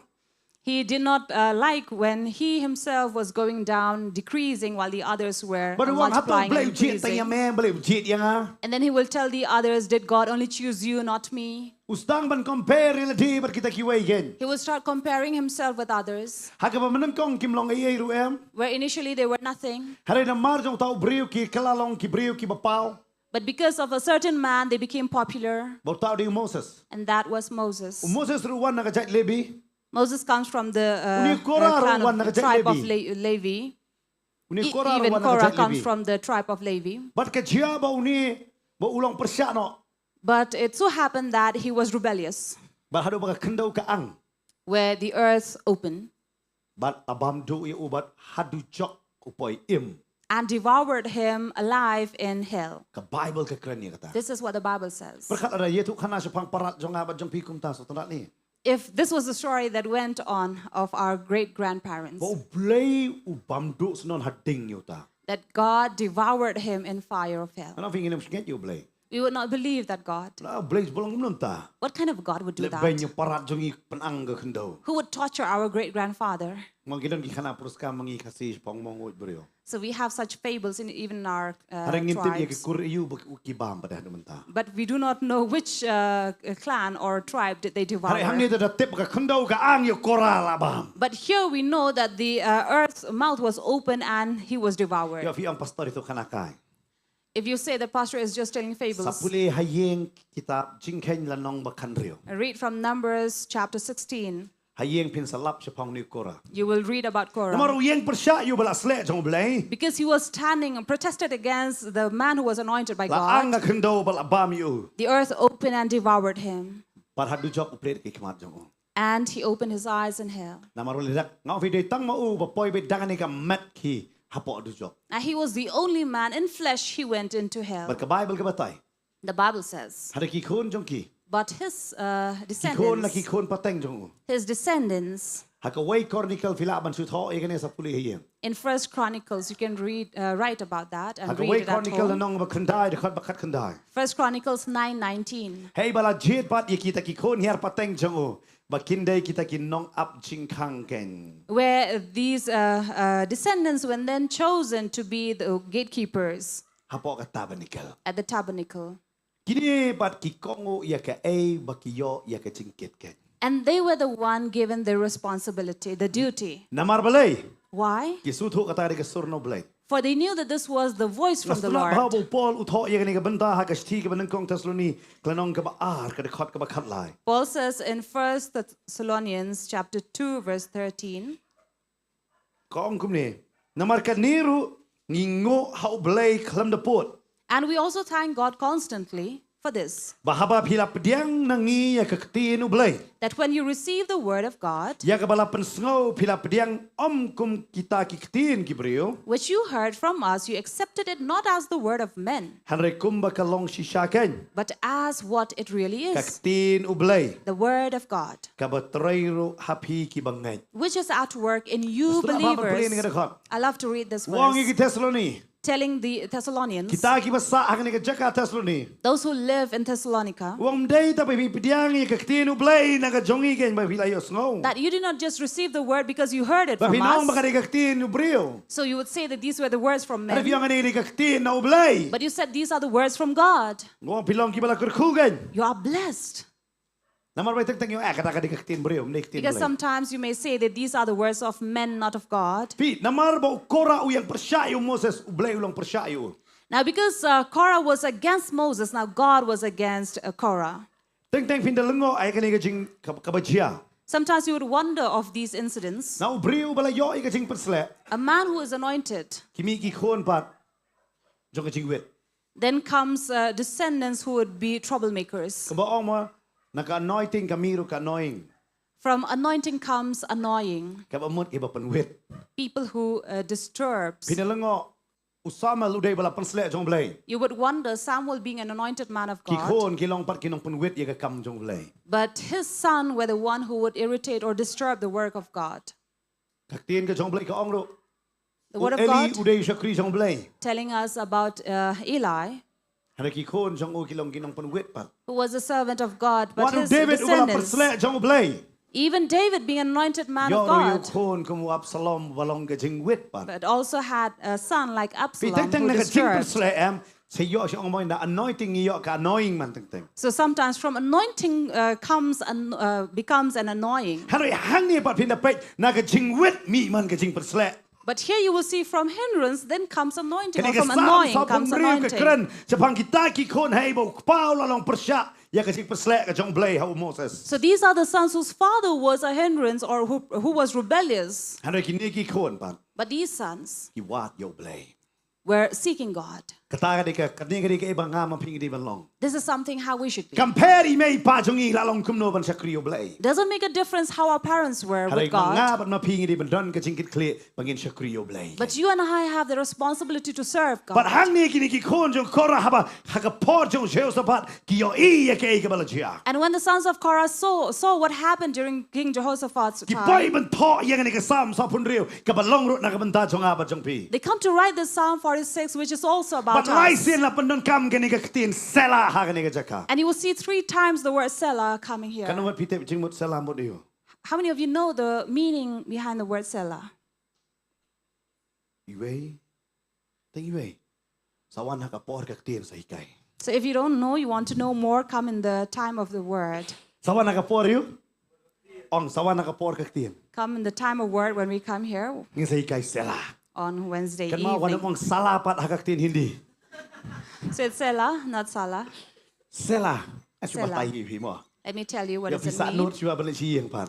he did not like when he himself was going down, decreasing while the others were Ba wang hatong multiplying and blai jit tanya increasing. me blai jit yang ah. And then he will tell the others, did God only choose you, not me? Ustang ban compare la di bar kita ki wei gen. He will start comparing himself with others, Haga ba menang kong kim long ai ru em. where initially they were nothing. Hari na mar jong tau briu ki kalalong ki briu ki bapau. But because of a certain man, they became popular, Bo tau di Moses. and that was Moses. Moses ruwan naga jat lebi. Moses comes from the Uni Korah clan ruwan of the nakajat tribe of Levi. Levi. Uni Korah Even ruwan Korah naga jat comes lebi. from the tribe of Levi. Bat ka jia ba uni ba ulang persya no. But it so happened that he was rebellious, Bat hadu ba kendau ka ang. where the earth opened Bat abam do i ubat hadu jok upoi im. and devoured him alive in hell. Ka Bible ka keren ni kata. This is what the Bible says. Berkat ada yetu kana sepang parat jong abat jong pikum ta so tanat ni. If this was the story that went on of our great-grandparents, Ba blai ubam do senon hading yo ta. that God devoured him in fire of hell, Ana fingin msnget yo blai. we would not believe that God. La blai bolong mnon ta. What kind of God would do Le ben that? yo parat jong i penang ka kendau. Who would torture our great-grandfather? Mangkidan ki kana puruska mangi kasih pong mongot brio. So we have such fables in even our Harang ngintip ya ki tribes. kur iu ki bam pada hadu menta. But we do not know which clan or tribe did they Hari hang ni devour. dah tip ka kendau ka ang yo kora la bam. But here we know that the earth's mouth was open and he was devoured. Yo fi ang pastor itu kana kai. If you say the pastor is just telling fables, Sapule hayeng kitab jingkhen lanong bakan rio. read from Numbers chapter 16. Hayeng pin salap sepang ni kora. You will read about Korah. Namaru yeng persya yo bala slek jong blai. Because he was standing and protested against the man who was anointed by La ang God. ka kendau bala bam yo. The earth opened and devoured him. Par hadu jok uplet ki kemat jong. And he opened his eyes in hell. Namaru lidak ngau fi de tang mau ba poi be dangan ni ka mat ki hapo adu jok. And he was the only man in flesh he went into hell. Bar ka Bible ka batai. The Bible says. Hari ki khon jong ki. But his Ki khon la ki descendants, khon pateng jong. his descendants, Haka way chronicle fila ban su tho e kane sapule hayeng. in First Chronicles, you can write about that and Haka read way it at chronicle home. nong ba khandai de khat ba khat khandai. First Chronicles 9:19. Hey bala jit pat ye kita ki khon her pateng jong o. Ba kindai kita ki nong up jing khang ken. Where these descendants were then chosen to be the gatekeepers Hapo ka tabernacle. at the tabernacle. Kini pat ki kongo ya ka e ba ki yo ya ka jingket ken. And they were the one given the responsibility, the duty. Namar balai. Why? Ki su tho ka tari ka surno balai. For they knew that this was the voice from the Nastuna Lord. babo Paul utho ye kane ka benda ha ka sti ka banang kong tasloni klanong ka ba ar ka de khat ka ba khat lai. Paul says in 1 Thessalonians chapter 2, verse 13, Kong kum ni. Namar ka niru ngingo hau balai klam da pot. and we also thank God constantly for this, Bahaba pila pediang nangi ya ka ktinu balai. that when you receive the word of God, Ya ka bala pensngau pila pediang kum kita ki ktin ki brio. which you heard from us, you accepted it not as the word of men, Hanre kum ba ka long shisha ken. but as what it really Ka is, ktin ublay. the word of God, Ka ba trairo hapi ki bangai. which is at work in you Setelah apa beli ni believers. ka khat. I love to read this Wong verse, iki Tesaloni. telling the Thessalonians, Kita ki basa hang ni ka jaka Tesaloni. those who live in Thessalonica, Wong day ta pi pediang ya ka ktin ublay na ka jongi ken ba pila yo sngo. that you did not just receive the word because you heard it Ba from pinong ba ka us. ka ktin ubrio. So you would say that these were the words from Ada men, piyang ni ka ktin na ublay. but you said these are the words from God. Wong pilong ki bala kurkugen. You are blessed. Namar ba tang yo kata ka di ka ktin brio, ni ktin Because ublay. sometimes you may say that these are the words of men, not of God. Pi namar ba kora uyang persyayo Moses ublay ulang persyayo. Now, because Korah was against Moses, now God was against Korah. Teng pindalengo ay kani ka jing kabajia. Sometimes you would wonder of these incidents. Na ubrio bala yo ay ka jing persle. A man who is anointed, Kimi ki khon pat. Jong ka jing wet. then comes descendants who would be troublemakers. Kabaong mo naka anointing kamiru ka anointing. From anointing comes annoying. กับอมดกับปันเวท People who disturbs. พี่นั่นละงออุสามาลุได้เวลาปันสเลจงเบลย You would wonder Samuel being an anointed man of กี่ค God. นกี่ลองปัดกี่น้องปันเวทยังกับกำจงเบลย But his son were the one who would irritate or disturb the work of God. กักเตียนกับจงเบลยกับองรุ The word of เอลี God อุได้ชักรีจงเบลย telling us about Eli, ฮันกี่คนจงโอกี่ลองกี่น้องปันเวทปัด who was a servant of God, ว่า but ดู his เดวิดเวลาปัน descendants, สเลจงเบลย even David being an anointed man ยอ of รุย God, คนกุมอับสลอมวลองกับจิงเวทปัด but also had a son like พี่ Absalom ตั้ง who ๆกับจิงปัน disturbed. สเลแอมใช้ยอช่องมอยนะ anointing ยอกับ annoying มันตั้ง So sometimes from anointing becomes an annoying. ๆฮันเลยฮังนี่ปัดพินเป็ดนักกับจิงเวทมีมันกับจิงปันสเล But here you will see from hindrance, then comes anointing, กัน or นี่ก็ from สาม annoying สอบผม comes เรียกกับกรัน anointing. จะพังกีตาร์กี่คนให้บอกเป้าละลองประชาอยากกับจิงปันสเลกับจงเบลยเฮาโมเสส So these are the sons whose father was a hindrance or who was rebellious. ฮันเลยกินนี่กี่คนปัด But these sons กี่วาดโยเบลย were seeking God. กตากันนี่กันนี่กันนี่ก็ไอ้บางงามมาพิงกันดีบันลอง This is something how we should be. กัมเพรีไม่ป้าจงอีละลองคุมโนบันชักรีโยเบลย Doesn't make a difference how our parents were ฮันเลย with บางงา God. บันมาพิงกันดีบันดอนกับจิงกิดเคลียบางเงินชักรีโยเบลย But you and I have the responsibility to serve ปัด God. ฮังนี่กินนี่กี่คนจงคอร์ฮับะฮักกับพอจงเชลสปัดกี่โยอีอยากเอ้กับบลจีอา And when the sons of Korah saw what happened during King Jehoshaphat's กี่ปล่อย time, มันทอยังไงนี่ก็ซ้ำสอบพุนเรียวกับบันลองรุนักบันตาจงอาบันจงพี they come to write this Psalm 46, which is also บั about ดไล่ us. เสียนละบันดอนคำกันนี่ก็ตีนเซลาฮากันนี่ก็จะกา And you will see 3 times the word Selah coming กัน here. วัดพิเตปจึงหมดเซลาหมดเดียว How many of you know the meaning behind the word Selah? อีเว้ยตั้งอีเว้ยสวรรค์ฮักกับปอดกับตีนใส่ไก่ So if you don't know, you want to know more, come in the time of the word. สวรรค์ฮักกับปอดอยู่อ่องสวรรค์ฮักกับปอดกับตีน Come in the time of word when we come here นี่ใส่ไก่เซลา on Wednesday กันมาวันนั้น evening. มองซาลาปัดฮักกับตีนฮินดี So it's Selah, not Salah. เซลาไอ้ชุบไตยี่พี่มั่ว Let me tell you อ what ย่า does พิ it ษาโน้ต mean ชัวบัญชียังผ่าน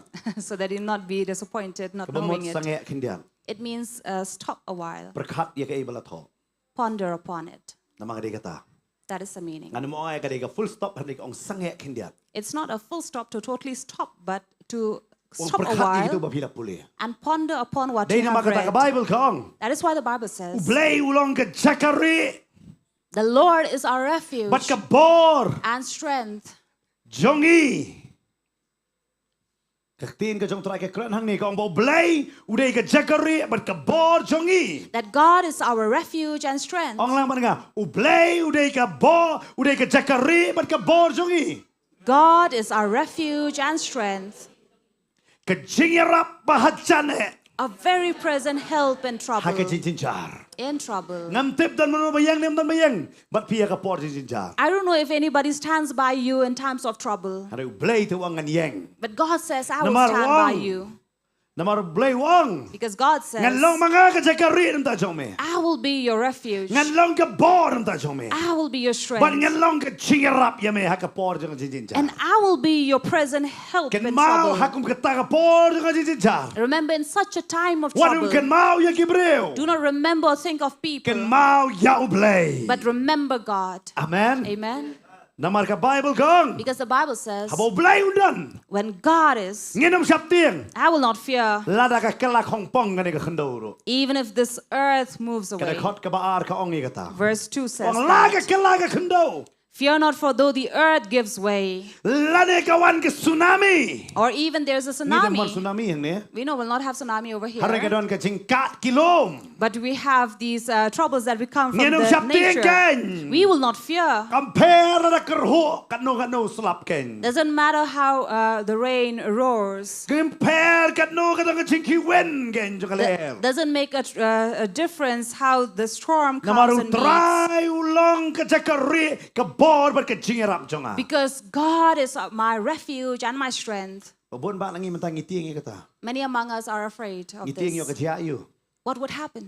so that you not be disappointed not ก็บ่หมด knowing สัง it. เกตขึ้นเดียน It means stop a while, ประคัดยังไงบัลทอ ponder upon it. น้ำมันก็ได้กตา That is the meaning. งานมอไอ้ก็ได้ก็ full stop พันธุ์ก็องสังเกตขึ้นเดียน It's not a full stop to totally stop, but to อง stop ประ a คัดอีกตัว while บ่พิลับปุเลีย and ponder upon what ได้ you นำมา have กตากับไบ read. เบิลของ That is why the Bible อุ says, เบลอุลองกับจักรี the Lord is our refuge บัดกับบอร์ and strength. จงอีกับตีนก็จงตรายกับกระหังนี่ก็องบ่เบลอุเดกับจักรีบัดกับบอร์จงอี That God is our refuge and strength. องล่างมันก็อุเบลอุเดกับบอร์อุเดกับจักรีบัดกับบอร์จงอี God is our refuge and strength, กับจิงรับบาฮัจจันเอ a very present help in ฮักกับ trouble. จิงจาร์ In trouble. งำเต็บดันมันมายังเนี่ยมันมายังบัดพี่กับปอดจิงจาร์ I don't know if anybody stands by you in times of trouble, อะไรอุเบลตัวงันยัง but God says, I will Namar stand by wrong. you. น้ำมันเบลวัง Because God งั้น says, ลองมังอากับจักรีน้ำตาจงเม I will be your refuge. งั้นลองกับบอร์น้ำตาจงเม I will be your บัด strength. งั้นลองกับชิงรับยังเมฮักกับปอดจงจิงจา And I will be your present help กัน in มาฮัก trouble. กุมกับตากับปอดจงจิงจา Remember, in such a time of วันนี้กัน trouble, มาอย่ากิบเร็ว do not remember or think of กัน people, มาอย่าอุเบล but remember God. อาเมน Amen. น้ำมันกับไบเบิลกัง Because the Bible says, ฮับอุเบลอุดัน when God is, เงี้ยน้ำชับเตียง I will not fear, ลาดากับกะลาของป้องกันนี่ก็ขันดูรุ even if this earth moves กันได้ away. คอดกับอาร์กับองนี่ก็ตาม Verse 2 อ says งลากับ that, กะลากับขันดู fear not, for though the earth gives way, ลาเนกวันกับสึนามิ or even there's a นี่แต่มันสึ tsunami. นามิอย่างนี้ We know we'll not have tsunami over ฮาริกา here, ดอนกับจิงกัดกิโลม but we have these troubles that we come from Nghe nông the sắp tiếng nature. kênh. We will not fear. กัมเพรระกระหัวกันโนสลับกัน Doesn't matter how the rain roars. กัมเพรกันโนกันต้องจิงคิเวนกันจุกเลว Doesn't make a difference how the storm น้ำมา comes รุ and ตราย beats. อุลองกับจักรีกับบอร์บัดกับจิงรับจงอ่ะ Because God is my refuge and my strength. บนบ้านนี้มันตั้งอีเตียงอีกตา Many among us are afraid of อีเตียงอยู่กับ this. เชียอยู่ What would happen?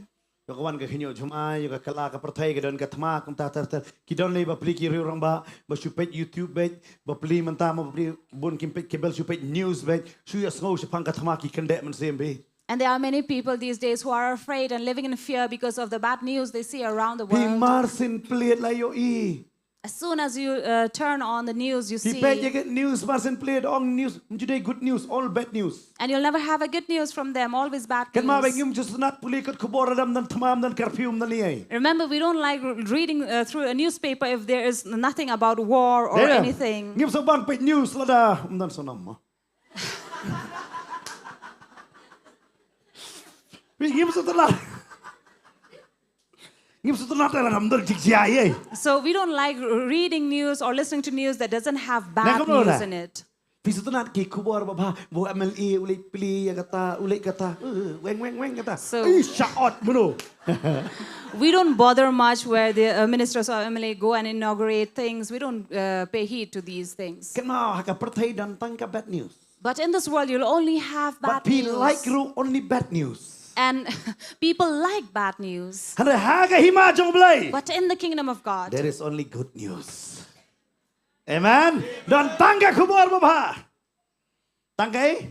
อยู่กับวันกับขยโยชมาอยู่กับกลากับประเทศกับเดินกับธรรมะกุมตาตากิดอนเลยบัพลีกิริวรังบะบัชุเป็ดยูทูบเบ็ดบัพลีมันตามบัพลีบนกิมเป็ดเคเบิลชุเป็ดนิวส์เบ็ดช่วยสงบชุพังกับธรรมะกิกันเดมันเสียมบี And there are many people these days who are afraid and living in fear because of the bad news they see around the พี่ world. มาร์สินเปลี่ยนไรโยอี As soon as you turn on the news, you Pi see, pe ye get news person play on news. Today good news, all bad news. and you'll never have a good news from them, always bad Kan ma bang news. yum just not puli kat kubor adam dan tamam dan curfew dan liay. Remember, we don't like reading through a newspaper if there is nothing about war or anything. Ngim so bang pe news lada dan sonam. Ngim so telah. So we don't like reading news or listening to news that doesn't have bad news in it. So we don't bother much where the ministers or MLA go and inaugurate things. We don't pay heed to these things. But in this world, you'll only have bad news. But like only bad news. And people like bad news. But in the kingdom of God, there is only good news. Amen. Dan tangga kubur bapa. Tangga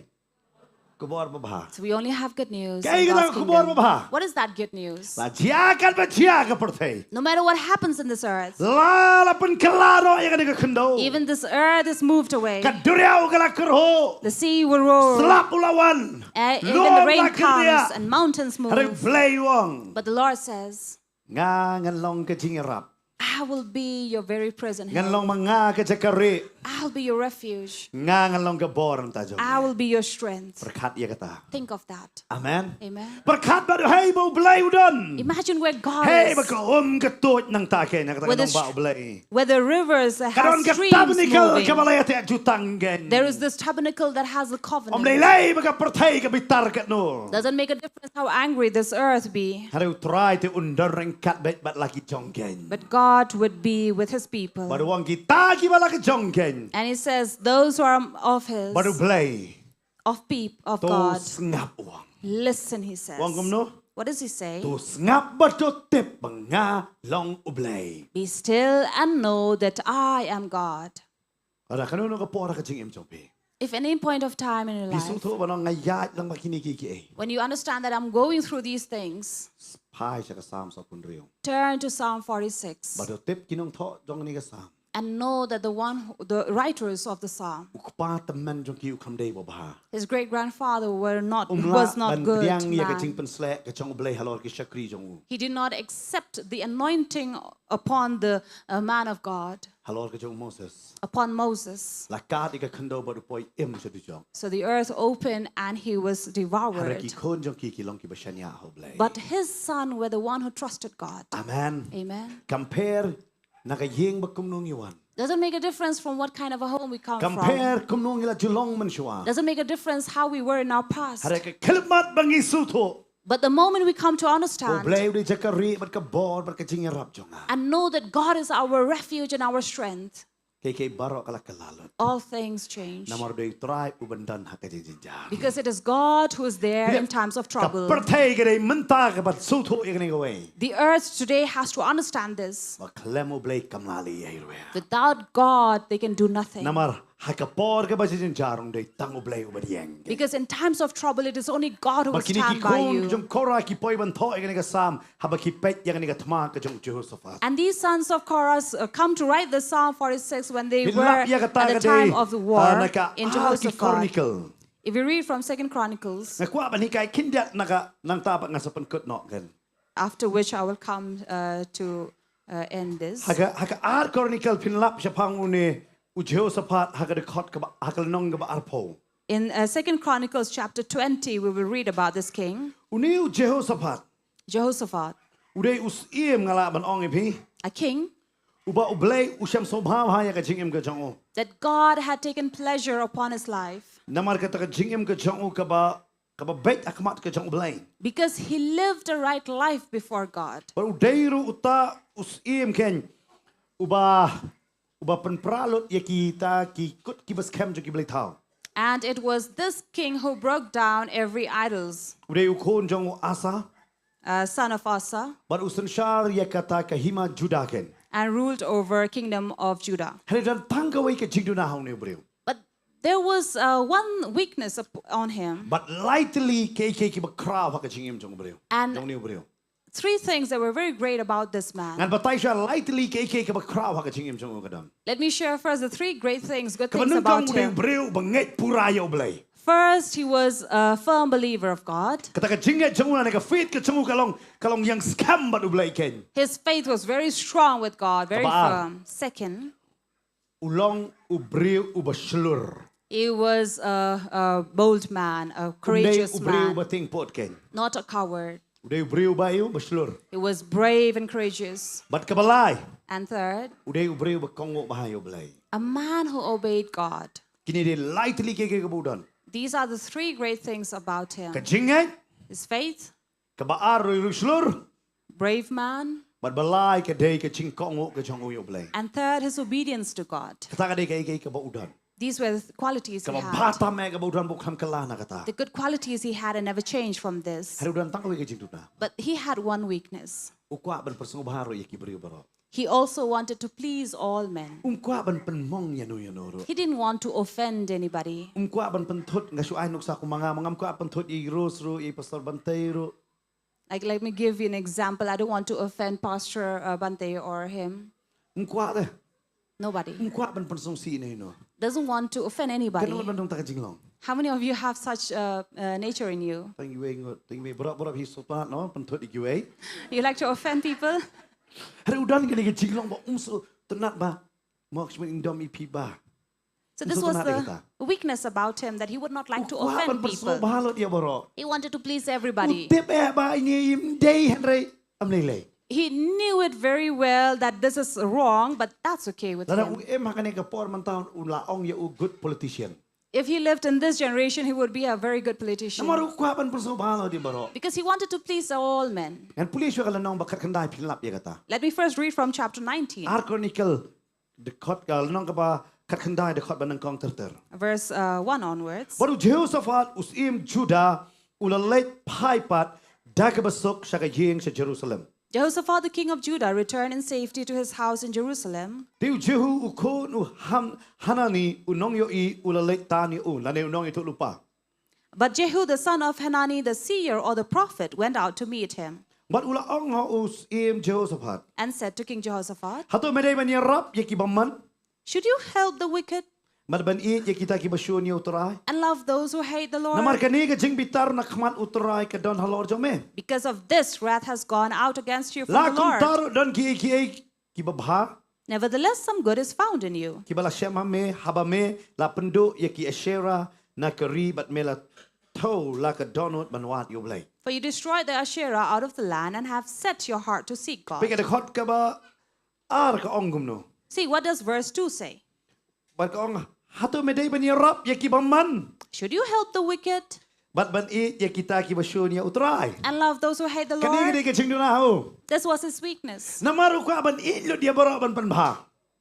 kubur bapa. so we only have good news. Kaya in kita God's kubur kingdom. bapa. What is that good news? Bajiakan bajiakan pertai. No matter what happens in this earth, Lalapan kelaro yang ada kendo. even this earth is moved away. Kaduriau galak kerho. The sea will roar. Selap ulawan. Even the rain comes and mountains move. Harap play wong. But the Lord says, Ngan long kecingirap. I will be your very present Ngan help. long mga kecakari. I'll be your refuge. Ngan long gaboran tajo. I will be your strength. Berkat ya kata. Think of that. Amen. Amen. Berkat baru hey bau belai udan. Imagine where God Hey is, baka ketut nang take na kata Where the nang bau belai. where the rivers have Karon streams tabernacle moving. kabalaya te jutang gen. There is this tabernacle that has a Om covenant. lelai baka pertai ka bitar kat no. Doesn't make a difference how angry this earth be, Harap try te undar kat bet bat lagi jonggen. but God would be with his people. Baru wang kita kibala ke jonggen. And he says, those who are of his, Baru belai. of To God, ngap wang. listen, he says. Wang kumno. What does he say? To ngap bato tip nga long ublay. Be still and know that I am God. Ada kanuno ka pora ka jing imjompe. If any point of time in your life, Bisu to banong ngayat lang makiniki. when you understand that I'm going through these things, Pai siya ka sam sa punriyo. turn to Psalm 46 Bato tip kinong to dong ni ka sam. and know that the writers of the psalm, Ukpa teman jong ki ukam day babaha. his great grandfather, was not good Yang ya ka jing man. penslek ka jong ublay halor ki syakri jong. He did not accept the anointing upon the man of God, Halor ka jong Moses. upon Moses. Lakat ika kendo baru poi im sa dijong. So the earth opened and he was devoured. Haraki kon jong ki long ki basyanya hoblay. But his son were the one who trusted God. Amen. Amen. Compare nakayeng bakumnong iwan. Doesn't make a difference from what kind of a home we come from. Compare kumnong ila julong man siya. Doesn't make a difference how we were in our past. Haraka kelmat bangi suto. But the moment we come to understand Oblay di jakari berkabor berkacingirap jonga. and know that God is our refuge and our strength, Kay barok kalak kalalot. all things change. Namar doy try ubandan hakajinjar. Because it is God who is there in times of trouble. Kapertay gede menta kapat suto ikani gaway. The earth today has to understand this. Maklem oblay kamlali ayruya. Without God, they can do nothing. Namar hakapor ka bajinjarong doy tang oblay ubadieng. Because in times of trouble, it is only God who will Bakini stand by kikon you. jong kora ki poi banto ikani ka sam habakipet yakani ka tma ka jong Jehoshaphat. And these sons of Korah come to write the Psalm 46 when they were Bilap ya at kata the time kade, of the war naka in Arki Jehoshaphat. Chronicle. If you read from 2 Chronicles, Nakuha ba ni kay kindiat naka nang tapak nga sa pankot no kan. after which I will come to end this. Haka Art Chronicle pinlap siya panguni u Jehoshaphat haka de khot ka haka nong ba arpo. In 2 Chronicles chapter 20, we will read about this king, Uni u Jehoshaphat Jehoshaphat, uday us iem ngala ban ong ipi. a king Uba ublay usyam sobha haya ka jingim ka jong. that God had taken pleasure upon his life Namar ka ta ka jingim ka jong ka ba bet akmat ka jong ublay. because he lived a right life before God. But udayro uta us iem ken uba penpralot ya kita ki kut ki bas kem jong ki blay tau. And it was this king who broke down every idols, Uday ukon jong asa. son of Asa, But usan shar ya kata ka hima Judah ken. and ruled over kingdom of Judah. Hari dan tangkaway ka jingdo na haw ni bro. But there was one weakness on him, But lightly kay ki ba kraw ha ka jingim jong bro. And- Jong ni bro. three things that were very great about this man. Ngan batai sya lightly ke ka kraw ha ka chingim jong kadam. Let me share first the three great things, good Ka things banung kang about mudeng him. breu banget purayo blai. First, he was a firm believer of God. Kata ka jinget jong na ka fit ka chungu kalong yang scam batu blai ken. His faith was very strong with God, very Kabaan. firm. Second, Ulong ubreu ubaslur. he was a bold man, a courageous Ubreu man, bating pot ken. not a coward. Udai ubreu bayu baslur. He was brave and courageous. Bat kabalai. And third, Udai ubreu bakongo bahayo blai. a man who obeyed God. Kini dia lightly ke kebudan. These are the three great things about him. Ka jinget, His faith, ka baar ruslur. brave man, Bat balai ka dei ka chingkongo ka chongo yo blai. and third, his obedience to God. Kata ka dei ka baudan. These were the qualities he Ka had. bata me ka baudan bukan kalah na kata. The good qualities he had and never changed from this. Hari udan tang ka jingtuna. But he had one weakness. Ukwa ban persung baharo ya ki breu baro. He also wanted to please all men. Umkwa ban penmong ya no ro. He didn't want to offend anybody. Umkwa ban penthut nga suai nuk sa ku mangam kwa penthut i ros ro i pastor bantay ro. Like, let me give you an example. I don't want to offend Pastor Bante or him. Umkwa de. Nobody. Umkwa ban pensong si ni no. Doesn't want to offend anybody. Kan ban dong ta ka jinglong. How many of you have such nature in you? Tang yue ngot, tang yue borap hi sopat no penthut i yue. You like to offend people? Hari udan ka jinglong ba umso tenat ba. Mok smen indom i pi ba. So this was the weakness about him, that he would not like to Ukwa ban offend persung people. bahalo dia baro. He wanted to please everybody. Utip ba ini im dei henry am lele. He knew it very well that this is wrong, but that's okay with Lana him. em hakane ka por man taon ula ong ya u good politician. If he lived in this generation, he would be a very good politician. Namaru kwa ban persung bahalo dia baro. Because he wanted to please all men. And police wa kala nong bakat kandai pilap ya kata. Let me first read from chapter 19, Ar Chronicle the kot kal nong ka ba kat kandai the kot ban kong terter. verse 1 onwards. Baru Jehoshaphat usim Judah ulalait paipat dakabasok sa kajing sa Jerusalem. Jehoshaphat, the king of Judah, returned in safety to his house in Jerusalem. Tiu Jehu ukon u Hanani unong yo I ulalait tani u lane unong itu lupa. But Jehu, the son of Hanani, the seer or the prophet, went out to meet him But ula ong ho usim Jehoshaphat. and said to King Jehoshaphat, Hato medai ban yarap ya kibaman. should you help the wicked Mad ban it ya kita kibasyun ya uterai. and love those who hate the Lord? Namar kani ka jing bitar na kmat uterai ka don halor jome. Because of this, wrath has gone out against you from La the Lord. kuntaro don ki kibabha. Nevertheless, some good is found in you. Kibala shema me habame la pendu ya ki Ashera na kari bat me la to la ka donut banwat yo blai. For you destroyed the Asherah out of the land and have set your heart to seek God. Pika de khot ka ba ar ka ongum no. See, what does verse 2 say? Bat ka ong hato medai ban yarap ya kibaman. Should you help the wicked Bat ban it ya kita kibasyun ya uterai. and love those who hate the Kani Lord? ni ka jing duna ho. This was his weakness. Namaru ka ban it lo dia baro ban panbha.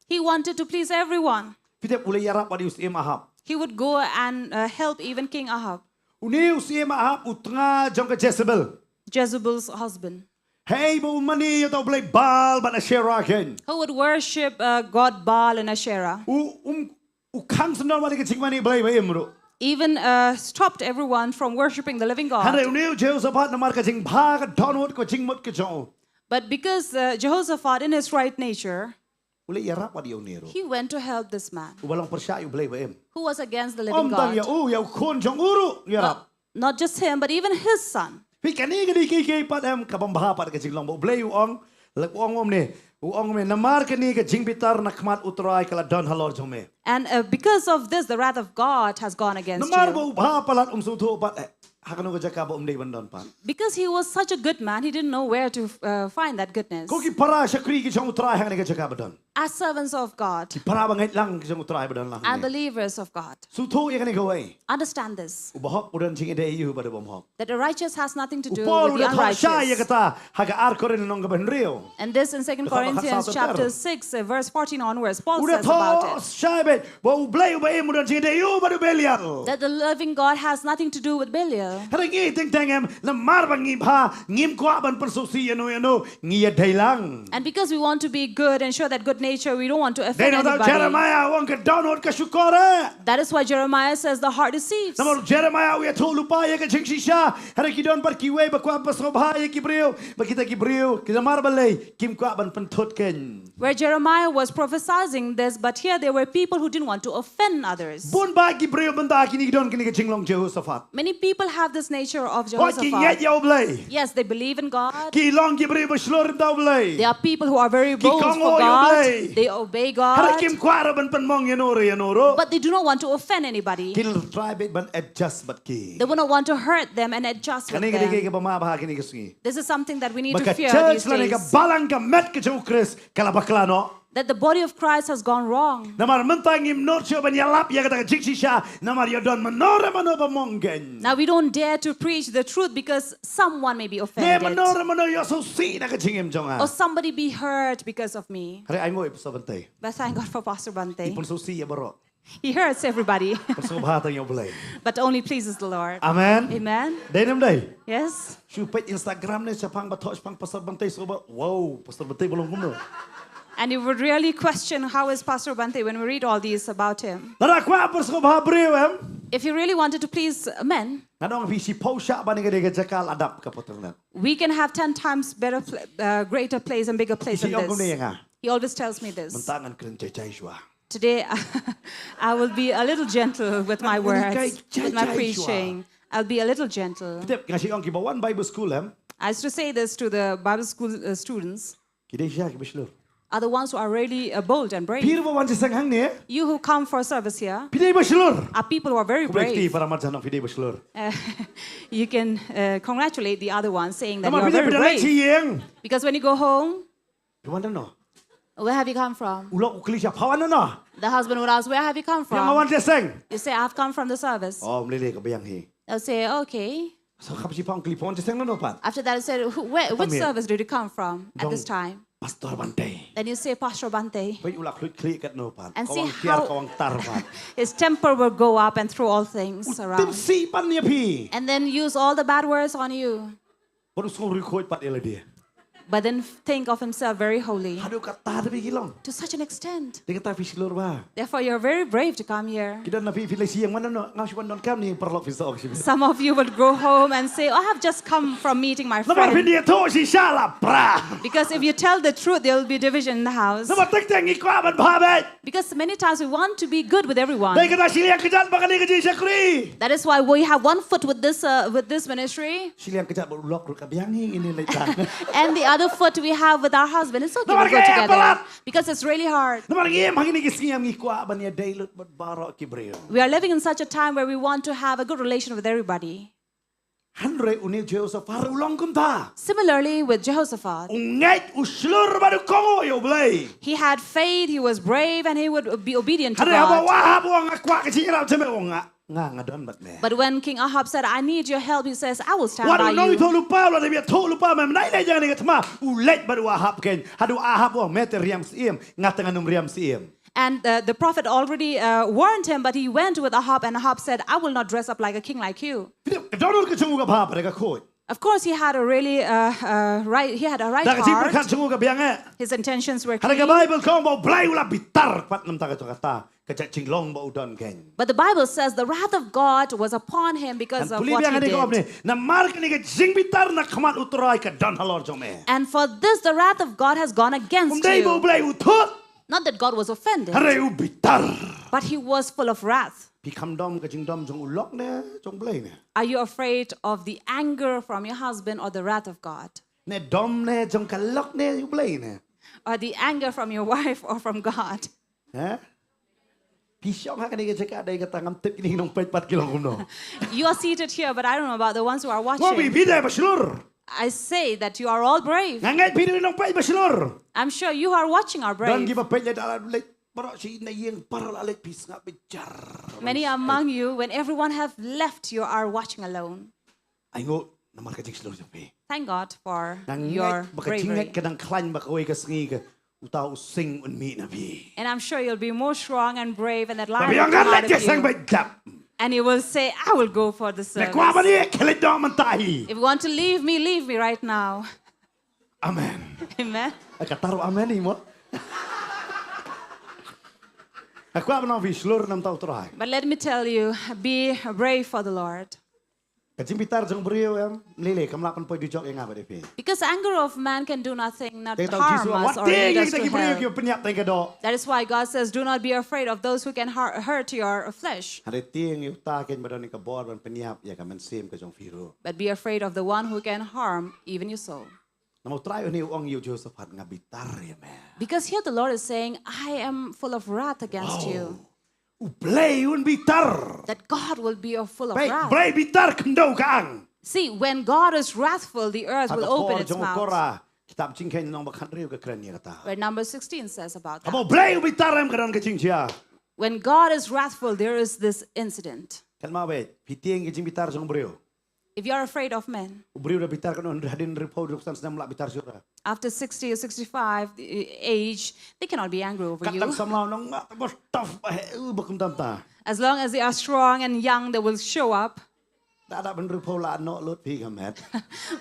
He wanted to please everyone. Fitep ule yarap wadi usim ahab. He would go and help even King Ahab, Uni usim ahab utnga jong ka Jezebel. Jezebel's husband, Hey bu mani yo tau blai bal ban Ashera ken. who would worship God Baal and Asherah. U kang sendal wadi ka jing mani blai ba imru. Even stopped everyone from worshiping the living God. Hare uni Jehoshaphat namar ka jing bha ka donut ko jing mut ka jong. But because Jehoshaphat, in his right nature, Ule yarap wadi uni ro. he went to help this man U balang persya yu blai ba im. who was against the living Om tang ya God. ya kon jong uru yarap. Not just him, but even his son. Pi kani kani ki pat em ka bambha pat ka jing long bo blai u ong lek ong om ne. U ong me namar kani ka jing bitar na kmat utrai kala don halor jong me. And because of this, the wrath of God has gone against Namar you. bo bha palat suthu pat hakano ka jaka bo dei bandon pat. Because he was such a good man, he didn't know where to find that goodness. Ko ki para sakri ki jong utrai hang ka jaka badon. As servants of God Para bangai lang ki jong utrai badon lang. and believers of God, Suthu ya kani gawai. understand this, U bahok udan jing ide yu pada bom hok. that the righteous has nothing to U do Paul with the udah thok sya ya unrighteous. kata haga ar korin nong ka benrio. And this in 2 Corinthians Satu chapter terus. 6, verse 14 onwards, Paul Udah says about thok it. sya bet bo blai u bae mudan jing ide yu pada belial. That the living God has nothing to do with Belial. Hari ngi ting tang em na mar bang ngi bha ngim kwa ban persusi yano ngi ya dai lang. And because we want to be good and show that good nature. We don't want to Dahil offend naman anybody. Jeremiah, wang ka download ka syukore. That is why Jeremiah says the heart deceives. Namun Jeremiah uya tu lupa ya ka jingsi siya. Hari kidon par kiwe bakwa pasroba ya kibriu. Bakita kibriu. Kita marbalay. Kim kwa ban pentut ken. Where Jeremiah was prophesying this, but here there were people who didn't want to offend others. Bun ba kibriu benda kini kidon kini ka jinglong Jehoshaphat. Many people have this nature of Kau ki Jehoshaphat. nget ya oblay. Yes, they believe in God. Ki long kibriu baslor da oblay. There are people who are very bold for kongo God. yoblay. They obey Hari God. kim kwa ban penmong yanoro. But they do not want to offend anybody. Kil try bit ban adjust bat ki. They will not want to hurt them and adjust with Kani kini them. ka pamabah kini kasungi. This is something that we need to Maka fear church these la ni ka days. balang ka met ka Chris kalabaklano. That the body of Christ has gone wrong. Namar mentang im not sio ban yalap ya kata jiksi siya. Namar yodon menore manoba monggen. Now we don't dare to preach the truth because someone may be Ne offended. menore mano yo so si na ka jingim jonga. Or somebody be hurt because of me. Hari ay mo ipasabantay. But thank God for Pastor Bante. Ipon so si ya baro. He hurts everybody, Pasubhatan yo blay. but only pleases the Lord. Amen. Amen. Dainem day. Yes. Supaya Instagram ne sapang batos pang pasabantay so ba. Wow, pasabantay belum kuno. And you would really question how is Pastor Bante when we read all these about him. Nara kwa pasubha brewem. If you really wanted to please men, Nadong visi posha ba ni ka jakal adap ka Potternet. we can have 10 times better, greater place and bigger place than Isi yung this. nga. He always tells me this. Mentangan keren cecai shwa. Today, I will be a little gentle with my words, with my preaching. I'll be a little gentle. Tip ngasih ong kibawan Bible school em. I used to say this to the Bible school students, Kidai siya kibislur. are the ones who are really bold and brave. Pir ba wan sang hang ne? You who come for service here Pidai baslur. are people who are very Kubekti brave. para matsanong pidai baslur. You can congratulate the other ones saying that you Nama are pidai very pidai brave. siyeng. Because when you go home, Piwan no. where have you come from? Ulok ukli siya pawan no. The husband would ask, where have you come Yang from? awan dia seng. You say, I've come from the service. Oh, melili ka bayang hi. They'll say, okay. So kapsi pa ang klipon dia seng no pat. After that, I said, which Pamir. service did you come from at Jong- this time? Pastor Bante. Then you say, Pastor Bante. Pai ulak klik kat no pat. And see Kawang tiar how- kawang tar pat. His temper will go up and throw all things Tim around. si pan niya pi. And then use all the bad words on you. Baru sungguh record pat dia dia. But then think of himself very holy. Aduh kata tapi kilong. To such an extent. Dia kata fisilur ba. Therefore, you're very brave to come here. Kita napi filai siang mana no ngau siwan don kam ni perlok fisok sih. Some of you would go home and say, I have just come from meeting my Nama friend. dia tu si salah pra. Because if you tell the truth, there will be division in the house. Nama tek tek ikut aban bahabat. Because many times we want to be good with everyone. Dia kata siliang kejat bakan dia kerja syakri. That is why we have one foot with this ministry, Siliang kejat berulok ruka biangi ini letak. and the other foot we have with our husband. It's okay, we'll go together. Because it's really hard. Nama lagi emang ini kisah ikut aban ya dailut berbarok kibril. We are living in such a time where we want to have a good relation with everybody. Handre unil Jehoshaphat ulang kunta. Similarly with Jehoshaphat, Ungai uslur baru kongo yo blay. he had faith, he was brave, and he would be obedient to Hari apa God. wahab uang akwa kecil rap ceme uang ngadon bat ne. But when King Ahab said, I need your help, he says, I will stand by Waduh noi you. to lupa lah dia to lupa mem nai nai jangan ingat ma ulet baru wahab ken. Hadu ahab uang meter riam siem ngatengan riam siem. And the prophet already warned him, but he went with Ahab, and Ahab said, I will not dress up like a king like you. Donor kecungu ka bahab mereka koi. Of course, he had a really right Dah kecil berkat heart. cungu ka biang His intentions were Hari clean. ka Bible kau mau belai ulah bitar pat nem tak kata kecak cinglong bau udon ken. But the Bible says the wrath of God was upon him because of Puli what biang he ni kau ni did. na mark ni ke jing bitar na kamat uturai ka don halor jome. And for this, the wrath of God has gone against Umdai bau you. belai utut. Not that God was offended, Hari u bitar. but he was full of wrath. Pikam dom ke jing dom jong ulok ne jong belai ne. Are you afraid of the anger from your husband or the wrath of God? Ne dom ne jong kalok ne u belai ne. Or the anger from your wife or from God? Ha? Pisong ha kani ke cakap dai kata ngam tip ni nong pet 4 kilo kumno. You are seated here, but I don't know about the ones who are Mo bi watching. bidai baslur. I say that you are all brave. Ngangai bidai nong pet baslur. I'm sure you who are watching are Dan brave. giba pet le dalam le barok si na yang paral alek pis ngap bejar. Many among you, when everyone have left, you are watching alone. Aingo namar ka jing slur jape. Thank God for Nang your baka jinget bravery. kadang klan baka oi ka sengi ka utau sing un mi nabi. And I'm sure you'll be more strong and brave, and that lion Tapi will yang come kan out le of sang you. bejap. And you will say, I will go for the Le kwa ba service. ni kele dom mentahi. If you want to leave me right now. Amen. Amen. Kataru amen ni mo. Aku apa nabi seluruh 6 tahun terakhir. But let me tell you, be brave for the Lord. Kecim bitar jeng beriau lele kamlapan poi dijok yang apa depi. Because anger of man can do nothing, not Tahu harm Yesus us or wating lead yang us kita to beriau hell. kita penyak tengah do. That is why God says, do not be afraid of those who can hurt your flesh, Hari tiang yang utakin badan ni kabor dan penyak ya kamen sim ke jong firu. but be afraid of the one who can harm even your soul. Namu try ni uang yu Josephat ngabitar ya man. Because here the Lord is saying, I am full of wrath against you. Ublay un bitar. That God will be full of Baik, wrath. blay bitar kendo kaang. See, when God is wrathful, the earth will open its mouth. Kora kitab cingkai nong bakhan riu ke keren ni kata. Where number 16 says about that. Kamu blay bitar em keren ke cingcia. When God is wrathful, there is this incident. Kan mau baik, pitiang ke cing bitar jong beriau. If you are afraid of men, Beriau dah bitar kan on hadin repau duduk senam lak bitar surah. after 60 or 65 age, they cannot be angry over you. Kadang samlau nong mak bos tough bakum tamta. As long as they are strong and young, they will show up. Tak ada bener repau lah no lot pi kamet.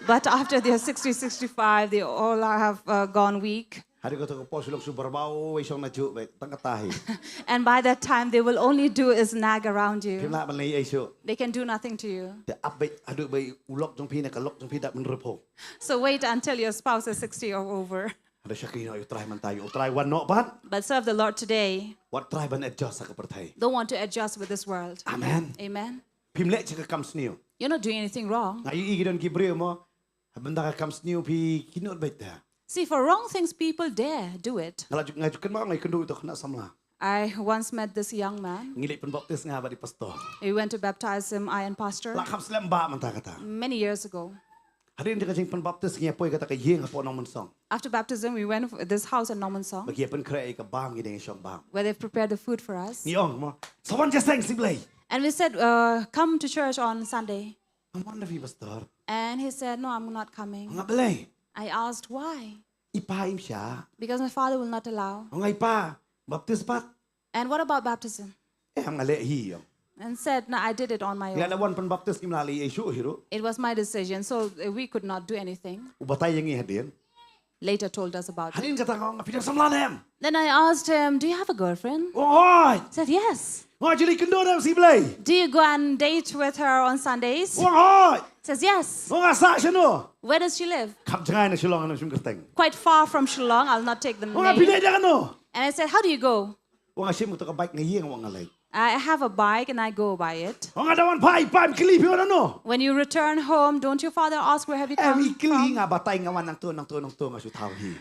But after they are 60, 65, they all have gone weak. Hari kata kau Shillong super bau isong na juk baik tang katahi. And by that time, they will only do is nag around you. Kim nak beli isu. They can do nothing to you. Dia up baik aduk baik ulok jong pi nak kalok jong pi tak bener repau. So wait until your spouse is 60 or over. Ada syakir nak try mantai. Try one not ban. But serve the Lord today. What try ban adjust ke pertai. Don't want to adjust with this world. Amen. Amen. Pim lek cakap kam sniu. You're not doing anything wrong. Ngayu igi dan kibriu mo. Benda kam sniu pi kinot baik dah. See, for wrong things, people dare do it. Ngajukan mau ngai kendu tu kena samla. I once met this young man. Ngilik penbaptis ngah di pastor. We went to baptize him, I and pastor, Lak kam selam ba mentah kata. many years ago. Hari ini kajing penbaptis ngah poi kata ke yeng apa nong mensong. After baptism, we went to this house in Nongkhryiem Bagi pen krai ke bang ngideng syong bang. where they've prepared the food for us. Niong mo. Sawan jaseng si blay. And we said, come to church on Sunday. Aman dah pastor. And he said, no, I'm not coming. Ngah belai. I asked, why? Ipa im sya. Because my father will not allow. Ngai pa baptis pat. And what about baptism? Ngalek hi. And said, no, I did it on my Ngala own. wan penbaptis kim lali isu hiru. It was my decision, so we could not do anything. Ubatai yang hadir. Later told us about it. Hadin kata kau ngapidang samla nem. Then I asked him, do you have a girlfriend? Oi. He said, yes. Ngah jadi kendo nem si blay. Do you go and date with her on Sundays? Oi. He says, yes. Ngah sak seno. Where does she live? Kap jangan na Shillong na sum kerteng. Quite far from Shillong. I'll not take the Ngah name. pilih jangan no. And I said, how do you go? Ngah sim untuk baik ngayeng wang ngalai. I have a bike and I go by it. Ngah dawan pai kelip yo no. When you return home, don't your father ask, where have you come Ikli from? ngah batai ngawan nang tu ngah su tahu hi.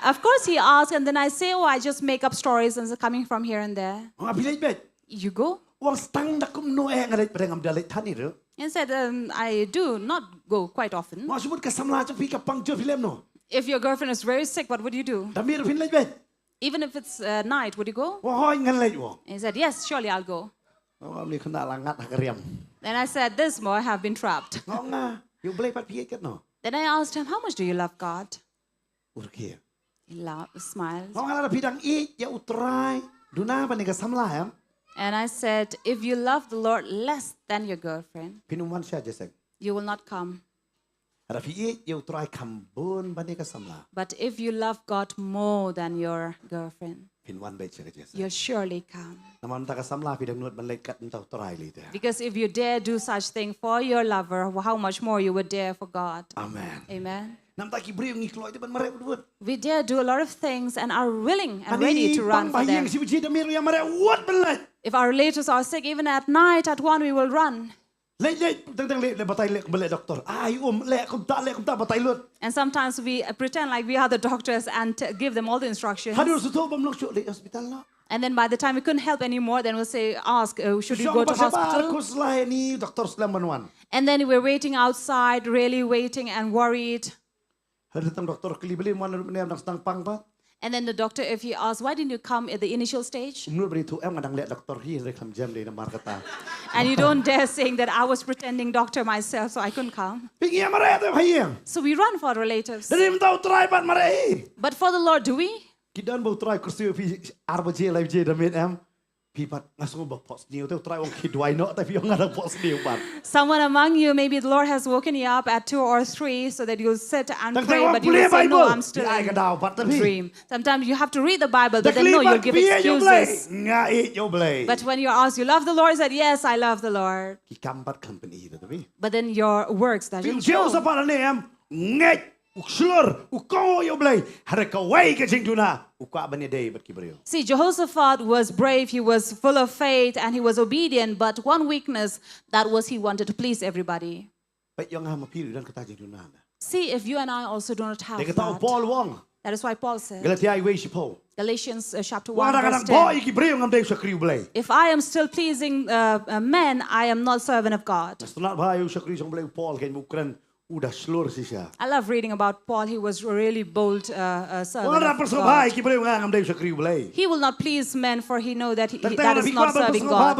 Of course he asks, and then I say, oh, I just make up stories and it's coming from here and there. Ngah pilih bet. You go? Wang stang dakum no ngalai pada ngam dalit tani ro. And said, I do not go quite often. Ngah sebut ke samla tu pi ke pangjo film no. If your girlfriend is very sick, what would you do? Damir pilih bet. Even if it's night, would you go? Wah ngalai wo. And he said, yes, surely I'll go. Ngah ni kena langat Nongkhryiem. Then I said, this more, I have been trapped. Ngah you boleh pat pi ket no. Then I asked him, how much do you love God? Urki. He smiled. Ngah ngala bidang ya utrai. Duna pa ni ke samla ya. And I said, if you love the Lord less than your girlfriend, Pinuman siya jesek. you will not come. Ada fi ya utrai kambun pa ni ke samla. But if you love God more than your girlfriend, Pinuan bet siya jesek. you'll surely come. Naman ta ke samla pidang nuat banlay kat entau utrai li te. Because if you dare do such thing for your lover, how much more you would dare for God. Amen. Amen. Nam tak kibri ngi kloy te ban mare buat. We dare do a lot of things and are willing and ready to run for them. Si uji damir ya mare wat banlay. If our relatives are sick, even at night, at 1, we will run. Le tang le batai le banlay doktor. Ai le kum ta batai lut. And sometimes we pretend like we are the doctors and give them all the instructions. Hadur su to bam nok le hospital no. And then by the time we couldn't help anymore, then we'll say, ask, should we go to hospital? Kus lah ni doktor selam banwan. And then we're waiting outside, really waiting and worried. Hadur tang doktor kelibeli man ne nang stang pang pa. And then the doctor, if he asks, why didn't you come at the initial stage? Menurut beri tu ngadang le doktor hi rekam jam di namar kata. And you don't dare saying that I was pretending doctor myself, so I couldn't come. Pingi mare te bhai. So we run for our relatives. Dari mentau try ban mare. But for the Lord, do we? Kidan bau try kursi pi arba je live je damit am. Pipat ngasuh bapak seniu tu try orang kidwai no tapi orang ada bapak seniu bat. Someone among you, maybe the Lord has woken you up at 2 or 3 so that you'll sit and Tak pray, tengok but you will say, no, Bible. I'm still Dia in kadau pat a tapi. dream. Sometimes you have to read the Bible, but Tak then no, you'll lipat give biar you boleh. excuses. Ngai you boleh. But when you're asked, you love the Lord, you said, yes, I love the Lord. Ki kampat company tu tapi. But then your works doesn't Jauh show. sapar ni ngai ukslur ukau you boleh. Hari kawai ke jingtuna. Ukak bani day bat kibriu. See, Jehoshaphat was brave, he was full of faith, and he was obedient, but one weakness, that was he wanted to please everybody. Baik yang hama piru dan kata jingtuna. See, if you and I also do not have Dia kata that, Paul wong. that is why Paul said, Galatia iwe si Paul. Galatians chapter 1, Wang verse kadang-kadang boy 10, kibriu ngam day sakriu boleh. if I am still pleasing men, I am not servant of God. Setelah bayu sakriu sang boleh Paul kan bukan udah slur sisa. I love reading about Paul. He was a really bold servant Wala of persobai God. kibriu ngam day sakriu boleh. He will not please men, for he know that that Tentang is not serving God.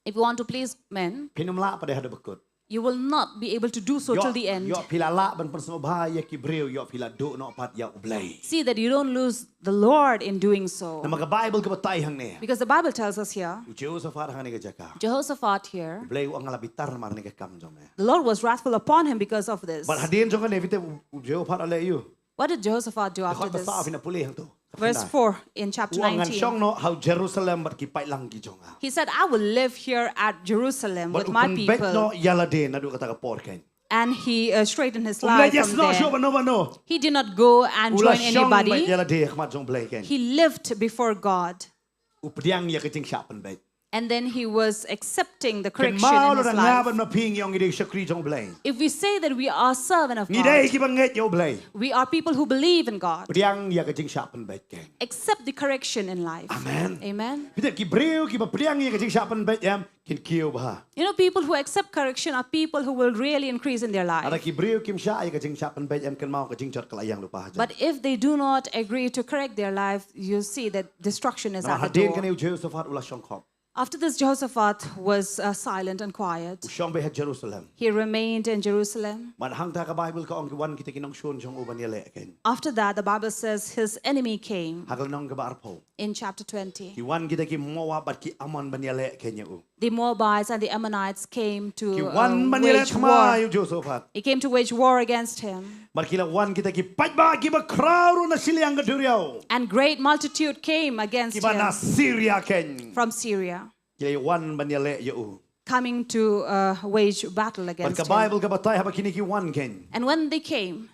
If you want to please men, Pinum la pada hada bekut. you will not be able to do so till the end. Yo pila la ban persobai ya kibriu yo pila do no pat ya boleh. See that you don't lose the Lord in doing so. Nama ka Bible ka batay hang ni. Because the Bible tells us here, Jehoshaphat hang ni ka jaka. Jehoshaphat here, Boleh ang labitar mar ni ka kam jong ni. the Lord was wrathful upon him because of this. But hadin jong ni vite Jehoshaphat ale you. What did Jehoshaphat do after Khot this? sa fina pulih hang tu. Verse 4 in chapter Uang an 19. syong no how Jerusalem bat ki pai lang ki jong. He said, I will live here at Jerusalem But with my ukun bet no people. yala din na do kata ka por ken. And he straightened his Umlay life yes from no syo there. no. He did not go and Ula join syong bet anybody. yala din khmat jong boleh ken. He lived before God. Updiang ya ka jing syapan bet. And then he was accepting the Ken correction mau in lo his dan life. ngaban na ping yong ide sakri jong boleh. If we say that we are servant of Ni dai God, ki banget yo boleh. we are people who believe in God. Pediang ya ka jing syapan bet ken. Accept the correction in life. Amen. Amen. Kita ki breu ki ba pediang ya ka jing syapan bet yam kin kiu bah. You know, people who accept correction are people who will really increase in their Ada life. ki breu kim sya ya ka jing syapan bet yam ken mau ka jing jot kalayang lupa haja. But if they do not agree to correct their life, you see that destruction is Nah at the hadin kan door. eu Jehoshaphat ulah syong khop. After this, Jehoshaphat was silent and quiet. Syong be Jerusalem. He remained in Jerusalem. Man hang ta ka Bible ka ong ki wan kita kinong shon syong uban ya le ken. After that, the Bible says his enemy came Hagal nong ka ba arpo. in chapter 20. Ki wan kita ki Moab bat ki Ammon ban ya le ken ya u. The Moabites and the Ammonites came Ki to wan ban ya le wage tma war. yu Jehoshaphat. He came to wage war against him. Mar kila wan kita ki pat ba ki ba crowd na siliang ka duriao. And great multitude came against Ki ba na him Syria ken. from Syria, Kila wan ban ya le ya u. coming to wage battle Mar against ka him. Bible ka batay haba kini ki wan ken. And when they came,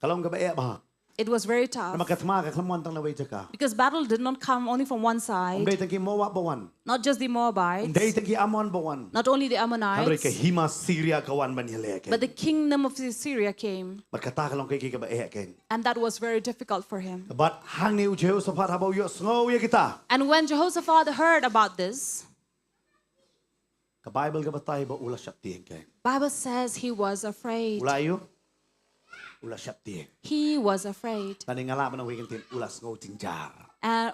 Kalong ka ba e ba. it was very Na tough makatma ka klamwan tang na way ka. because battle did not come only from one side, Umday tang ki Moab ba wan. not just the Moabites, Umday tang ki Ammon ba wan. not only the Hamre Ammonites, ka hima Syria ka wan ban ya le ken. but the kingdom of Syria came. Markata kalong kay ka ba e ken. And that was very difficult for him. But hang ni Jehoshaphat habaw yo sngo ya kita. And when Jehoshaphat heard about this, Ka Bible ka batay ba ula syap tieng ken. Bible says he was afraid. Ula yo. Ula syap tieng. He was afraid. Tani ngala man ang tin ula sngo tinjar.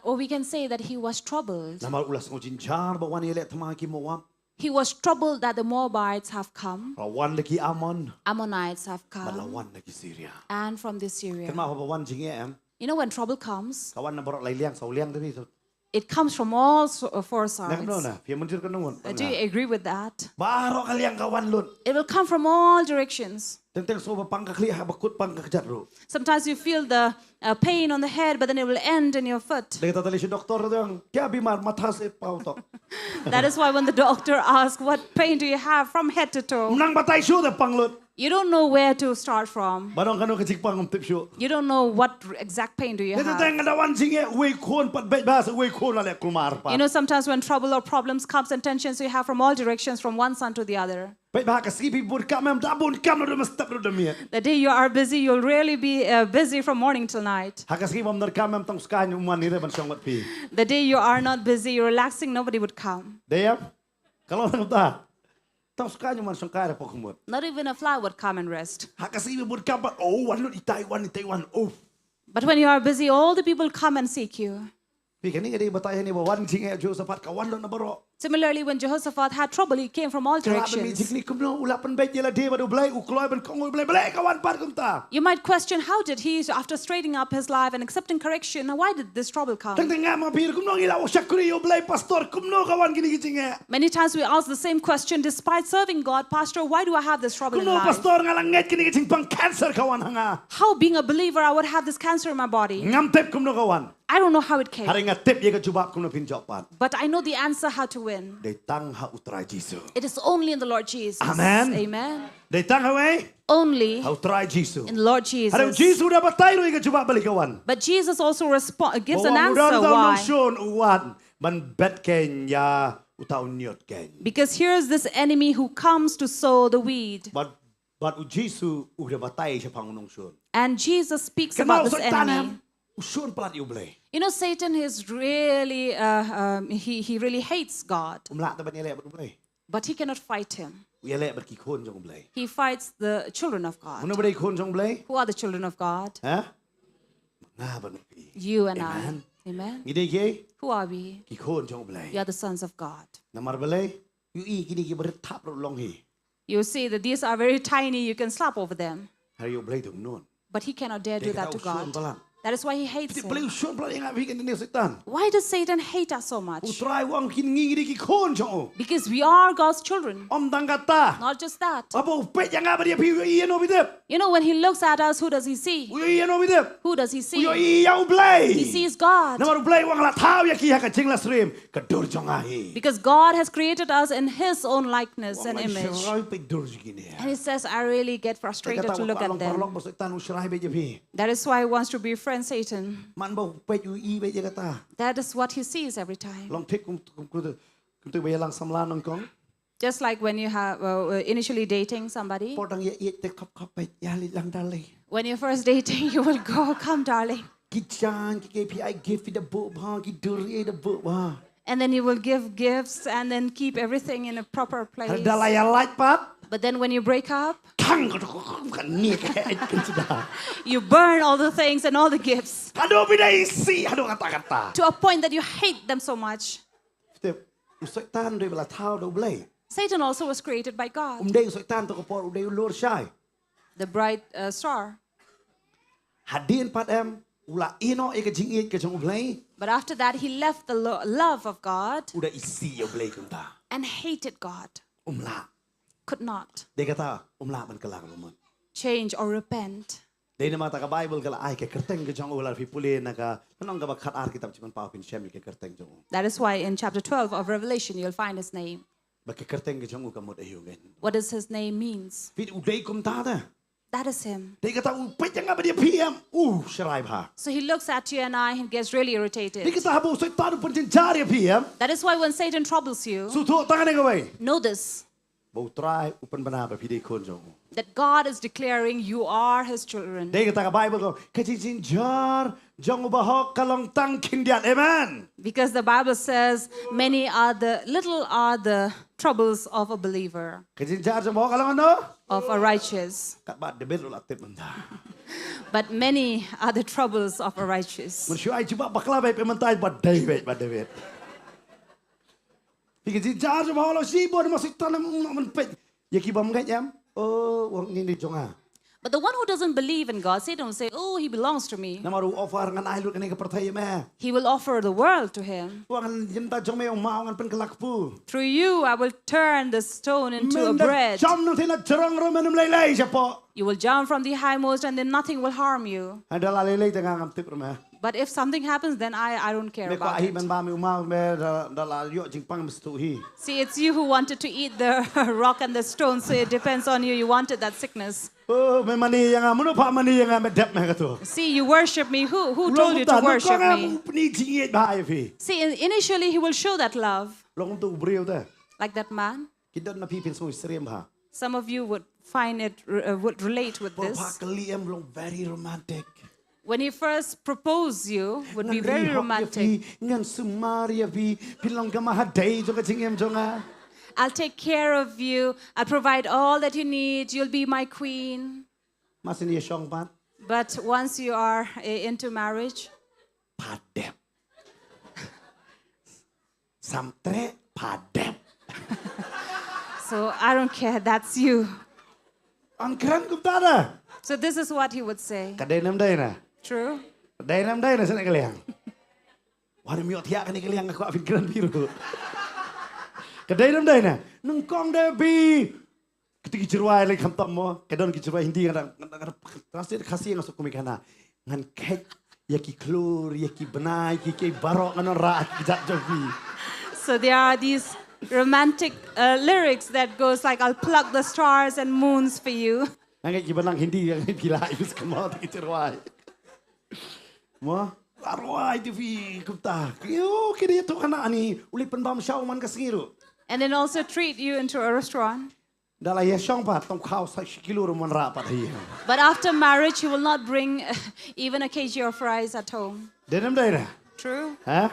Or we can say that he was troubled. Namal ula sngo tinjar ba wan ile tama ki Moab. He was troubled that the Moabites have come, Ra wan lagi Ammon. Ammonites have Bala come, wan lagi Syria. and from the Syria. Kan ma ba wan jing em. You know, when trouble comes, Kawan na borok lai liang saw liang tabi so. it comes from all four Nak sides. no na. Pia munjur ka nungon. Do you agree with that? Baro ka liang kawan lun. It will come from all directions. Tentang so ba pangkakli ha bakut pangkakjat ro. Sometimes you feel the pain on the head, but then it will end in your foot. Dagi tatali si doktor dong. Kya bimar matas e pautok. That is why when the doctor asks, what pain do you have from head to toe? Nang batay siyo da panglut. You don't know where to start from. Barong kanu kecik pangum tip siyo. You don't know what exact pain do you Dito have. tayong adawan singe, way kon pat bet basa, way kon ala kumar pa. You know, sometimes when trouble or problems comes and tensions you have from all directions, from one side to the other. Bet bah kasipi bur kamem dabun kam do mestap do miet. The day you are busy, you'll really be busy from morning till night. Hakasipi bam dar kamem tong skan uman nire ban syang wat pi. The day you are not busy, you're relaxing, nobody would come. Deyam. Kalau nang ta. Tong skan uman syang kare pokumut. Not even a fly would come and rest. Hakasipi bur kam pat oh wan lut Taiwan. Oh. But when you are busy, all the people come and seek you. Pi kani gadi batay ni ba wan singe Jehoshaphat kawan lo na baro. Similarly, when Jehoshaphat had trouble, he came from all Kalau bagi directions. jikni kumno ulah penbaik jela dia baru belai ukloi ben kongoi belai kawan pat kumta. You might question, how did he, after straightening up his life and accepting correction, why did this trouble come? Tengah mapir kumno ngila syakuri yo belai pastor kumno kawan gini gicing. Many times we ask the same question, despite serving God, Pastor, why do I have this trouble in Kumno life? pastor ngalanget gini gicing pang cancer kawan hanga. How, being a believer, I would have this cancer in my body? Ngam tep kumno kawan. I don't know how it came. Hari ngatep ye ke jubab kumno pinjok pat. But I know the answer how to win. Dei tang ha utrai Jisu. It is only in the Lord Jesus. Amen. Amen. Dei tang ha wei Only ha utrai Jisu. in the Lord Hari Jesus. Jisu dah batai ro ye ke jubab balik kawan. But Jesus also gives an Bawa answer mudah tau why. nongshon uwan ban bet ken ya utau nyot ken. Because here's this enemy who comes to sow the weed. But Jisu udah batai siya pang nongshon. And Jesus speaks Kenal about this setan enemy. usun pelat you boleh. You know, Satan is really, he really hates God. Umlak taban ye lek boleh. But he cannot fight him. Ye lek berkikon jong boleh. He fights the children of God. Mana boleh ikon jong boleh? Who are the children of God? Ha? Nah ban pi. You and Amen. I. Amen. Ngide ke Who are we? kikon jong boleh. We are the sons of God. Namar boleh. You gini ke bertap long hi. You see that these are very tiny, you can slap over them. Hari you boleh tu non. But he cannot dare do that to God. Pelan. That is why he hates Boleh him. usun pelat yang ngapi kan ni setan. Why does Satan hate us so much? Utrai wang kin ngiri kikon jong. Because we are God's children. Om tang kata. Not just that. Apa upet yang apa dia pi ye no bidep. You know, when he looks at us, who does he see? Ye no bidep. Who does he see? Yo iya boleh. He sees God. Namar boleh wang la tau ya ki ha ka jing la srim kedur jong ahi. Because God has created us in his own likeness and image. And he says, I really get frustrated to look at them. That is why he wants to befriend Satan. That is what he sees every time. Just like when you have initially dating somebody. When you're first dating, you will go, come darling. And then you will give gifts and then keep everything in a proper place. But then when you break up, you burn all the things and all the gifts to a point that you hate them so much. Satan also was created by God, the bright star. But after that, he left the love of God and hated God. Could not change or repent. That is why in chapter 12 of Revelation, you'll find his name. What does his name means? That is him. So he looks at you and I and gets really irritated. That is why when Satan troubles you, know this, that God is declaring you are his children. Because the Bible says little are the troubles of a believer, of a righteous. But many are the troubles of a righteous. But the one who doesn't believe in God, Satan will say, oh, he belongs to me. He will offer the world to him. Through you, I will turn the stone into a bread. You will jump from the highmost and then nothing will harm you. But if something happens, then I don't care about it. See, it's you who wanted to eat the rock and the stone, so it depends on you. You wanted that sickness. See, you worship me. Who told you to worship me? See, initially he will show that love. Like that man. Some of you would find it, would relate with this. Very romantic. When he first proposed you, would be very romantic. I'll take care of you. I'll provide all that you need. You'll be my queen. But once you are into marriage, So I don't care, that's you. Ang keren kum ta da. So this is what he would say. Kadai nam dai na. True? Kadai nam dai na sana kaliang. Wah mi otia kan kaliang aku afin keren biru. Kadai nam dai na. Nung kong dai bi. Ketika jirwai lagi kam tam mo. Kadon ki jirwai hindi kadang translate kasih ngasuk komik kana. Ngan kek yaki klur yaki benai ki barok nganon ra jat jobi. So there are these romantic lyrics that goes like, I'll pluck the stars and moons for you. Nangit gibanang hindi yang pila ibis kemo ti cerwai. Mo arwai ti fi kupta. Yo kini to kana ani uli penbam syau man kasingiru. And then also treat you into a restaurant. Dala ya syong pat tong khao sa kilo man ra pat hi. But after marriage, you will not bring even a kg of rice at home. Denam dai na. True? Ha?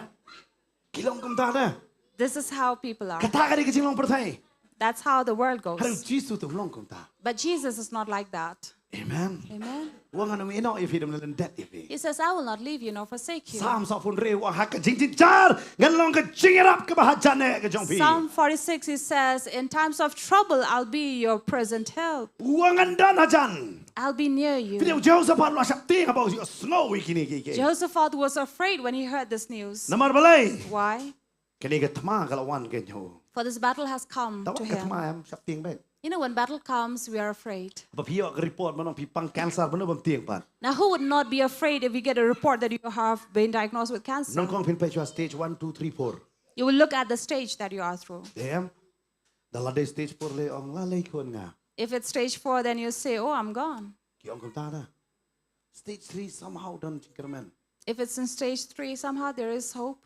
Kilong kumta na. This is how people are. Kata ka di kicing long pertai. That's how the world Harus goes. jisu tu long kumta. But Jesus is not like that. Amen. Amen. Wang anu ino if hidam dan det if. He says, I will not leave you nor forsake you. Sam sa pun re wa hak jing jing jar ngan long ka jingirap ka bahajane ka jong pi. Psalm 46, he says, in times of trouble, I'll be your present help. Wangan dan hajan. I'll be near Video you. Jehoshaphat lo sap ting about you snow kini ki. Jehoshaphat was afraid when he heard this news. Namar balai. Why? Kini ka tama kalawan kenyo. For this battle has come to Tawag ka him. tama am sap ting ba. You know, when battle comes, we are afraid. Apa piyo ka report manong pipang cancer mano bam ting pat. Now, who would not be afraid if you get a report that you have been diagnosed with cancer? Nong kong pin pa stage 1 2 3 4. You will look at the stage that you are through. Damn. Dalade stage 4 le ong lalay kon nga. If it's stage 4, then you say, oh, I'm gone. Ki ong kumta na. Stage 3 somehow done chikaraman. If it's in stage 3, somehow there is hope.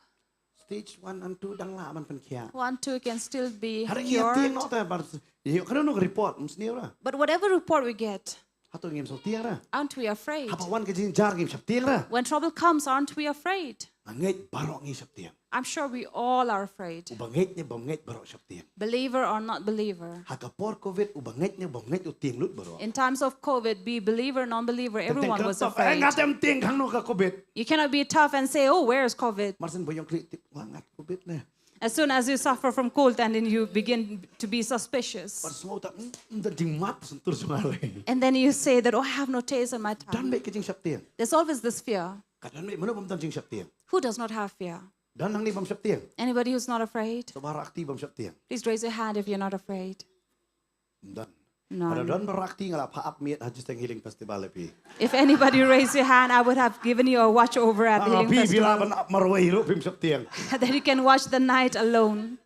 Stage 1 and 2 dang la man pen kia. 1, 2 can still be Harang iya ting cured. no ta bar. Yo kana no report msni ra. But whatever report we get, Hato ngim so ting ra. aren't we afraid? Hapa wan ka jing jar ngim sap ting ra. When trouble comes, aren't we afraid? Ngait barok ngi sap ting. I'm sure we all are afraid. Ubangait ni bangait barok sap ting. Believer or not believer. Hakapor COVID ubangait ni bangait uting lut barok. In times of COVID, be believer, non-believer, everyone was afraid. Ngatem ting kang no ka COVID. You cannot be tough and say, oh, where's COVID? Marsin boyong kritik wangat COVID na. As soon as you suffer from cold, and then you begin to be suspicious. Par semua tak ding mat sentur sungale. And then you say that, oh, I have no taste in my Dan tongue. baik kecing sap ting. There's always this fear. Kadang baik mana bam tan jing sap ting. Who does not have fear? Dan nang ni bam sap ting. Anybody who's not afraid? Sabara akti bam sap ting. Please raise your hand if you're not afraid. Dan. None. Ada dan berakti ngala paap miet hajus teng healing festival lepi. If anybody raised your hand, I would have given you a watch over at the healing Api bila festival. ban marwai ro pim sap ting. That you can watch the night alone.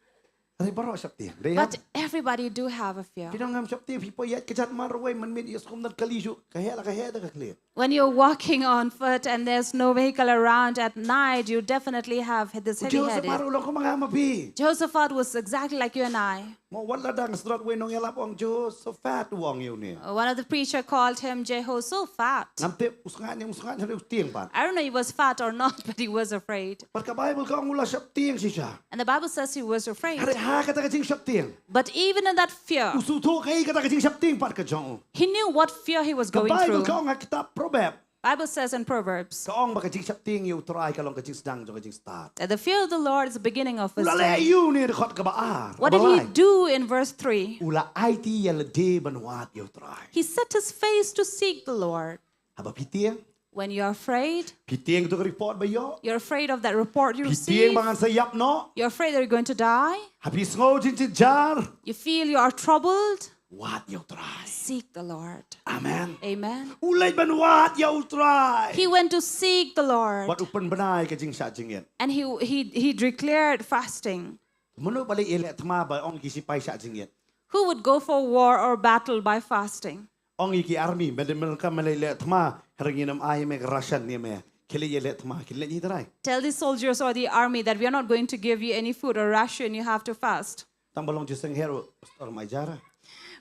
Ari barok sap ting. Deh. But everybody do have a fear. Pinang ngam sap ting pipo yat kejat marwai man mit yas kum dan kalishu kahela kahela ka kle. When you're walking on foot and there's no vehicle around at night, you definitely have this Jauh heavy-headed. separuh lo ko mga mapi. Jehoshaphat was exactly like you and I. Mo wala dang strat we nong yalap ong jo so fat wong yu ni. One of the preacher called him Jeho so fat. Namte usangan hari ting pan. I don't know if he was fat or not, but he was afraid. Perka Bible ka ong ula sap ting siya. And the Bible says he was afraid. Hari ha kata kajing sap ting. But even in that fear, Usuto kay kata kajing sap ting par ka jong. he knew what fear he was Ka going Bible through. ka ong kitab Proverb. Bible says in Proverbs Ka ong baka jing sap ting yu try ka long kajing sedang jo kajing start. that the fear of the Lord is the beginning of Ula le wisdom. yu ni de khot ka baar. What did he do in verse 3? Ula IT yal de banwat yu try. He set his face to seek the Lord. Haba piting. When you're afraid, Piting to report ba yo. you're afraid of that report you Piting receive. bangan sayap no. You're afraid that you're going to die. Habis ngo jing jar. You feel you are troubled. What you try. Seek the Lord. Amen. Amen. Ulay banwat you try. He went to seek the Lord. Wat upan banay ka jing sa jing yan. And he declared fasting. Mano balik ilet ma ba ong kisipay sa jing yan. Who would go for war or battle by fasting? Ong iki army bedemel ka malay ma harangin am ay me Russian ni me. Kili ilet ma kili ni try. Tell the soldiers or the army that we are not going to give you any food or ration. You have to fast. Tambalong jiseng hero or my jara.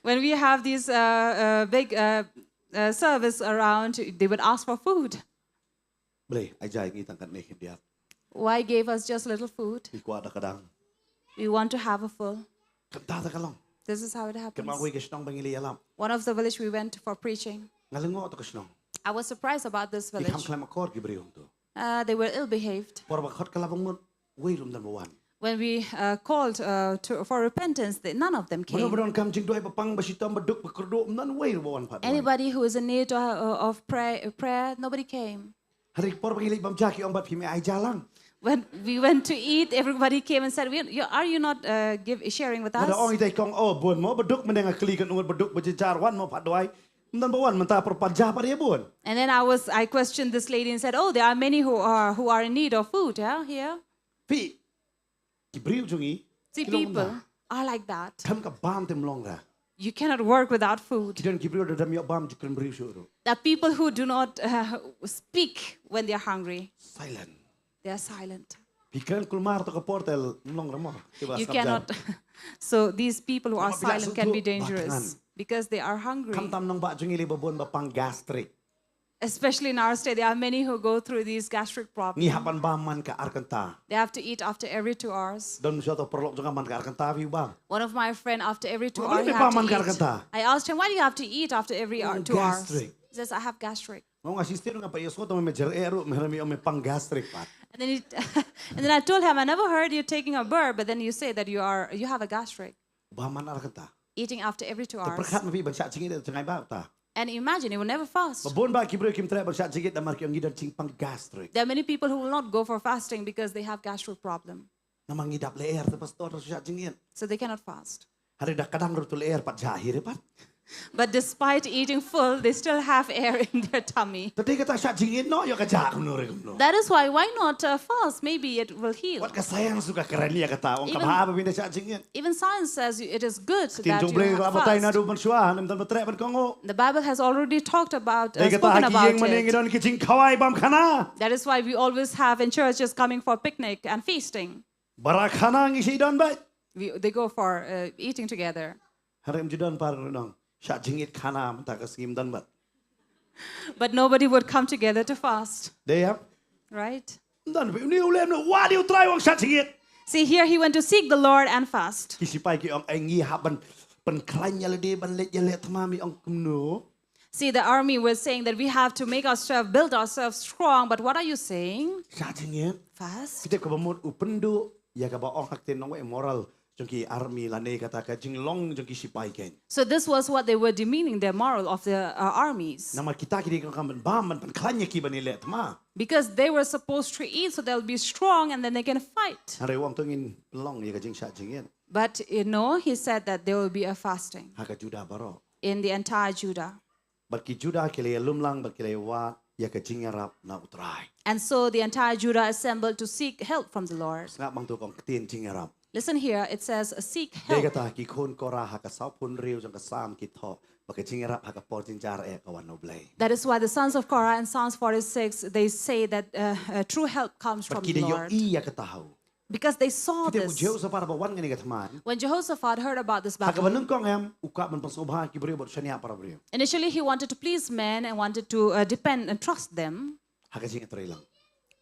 When we have these big service around, they would ask for food. Ble ajay ngitang kan nek dia. Why gave us just little food? Ikwada kadang. We want to have a full. Kanta ka lang. This is how it happens. Kemagoy kasnong bangili alam. One of the village we went for preaching. Ngalingo to kasnong. I was surprised about this Ikam village. klam akor gibrium to. They were ill-behaved. Por ba khot kalabong mo way rum dan bawan. When we called for repentance, none of them came. Benar-benar kam jing doi papang basitam beduk bekerdo nan way ruan pat. Anybody who is in need of prayer, nobody came. Hari por pangilik bam jaki ong bat pimi ai jalang. When we went to eat, everybody came and said, "Are you not sharing with Ada ong us?" itai kong oh bun mo beduk mendengar kelikan ungut beduk bejejar wan mo pat doi. Dan bawan mentah perpajah pada dia bun. And then I questioned this lady and said, "Oh, there are many who are in need of food, yeah, here." Pi kibriu jungi. See, people are like that. Tham ka bam tem long ra. You cannot work without food. Kidan kibriu da dam yo bam jukran briu syuru. There are people who do not speak when they are hungry. Silent. They are silent. Pikiran kulmar to ka portal long ramo. You cannot. So these people who are silent can be dangerous because they are hungry. Kam tam nong ba jungi li babon ba pang gastric. Especially in our state, there are many who go through these gastric Ni problems. hapan ba man ka arkanta. They have to eat after every 2 hours. Don suatu perlok junga man ka arkanta vi bang. One of my friends, after every 2 Wala hours, he may have paman ka to eat. arkanta. I asked him, "Why do you have to eat after every 2 hours?" gastric. He says, "I have gastric." Mau asisten nga pa yeso to me jer eru me me pang gastric pat. And then, and then I told him, "I never heard you taking a burp, but then you say that you have a gastric, Ba man arkanta. eating after every 2 hours." Perkat me pi ban syak cingi de cengai ba ta. And imagine, you will never fast. Babon ba kibriu kim tre ban syak cingi da mar ki ngidar cing pang gastric. There are many people who will not go for fasting because they have gastric problem. Namang ngidap leer te pastor syak cingi. So they cannot fast. Hari dah kadang rutul leer pat jahir pat. But despite eating full, they still have air in their tummy. Tadi kata syak cingi no yo ka jak no re no. That is why not fast? Maybe it will heal. Wat ka sayang suka keren dia kata ong ka Even- ba binda syak cingi. Even science says it is good Tin that jong you ble have rabatai na fast. do ban suah nam tan betre ban kongo. The Bible has already talked about, Dai kata spoken haki about yang maning it. don ki cing kawai bam khana. That is why we always have in churches coming for picnic and feasting. Barak khana ngisi don ba. They go for eating together. Hari mjudon par nong. Syak cingit khana mata ka skim dan bat. But nobody would come together to fast, Dia right? dan ni ulem no wa dia try wong syak cingit. See, here he went to seek the Lord and fast. Ki sipai ki ong ai ngi haban pen klan ya le de ban let ya le tmami ong kumno. See, the army was saying that we have to make ourselves, build ourselves strong. But what are you saying? Syak cingit. Fast? Kita ka bamut upendu ya ka ba ong hak ten nong we moral. Jongki army lane kata ka jing long jongki sipai ken. So this was what they were demeaning their moral of the armies. Nama kita ki kan bam ban pen klan ya ki ban le tma. Because they were supposed to eat so they'll be strong and then they can fight. Hari wong tungin long ya ka jing syak cingit. But he said that there will be a fasting Ha ka juda baro. in the entire Judah. Bat ki juda ke le lumlang bat ke le wa ya ka jing arab na utrai. And so the entire Judah assembled to seek help from the Lord. Ngak bang tu kong ketin jing arab. Listen here, it says, seek Dia help. kata ki kon kora ha ka sau pun riu jong ka sam ki tho. Ba ka jing arab ha ka por jing jar e ka wan no blai. That is why the sons of Korah in Psalms 46, they say that true help comes Bat from ki the de yo Lord. i ya ka tahu. Because they saw Kita this. ujau sa para ba wan ngani ka thaman. When Jehoshaphat heard about this Ha ka battle, banung kong em uka ban pasubha ki brio bot shania para brio. initially he wanted to please men and wanted to depend and trust them, Ha ka jing atrai lang.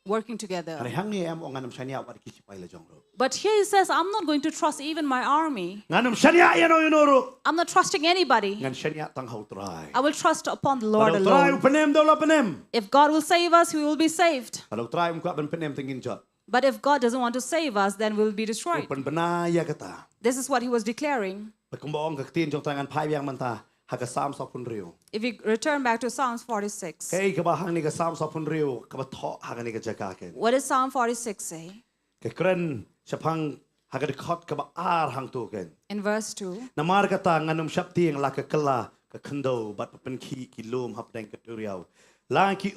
working together. Hari hang ni em ong anam shania wat ki sipai la jong ro. But here he says, I'm not going to trust even my army. Nganam shania ya no yunoro. I'm not trusting anybody. Ngan shania tang hau trai. I will trust upon the Lord Kalau trai alone. penem do la penem. If God will save us, we will be saved. Kalau trai um ka ban penem tengin jot. But if God doesn't want to save us, then we'll be destroyed. Pen bena ya kata. This is what he was declaring. Pagkumbaong ka ketin jong tangan pai yang manta. Ha ka sam sa pun riu. If we return back to Psalms 46, Kay kabahang ni ka sam sa pun riu. Kabato ha ka ni ka jaga ken. what does Psalm 46 say? Kay kren siapang ha ka dekot ka ba ar hang tu ken. In verse 2, Namar kata nganum syapti yang la ka kela ka kendo bat pen ki lum hap deng ka turiau. La ki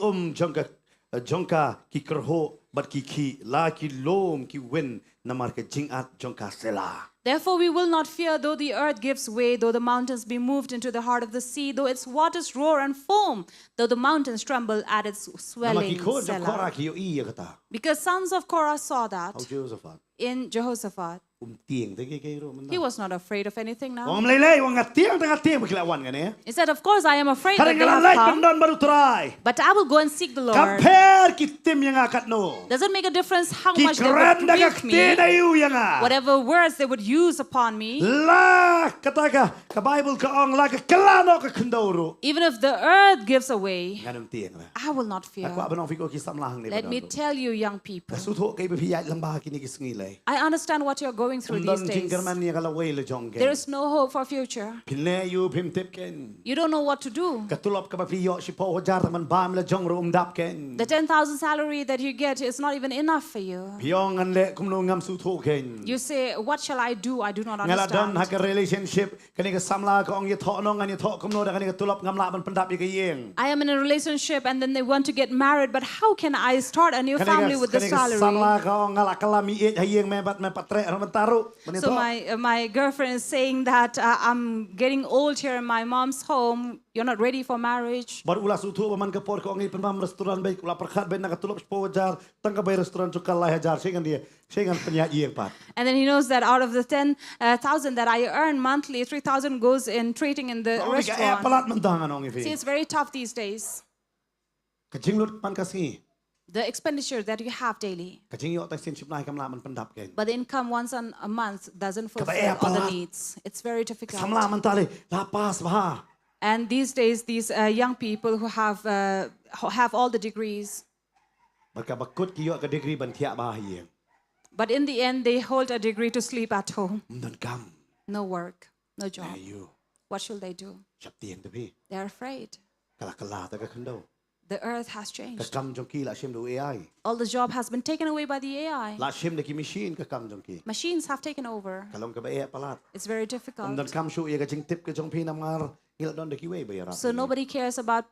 jongka ki kerho bat ki la ki lom ki wen namar ka jingat jongka sela. therefore we will not fear though the earth gives way, though the mountains be moved into the heart of the sea, though its waters roar and foam, though the mountains tremble at its Nama swelling. ki ko jong Selah. kora ki yo i ya kata. Because sons of Korah saw that Au Josephat. in Jehoshaphat. Tieng te kay ro man. He was not afraid of anything now. Wong lelei wong ngatiang tengah tiang berkilawan kan ya. He said, of course I am afraid that Kadang they kadang have lain come, pendon baru try. but I will go and seek the Lord. Compare ki tim yang akat no. Does it make a difference how Ki much they keren would dah rebuke kakti me, na yu yang a. whatever words they would use upon me? La kata ka Bible ka ong la ka kelano ka kendoro. Even if the earth gives away, Nganum tiang lah. I will not fear. Aku abang fiko ki sam lahang ni. Let me tell you, young people, Kasut ho kay bihiyat lang bah kini ki sengi le. I understand what you're going through these Umdan days. jingkerman ni kalau way le jong There ken. is no hope for future. Pinle you pim tip ken. You don't know what to do. Katulop ka ba piyo si po jar man bam le jong ro dap ken. The 10,000 salary that you get is not even enough for you. Piyong an le kumno ngam su tho ken. You say, what shall I do? I do not Ngala don understand. ha ka relationship kani ka samla ka ong ye tho nong an ye tho kumno da kani ka tulop ngam la ban pendap ye ka yeng. I am in a relationship and then they want to get married, but how can I start a new family with this salary? Samla ka ong ngala kala mi e ha yeng me bat me patre ro taru. So my girlfriend is saying that I'm getting old here in my mom's home. You're not ready for marriage. Baru ulah sutu man ka por ko ang ipemam restoran baik ulah perkhat ben nak tulop po jar tang ka bay restoran cukal lah jar sengan dia sengan penyaji yang pat. And then he knows that out of the 10,000 that I earn monthly, 3,000 goes in trading in the Ong ka restaurant. pelat mentangan ong See, ifi. it's very tough these days. Kajing lut pan kasi. The expenditure that you have daily. Kajing yo tak sin sipnai kam la man pendap ken. But the income once a month doesn't fulfill Kabaya all the pala. needs. It's very difficult. Samla mentari lapas bah. And these days, these young people who have all the degrees, Maka bakut ki yo ka degree ban tiak bah yeng. but in the end, they hold a degree to sleep at home. Mdan kam. No work, no job. Ayu. What should they do? Chap tieng tapi. They're afraid. Kala kala ta ka kendo. The earth has Ka changed. kam jong ki la sim do AI. All the job has been taken away by the AI. La sim de ki machine ka kam jong ki. Machines have taken over. Kalong ka ba e palat. It's very difficult. Mdan kam shu ye ka jing tip ka jong pi namar ngil don de ki we ba So nobody cares about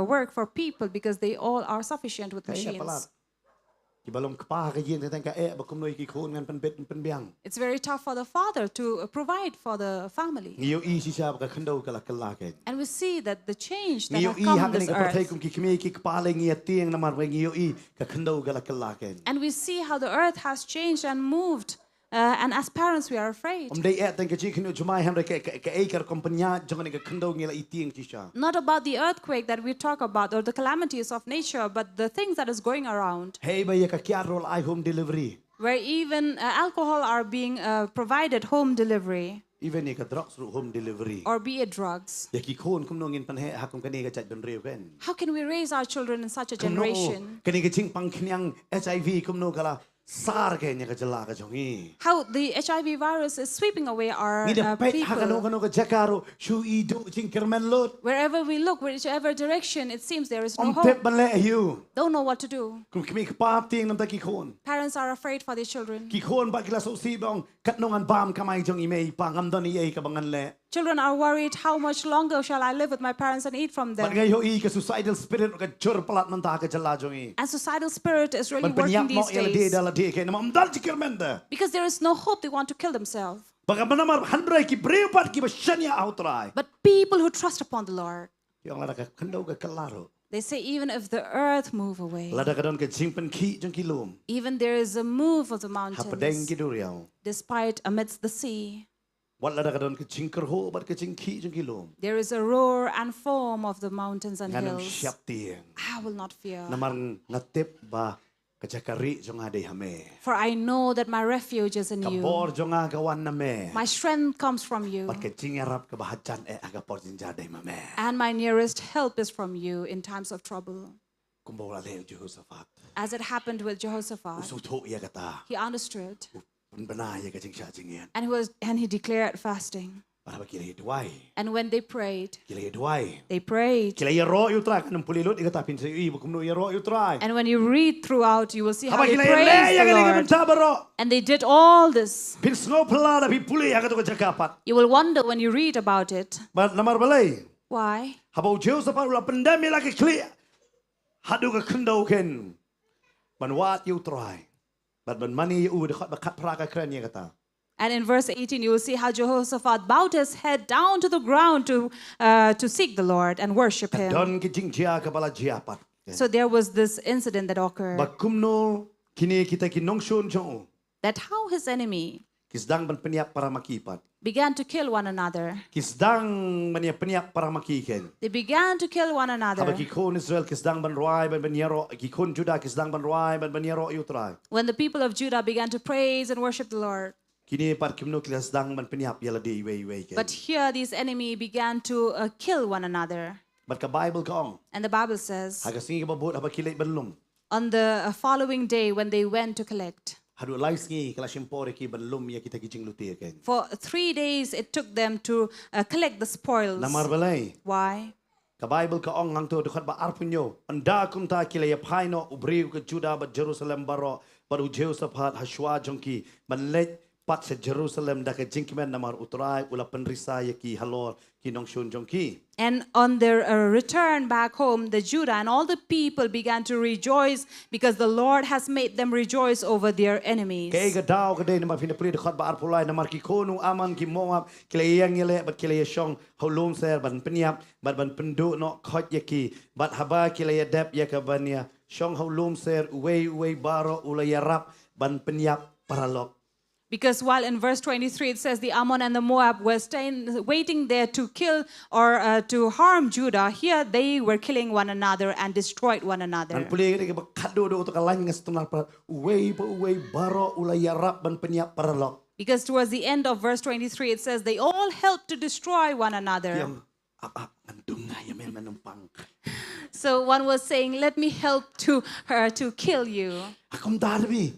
work for people because they all are sufficient with machines. Ki balong kpa ka yin ta ka e ba kum noi ki khon ngan pen bet pen biang. It's very tough for the father to provide for the family. Ngiyo i si sa ka khando ka la kala ken. And we see that the change that Ngiyo has i come ha on ka this ka perthai earth. kum ki kmi ki kpa le ngi tieng namar we ngiyo i ka khando ka la kala ken. And we see how the earth has changed and moved. And as parents, we are afraid. Dei e tan ka chi khnu jumai ham ka e kar kompanya jong ni ka khando ngi la i tieng chi sa. Not about the earthquake that we talk about or the calamities of nature, but the things that is going around, Hey ba ye ka kya role I home delivery. where even alcohol are being provided home delivery, Even ni ka drugs through home delivery. or be it drugs. Ya ki khon kum no ngin pan he ha kum ka ni ka chat ben reu ken. How can we raise our children in such a Kum no generation? ka ni ka ching pang khnyang HIV kum no kala sar ke nya ka jala ka jong i. How the HIV virus is sweeping away our Ni da pet ha ka no people. ka jakaro shu i do ching kermen lot. Wherever we look, whichever direction, it seems there is no Om hope. tep ban le you. Don't know what to do. Kum kmi ka pa ting nam ta ki khon. Parents are afraid for their children. Ki khon ba kila so si bong kat no ngan bam kamai jong i mei pa ngam don i ei ka bangan le. Children are worried, how much longer shall I live with my parents and eat from Ban them? ngai ho i ka suicidal spirit ka chur palat man ta ka jala jong i. And suicidal spirit is really Ban penyap working mo these ya de days. dala de ke nam dal chi kermen da. Because there is no hope, they want to kill themselves. Bagaimana mar handrai ki breu pat ki bashanya outrai. But people who trust upon the Lord, Yang lada ka kendo ka kalaro. they say even if the earth move away, Lada ka don ka jingpen ki jong ki lum. even there is a move of the Hapadeng mountains, ki duriao. despite amidst the sea, Wat lada ka don ka jingker ho bat ka jing ki jong ki lum. there is a roar and foam of the mountains and Nganam hills. siap tieng. I will not fear, Namar ngatip ba ka jakari jong ade hame. for I know that my refuge is in you. Kabor jong agawan na me. My strength comes from you, Bat ka jingarap ka bahajan aga por jinjade mame. and my nearest help is from you in times of trouble. Kumbawa le Jehoshaphat. As it happened with Jehoshaphat, Usuto ya kata. he understood, Bana ya ka jing sha jingyan. and he declared fasting. Para ba kila duai. And when they prayed, Kila duai. they prayed. Kila ya ro yu tra kanang pulilot ikata pin sa yu bukum no ya ro yu try. And when you read throughout, you will see how Haba they kila ya le praised ya the kali Lord. ka baro. And they did all this. Pin snow pelada pi puli ya ka to jakapat. You will wonder when you read about it. But namar balay. Why? Haba Jehoshaphat ula pandemi lagi clear. Hadu ka kendo ken. Ban wat yu try. But ban mani yu de khat bakat praga kren ya kata. And in verse 18, you will see how Jehoshaphat bowed his head down to the ground to seek the Lord and worship him. Don ki jing jia ka bala jiapat. So there was this incident that occurred, Bakum no kini kita ki nongshon jong. that how his enemy Kisdang ban peniap para makipat. began to kill one another. Kisdang mania peniap para makiken. They began to kill one another. Haba kikon Israel kisdang ban ruai ban yero kikon Judah kisdang ban ruai ban yero yutrai. When the people of Judah began to praise and worship the Lord. Kini par kimno kisdang ban peniap yala di way ken. But here these enemy began to kill one another. But ka Bible kong. And the Bible says, Haga singi babot haba kilay ban lum. on the following day when they went to collect, Hadu laiski kala simpore ki belum ya kita kijing luti ken. For 3 days it took them to collect the spoils. Namar balai. Why? Ka Bible ka ong hang to dekat ba arpunyo. Anda kum ta kila ya paino ubri ke Juda ba Jerusalem baro baru Jehoshaphat Hashwa jongki banlet pat se Jerusalem da ke jingkimen namar utrai ula penrisa ya ki halor ki nongshun jongki. And on their return back home, the Judah and all the people began to rejoice because the Lord has made them rejoice over their enemies. Kay ga daw ka day namar pinapri dekat ba arpulai namar ki konu aman ki moab kila yang yele bat kila ya shong holum ser ban penyap ban pendu no khot ya ki bat haba kila ya dep ya ka bania shong holum ser uwe baro ula ya rap ban penyap paralok. Because while in verse 23 it says the Ammon and the Moab were waiting there to kill or to harm Judah, here they were killing one another and destroyed one another. An puli ni ka kado do to kalan nga stunar para uwe baro ula ya rap ban penyap paralok. Because towards the end of verse 23 it says they all helped to destroy one another. So one was saying, let me help to her to kill you. Akom darbi.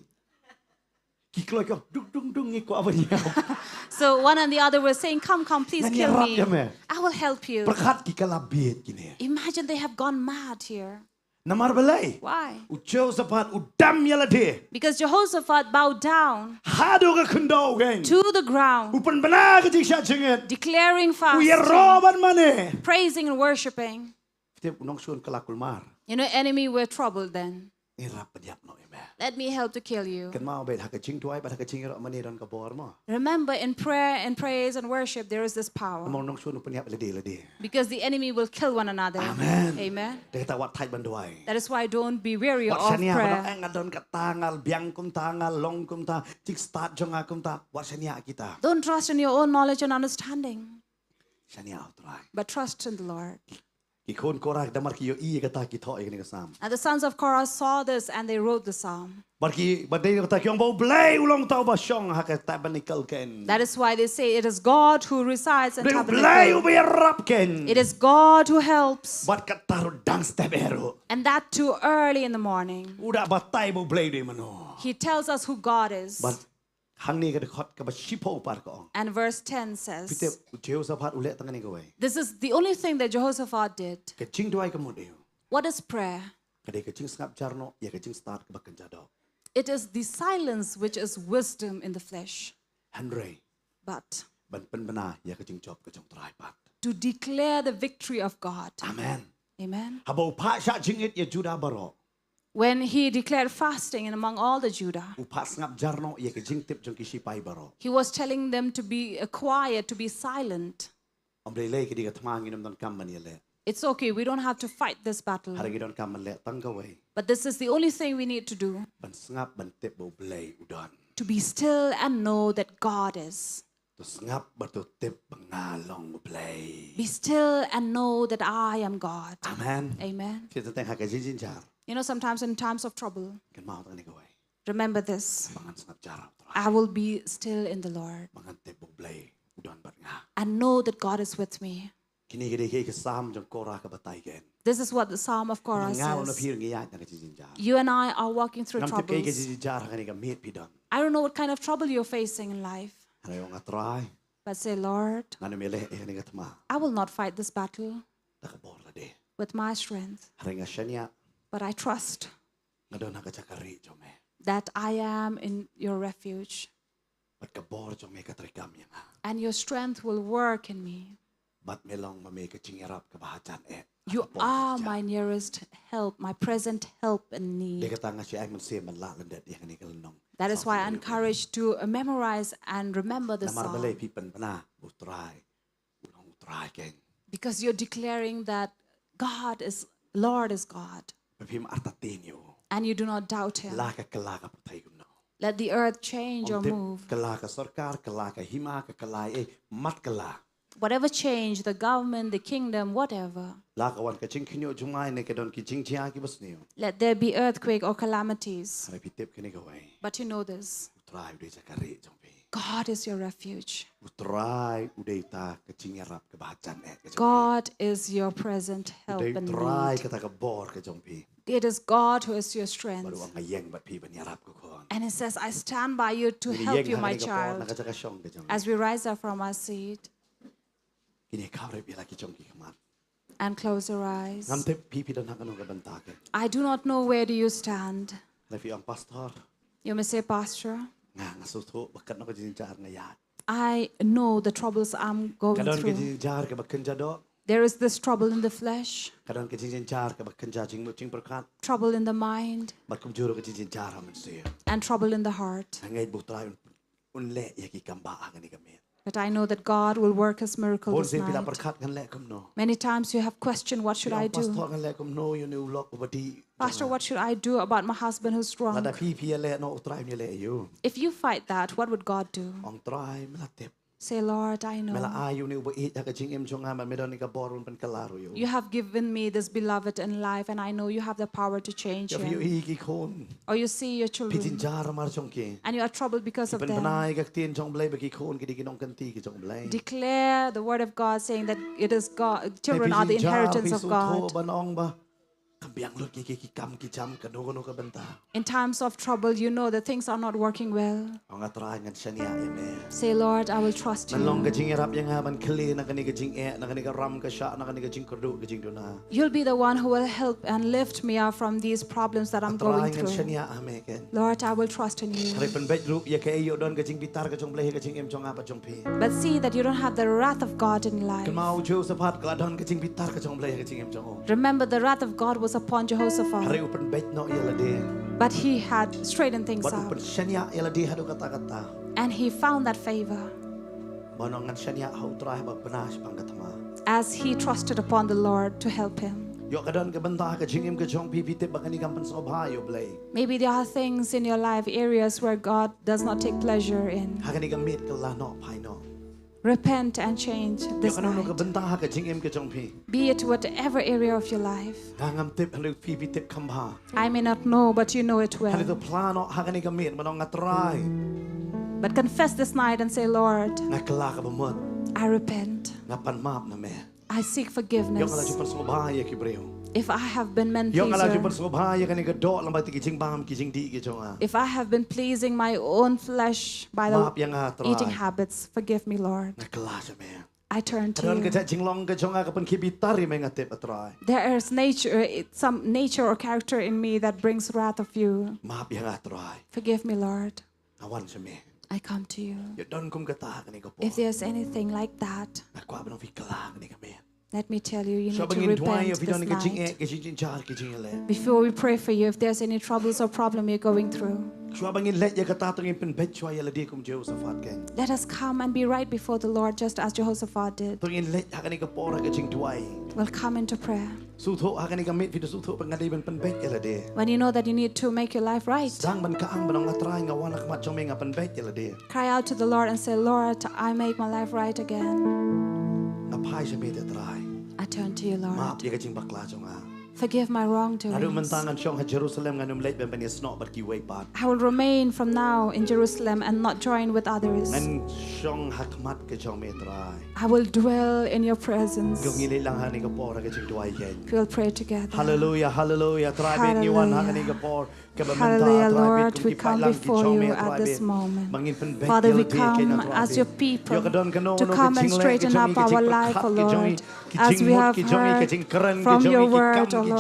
Kikloi ko dung iko abanya. So one and the other were saying, come, please kill me. I will help you. Perkat kikalabit kini. Imagine they have gone mad here. Namar balai. Why? Jehoshaphat udam yalade. Because Jehoshaphat bowed down Hado ka kundo gen. to the ground, Upan bana ka jing sha jinget. declaring Uyer fasting, roban mane. praising and worshiping. Fitip unong sun kalakul mar. You know, enemy were troubled then. Ira penyap no ime. Let me help to kill you. Kan mau bet hakajing tuai bat hakajing ro mani ron ka bor mo. Remember, in prayer and praise and worship, there is this power. Among nong sun penyap lede. Because the enemy will kill one another. Amen. Amen. Dia kata wat thai banduai. That is why don't be weary Wat of sania prayer. eng adon ka tangal biang kum tangal long kum ta cik start jonga kum ta wat sania kita. Don't trust in your own knowledge and understanding, Sania utrai. but trust in the Lord. Ki kon korak damar ki yo i kata ki thoi ni ka sam. And the sons of Korah saw this and they wrote the psalm. Barki badai kata kyong bau blai ulong tau ba shong ha ka tabernacle ken. That is why they say it is God who resides in Blai tabernacle. ubi rap ken. It is God who helps. Bat kataru dang step ero. And that too early in the morning. Uda batai bau blai de mano. He tells us who God is. But hang ni ka khot ka ba shipo par ko. And verse 10 says, Fitip Jehoshaphat ulet tangan ni ko wai. this is the only thing that Jehoshaphat did. Ka jing duai ka model. What is prayer? Ka de ka jing ngap jarno ya ka jing start ka ba kan jado. It is the silence which is wisdom in the flesh. Henry But ban pen bana ya ka jing job ka jong trai pat. to declare the victory of God. Amen. Amen. Habau pa sha jing it ya Judah baro. When he declared fasting and among all the Judah, Upas ngap jarno ya ka jing tip jong ki sipai baro. he was telling them to be quiet, to be silent. Om dei le ki di ka tmang inam don kam man yele. It's okay, we don't have to fight this battle. Hari ki don kam man le tang ka wai. But this is the only thing we need to do, Ban ngap ban tip bau blai udon. to be still and know that God is. To ngap batu tip bangalong blai. Be still and know that I am God. Amen. Amen. Kita teng ha ka jing jar. You know, sometimes in times of trouble, Kan mau tang ni ka wai. remember this. Bangan ngap jar. I will be still in the Lord Bangan tip bau blai udon bat nga. and know that God is with me. Kini ki de ka sam jong kora ka batai ken. This is what the Psalm of Korah Ngau na says. phir ngi ya na ka jing jar. You and I are walking through Ngam tip ka troubles. jing jar ka ni ka meet pi don. I don't know what kind of trouble you're facing in life, Hari ong atrai. but say, Lord, Nganu mele e ni ka tma. I will not fight this battle Ta ka bor la de. with my strength, Hari nga shania but I trust ngadon ha ka chakari jome. that I am in your refuge Bat ka bor jome ka trikam yang ha. and your strength will work in me. Bat melong mame ka chingarap ka bahajan e. You are my nearest help, my present help in De need. ka tanga si ang man se man la landet yang ni ka lenong. That is why I encourage to memorize and remember the Namar bale psalm, pi pen bana utrai. Ulong utrai ken. because you're declaring that God is, Lord is God, Pim artatin yo. and you do not doubt him. La ka kala ka patay ko no. Let the earth change or Om tip move. kala ka sarkar kala ka hima ka kala e mat kala. Whatever change, the government, the kingdom, whatever, La ka wan ka ching kinyo jumai ne ka don ki jing chia ki bas niyo. let there be earthquake or calamities. Hari pi tip kini ka wai. But you know this, Utrai uday chakari jompi. God is your refuge. Utrai uday ta ka chingarap ka bahajan e. God is your present help Uday in utrai need. ka ta ka bor ka jompi. It is God who is your Baru strength. ang ngayeng bat pi banyarap ko kon. And it says, I stand by you to help you, my child. As we rise up from our seat and close our eyes. I do not know where do you stand. You may say, Pastor, I know the troubles I'm going through. There is this trouble in the flesh, trouble in the mind, and trouble in the heart. But I know that God will work His miracle this night. Many times you have questioned, what should I do? Pastor, what should I do about my husband who's drunk? If you fight that, what would God do? Say, Lord, I know. You have given me this beloved in life, and I know you have the power to change him. Or you see your children, and you are troubled because of them. Declare the word of God, saying that it is God. Children are the inheritance of God. In times of trouble, you know that things are not working well. Say, Lord, I will trust you. You'll be the one who will help and lift me up from these problems that I'm going through. Lord, I will trust in you. But see that you don't have the wrath of God in life. Remember, the wrath of God was upon Jehoshaphat, but he had straightened things out, and he found that favor as he trusted upon the Lord to help him. Maybe there are things in your life, areas where God does not take pleasure in. Repent and change this night. Be it whatever area of your life. I may not know, but you know it well. But confess this night and say, Lord, I repent. I seek forgiveness. If I have been men-pleaser, if I have been pleasing my own flesh by the eating habits, forgive me, Lord. I turn to you. There is some nature or character in me that brings wrath of you. Forgive me, Lord. I come to you. If there's anything like that, let me tell you, you need to repent this night. Before we pray for you, if there's any troubles or problem you're going through, let us come and be right before the Lord, just as Jehoshaphat did. We'll come into prayer. When you know that you need to make your life right, cry out to the Lord and say, Lord, I make my life right again. I turn to you, Lord. Forgive my wrongdoings. I will remain from now in Jerusalem and not join with others. I will dwell in your presence. We'll pray together. Hallelujah, hallelujah. Hallelujah. Hallelujah, Lord, we come before you at this moment. Father, we come as your people to come and straighten up our life, O Lord, as we have heard from your word, O Lord,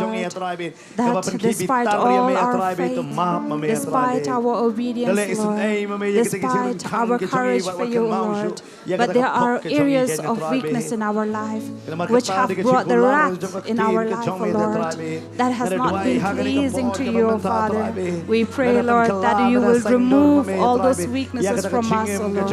that despite all our faith, despite our obedience, Lord, despite our courage for you, Lord, but there are areas of weakness in our life which have brought the wrath in our life, O Lord, that has not been pleasing to you, O Father. We pray, Lord, that you will remove all those weaknesses from us, O Lord,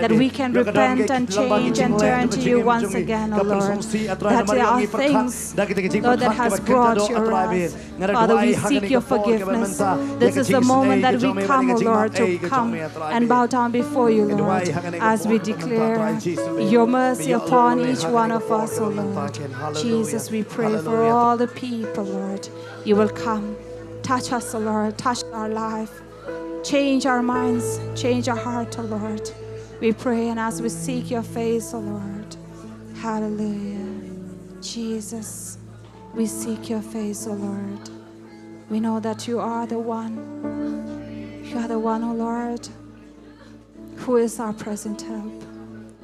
that we can repent and change and turn to you once again, O Lord, that there are things, Lord, that has brought your wrath. Father, we seek your forgiveness. This is the moment that we come, O Lord, to come and bow down before you, Lord, as we declare your mercy upon each one of us, O Lord. Jesus, we pray for all the people, Lord. You will come. Touch us, O Lord. Touch our life. Change our minds. Change our heart, O Lord. We pray, and as we seek your face, O Lord. Hallelujah. Jesus, we seek your face, O Lord. We know that you are the one You are the one, O Lord, who is our present help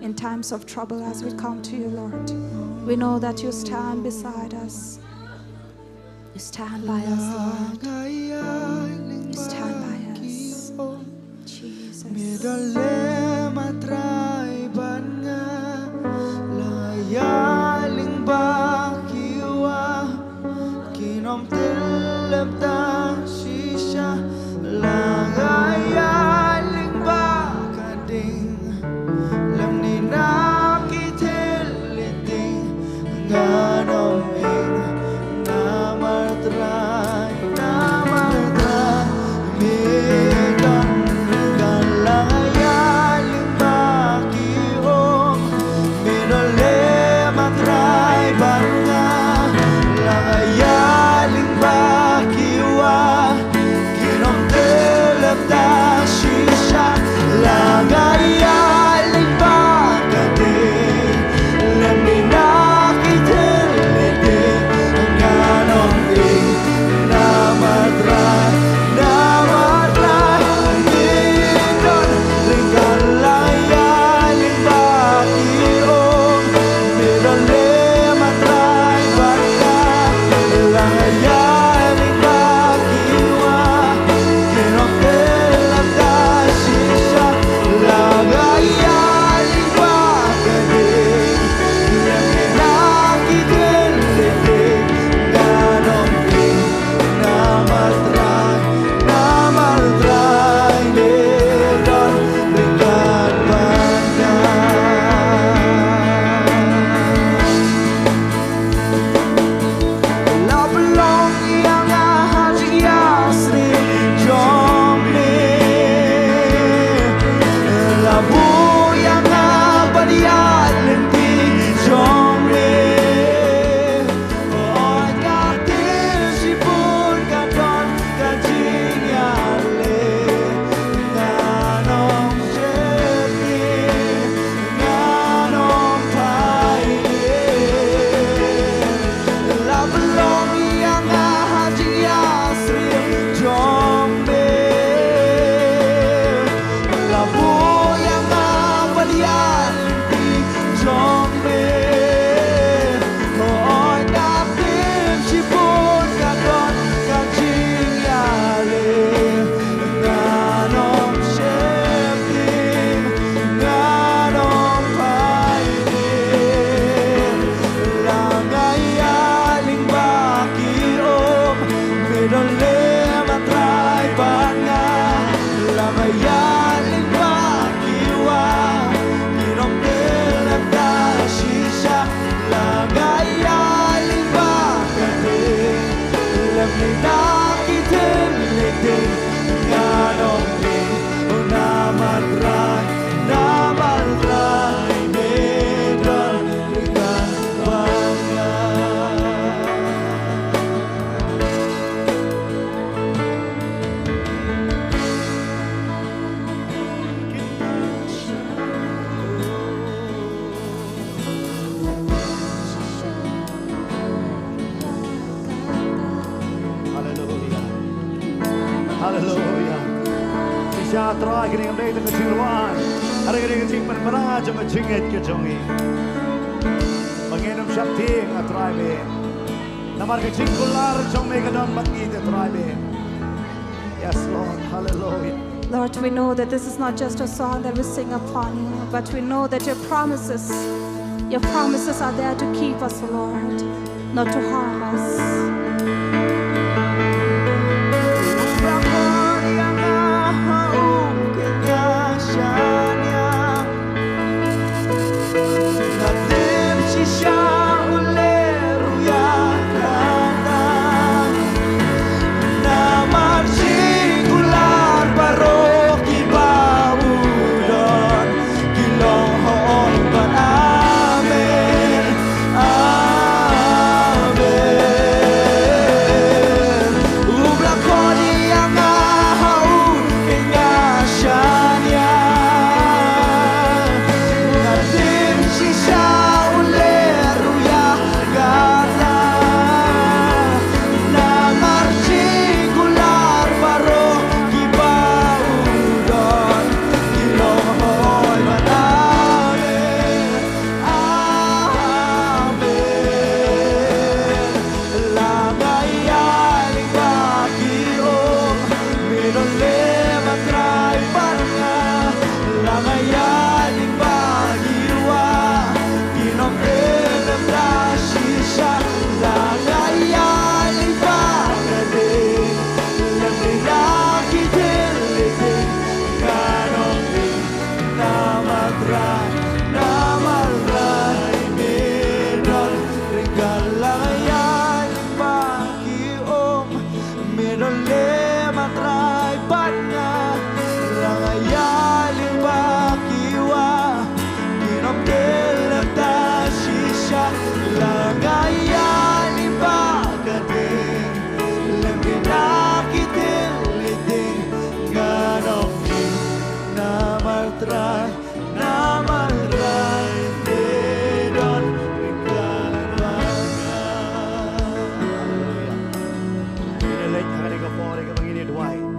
in times of trouble as we come to you, Lord. We know that you stand beside us. You stand by us, Lord. You stand by us. Jesus. Hallelujah. Sisha try getting a date in the Chilwan. Are getting a team and Baraj of a chinget Kajongi. Maganum Shakti, a tribe. Namarka Chinkular, Jomegadon, but eat a tribe. Yes, Lord. Hallelujah. Lord, we know that this is not just a song that we sing upon you, but we know that your promises are there to keep us, Lord, not to harm us. Amen. trai nama trai bedon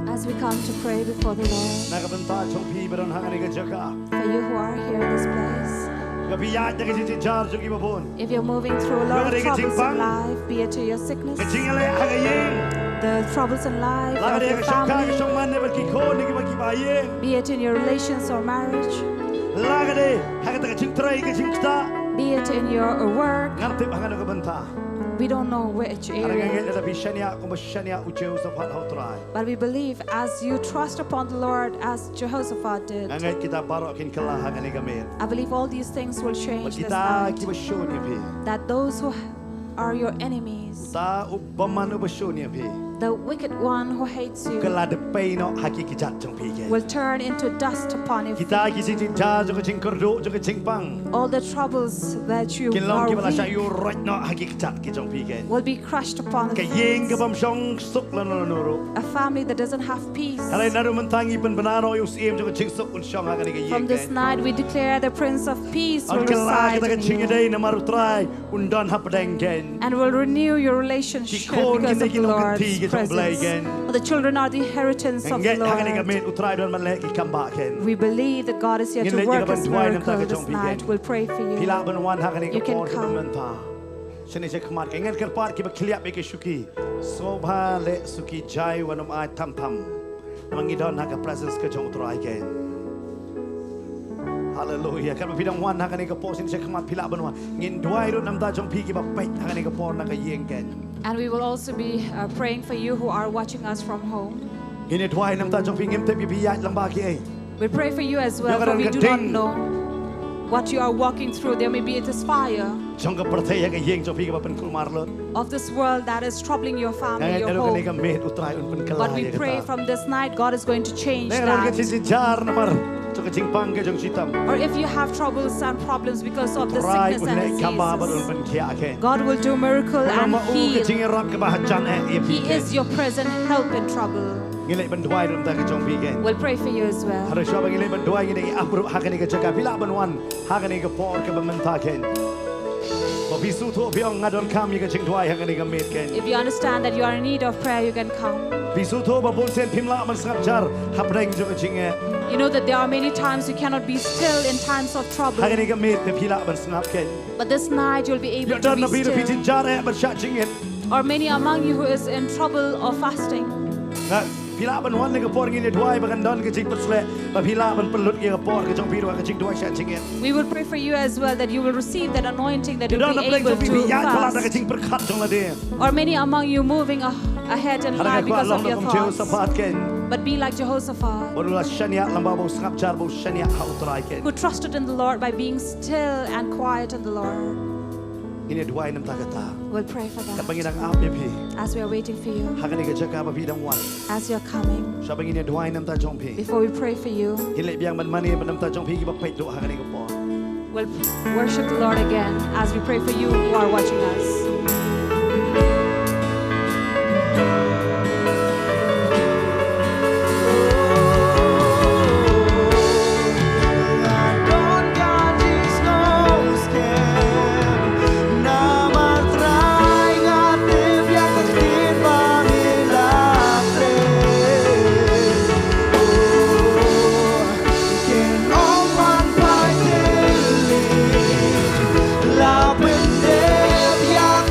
As we come to pray before the Lord, for you who are here in this place, if you're moving through a lot of troubles in life, be it to your sickness, the troubles in life of your family, be it in your relations or marriage, be it in your work, we don't know which area. But we believe as you trust upon the Lord as Jehoshaphat did, I believe all these things will change this night. That those who are your enemies, the wicked one who hates you, will turn into dust upon your feet. All the troubles that you are weak will be crushed upon the feet. A family that doesn't have peace. From this night we declare the Prince of Peace will reside in you and will renew your relationship because of the Lord's presence. For the children are the inheritance of the Lord. We believe that God is here to work His miracle this night. We'll pray for you. You can come. Hallelujah. Kan bidang wan hak ni ke pos ni saya kemat pilak benua. Ngin dua itu nam da jong pi ki ba pek hak ni ke por nak yeng ken. And we will also be praying for you who are watching us from home. Ngin dua nam da jong pi ngim te pi ya lamba ki ai. We pray for you as well, for we do not know what you are walking through. There may be it is fire of this world that is troubling your family, your home. But we pray from this night, God is going to change that. Or if you have troubles and problems because of the sickness and diseases, God will do miracle and heal. He is your present help in trouble. We'll pray for you as well. If you understand that you are in need of prayer, you can come. You know that there are many times you cannot be still in times of trouble. But this night you'll be able to be still. Or many among you who is in trouble or fasting. We will pray for you as well, that you will receive that anointing, that you will be able to fast. Or many among you moving ahead in life because of your thoughts. But be like Jehoshaphat, who trusted in the Lord by being still and quiet in the Lord. We'll pray for that as we are waiting for you, as you're coming. Before we pray for you, we'll worship the Lord again as we pray for you who are watching us. La pendencia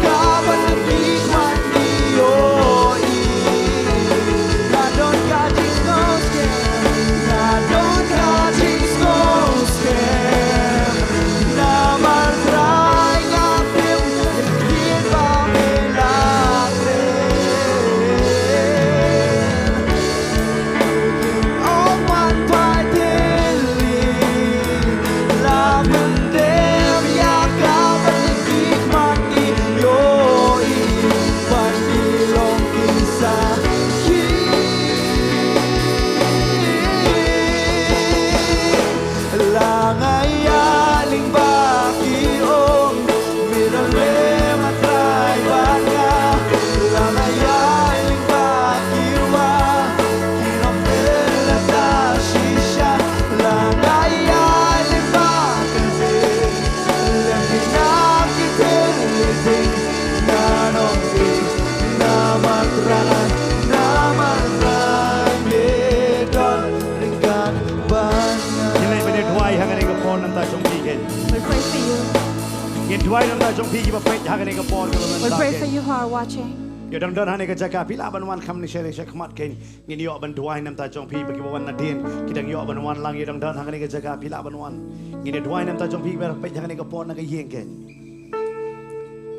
Ngin duai nam ta jong pi ki ba pet ha kan ka por ka ban We'll ta pray ke. for you who are watching. Yo dang dan ha ne ka jaka pi la ban wan kham ni share khmat ken ngin yo ban duai nam ta jong pi ba ki ba wan na din ki dang yo ban wan lang yo dang dan ha ne ka jaka pi la ban wan ngin duai nam ta jong pi ba pet ha ne ka por na ka yeng ken.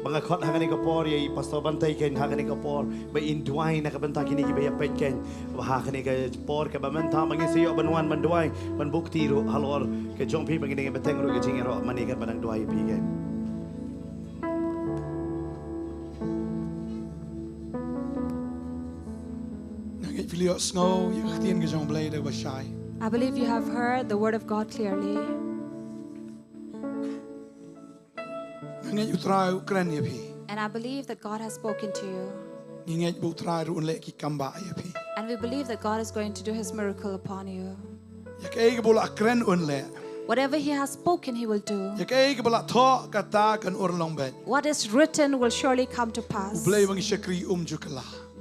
Banga khot ha ne ka por ye pastor ban tai ken ha ne ka por ba in duai na ka ban ta kini ki ba ya pet ken ba ha ne ka por ka ba man ta mangi se yo ban wan ban duai ban bukti ro halor ke jong pi ba ngin ka beteng ro ke jing ro mani kan ban duai pi ken. I believe you have heard the word of God clearly. And I believe that God has spoken to you. And we believe that God is going to do His miracle upon you. Whatever He has spoken, He will do. What is written will surely come to pass.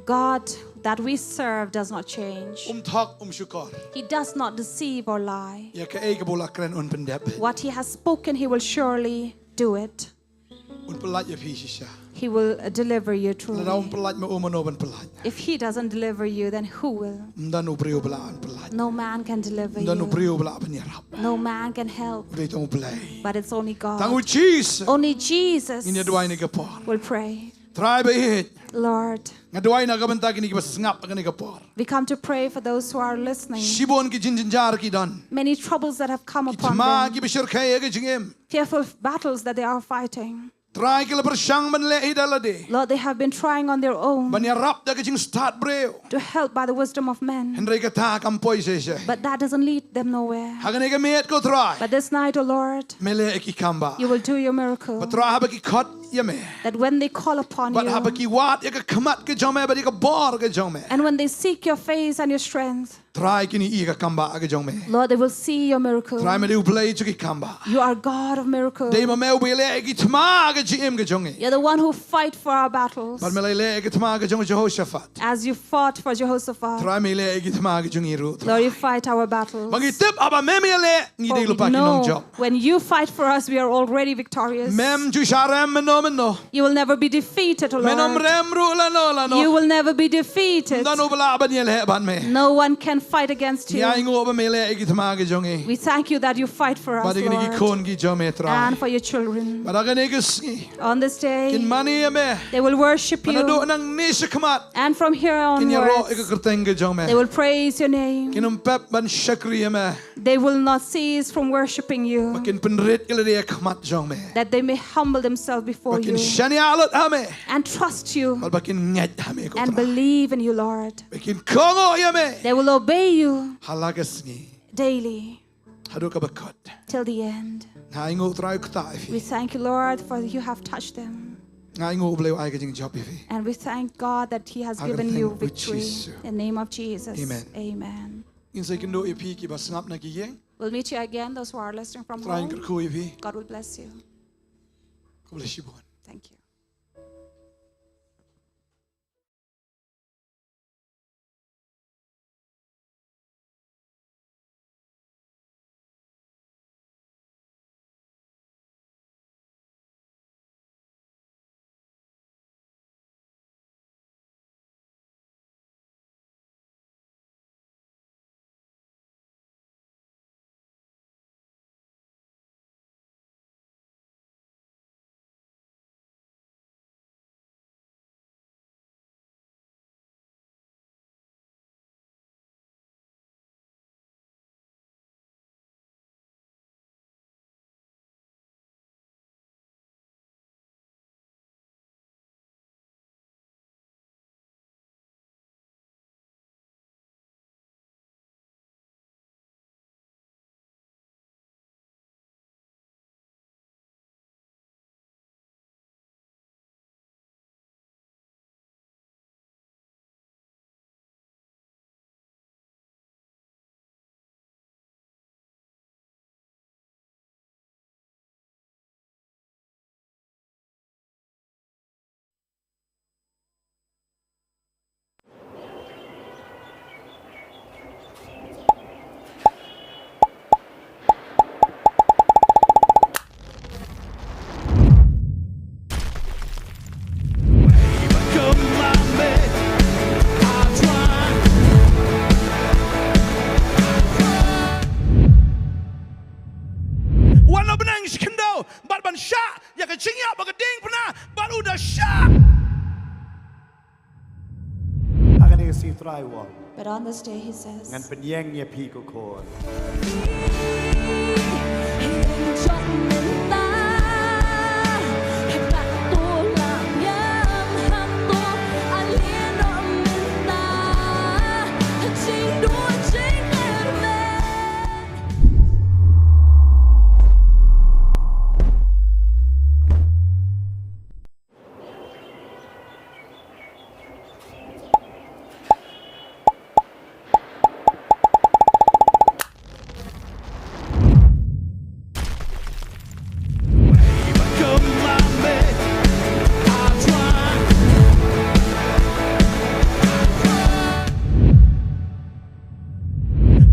God that we serve does not change. He does not deceive or lie. What He has spoken, He will surely do it. He will deliver you truly. If He doesn't deliver you, then who will? No man can deliver you. No man can help. But it's only God. Only Jesus will pray. Lord, we come to pray for those who are listening. Many troubles that have come upon them. Fearful battles that they are fighting. Lord, they have been trying on their own to help by the wisdom of men. But that doesn't lead them nowhere. But this night, O Lord, you will do your miracle. That when they call upon you, and when they seek your face and your strength, Lord, they will see your miracle. You are God of miracles. You're the one who fight for our battles. As you fought for Jehoshaphat, Lord, you fight our battles. For we know when you fight for us, we are already victorious. You will never be defeated, O Lord. You will never be defeated. No one can fight against you. We thank you that you fight for us, Lord, and for your children. On this day, they will worship you, and from here onwards, they will praise your name. They will not cease from worshiping you, that they may humble themselves before you and trust you and believe in you, Lord. They will obey you daily till the end. We thank you, Lord, for you have touched them. And we thank God that He has given you victory. In the name of Jesus. Amen. Amen. We'll meet you again, those who are listening from home. God will bless you. Thank you. ban syak ya ke cingyak bageding pernah bat udah syak. Akan ni si try wall. But on this day, he says, Ngan penyeng ya pi ko kon.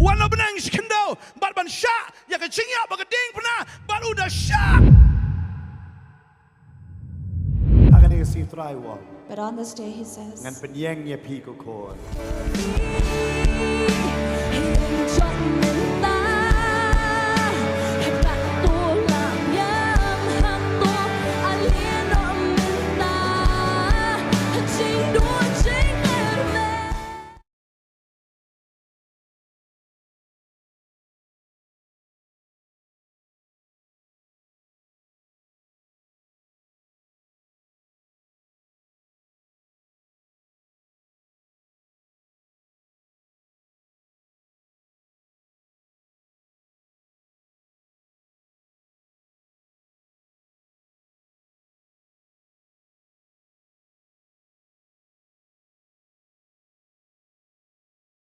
Warna benang skendo bat ban syak ya ke cingyak bageding pernah bat udah syak. Akan ni si try wall. but on this day, he says, Ngan penyeng ya pi ko kon.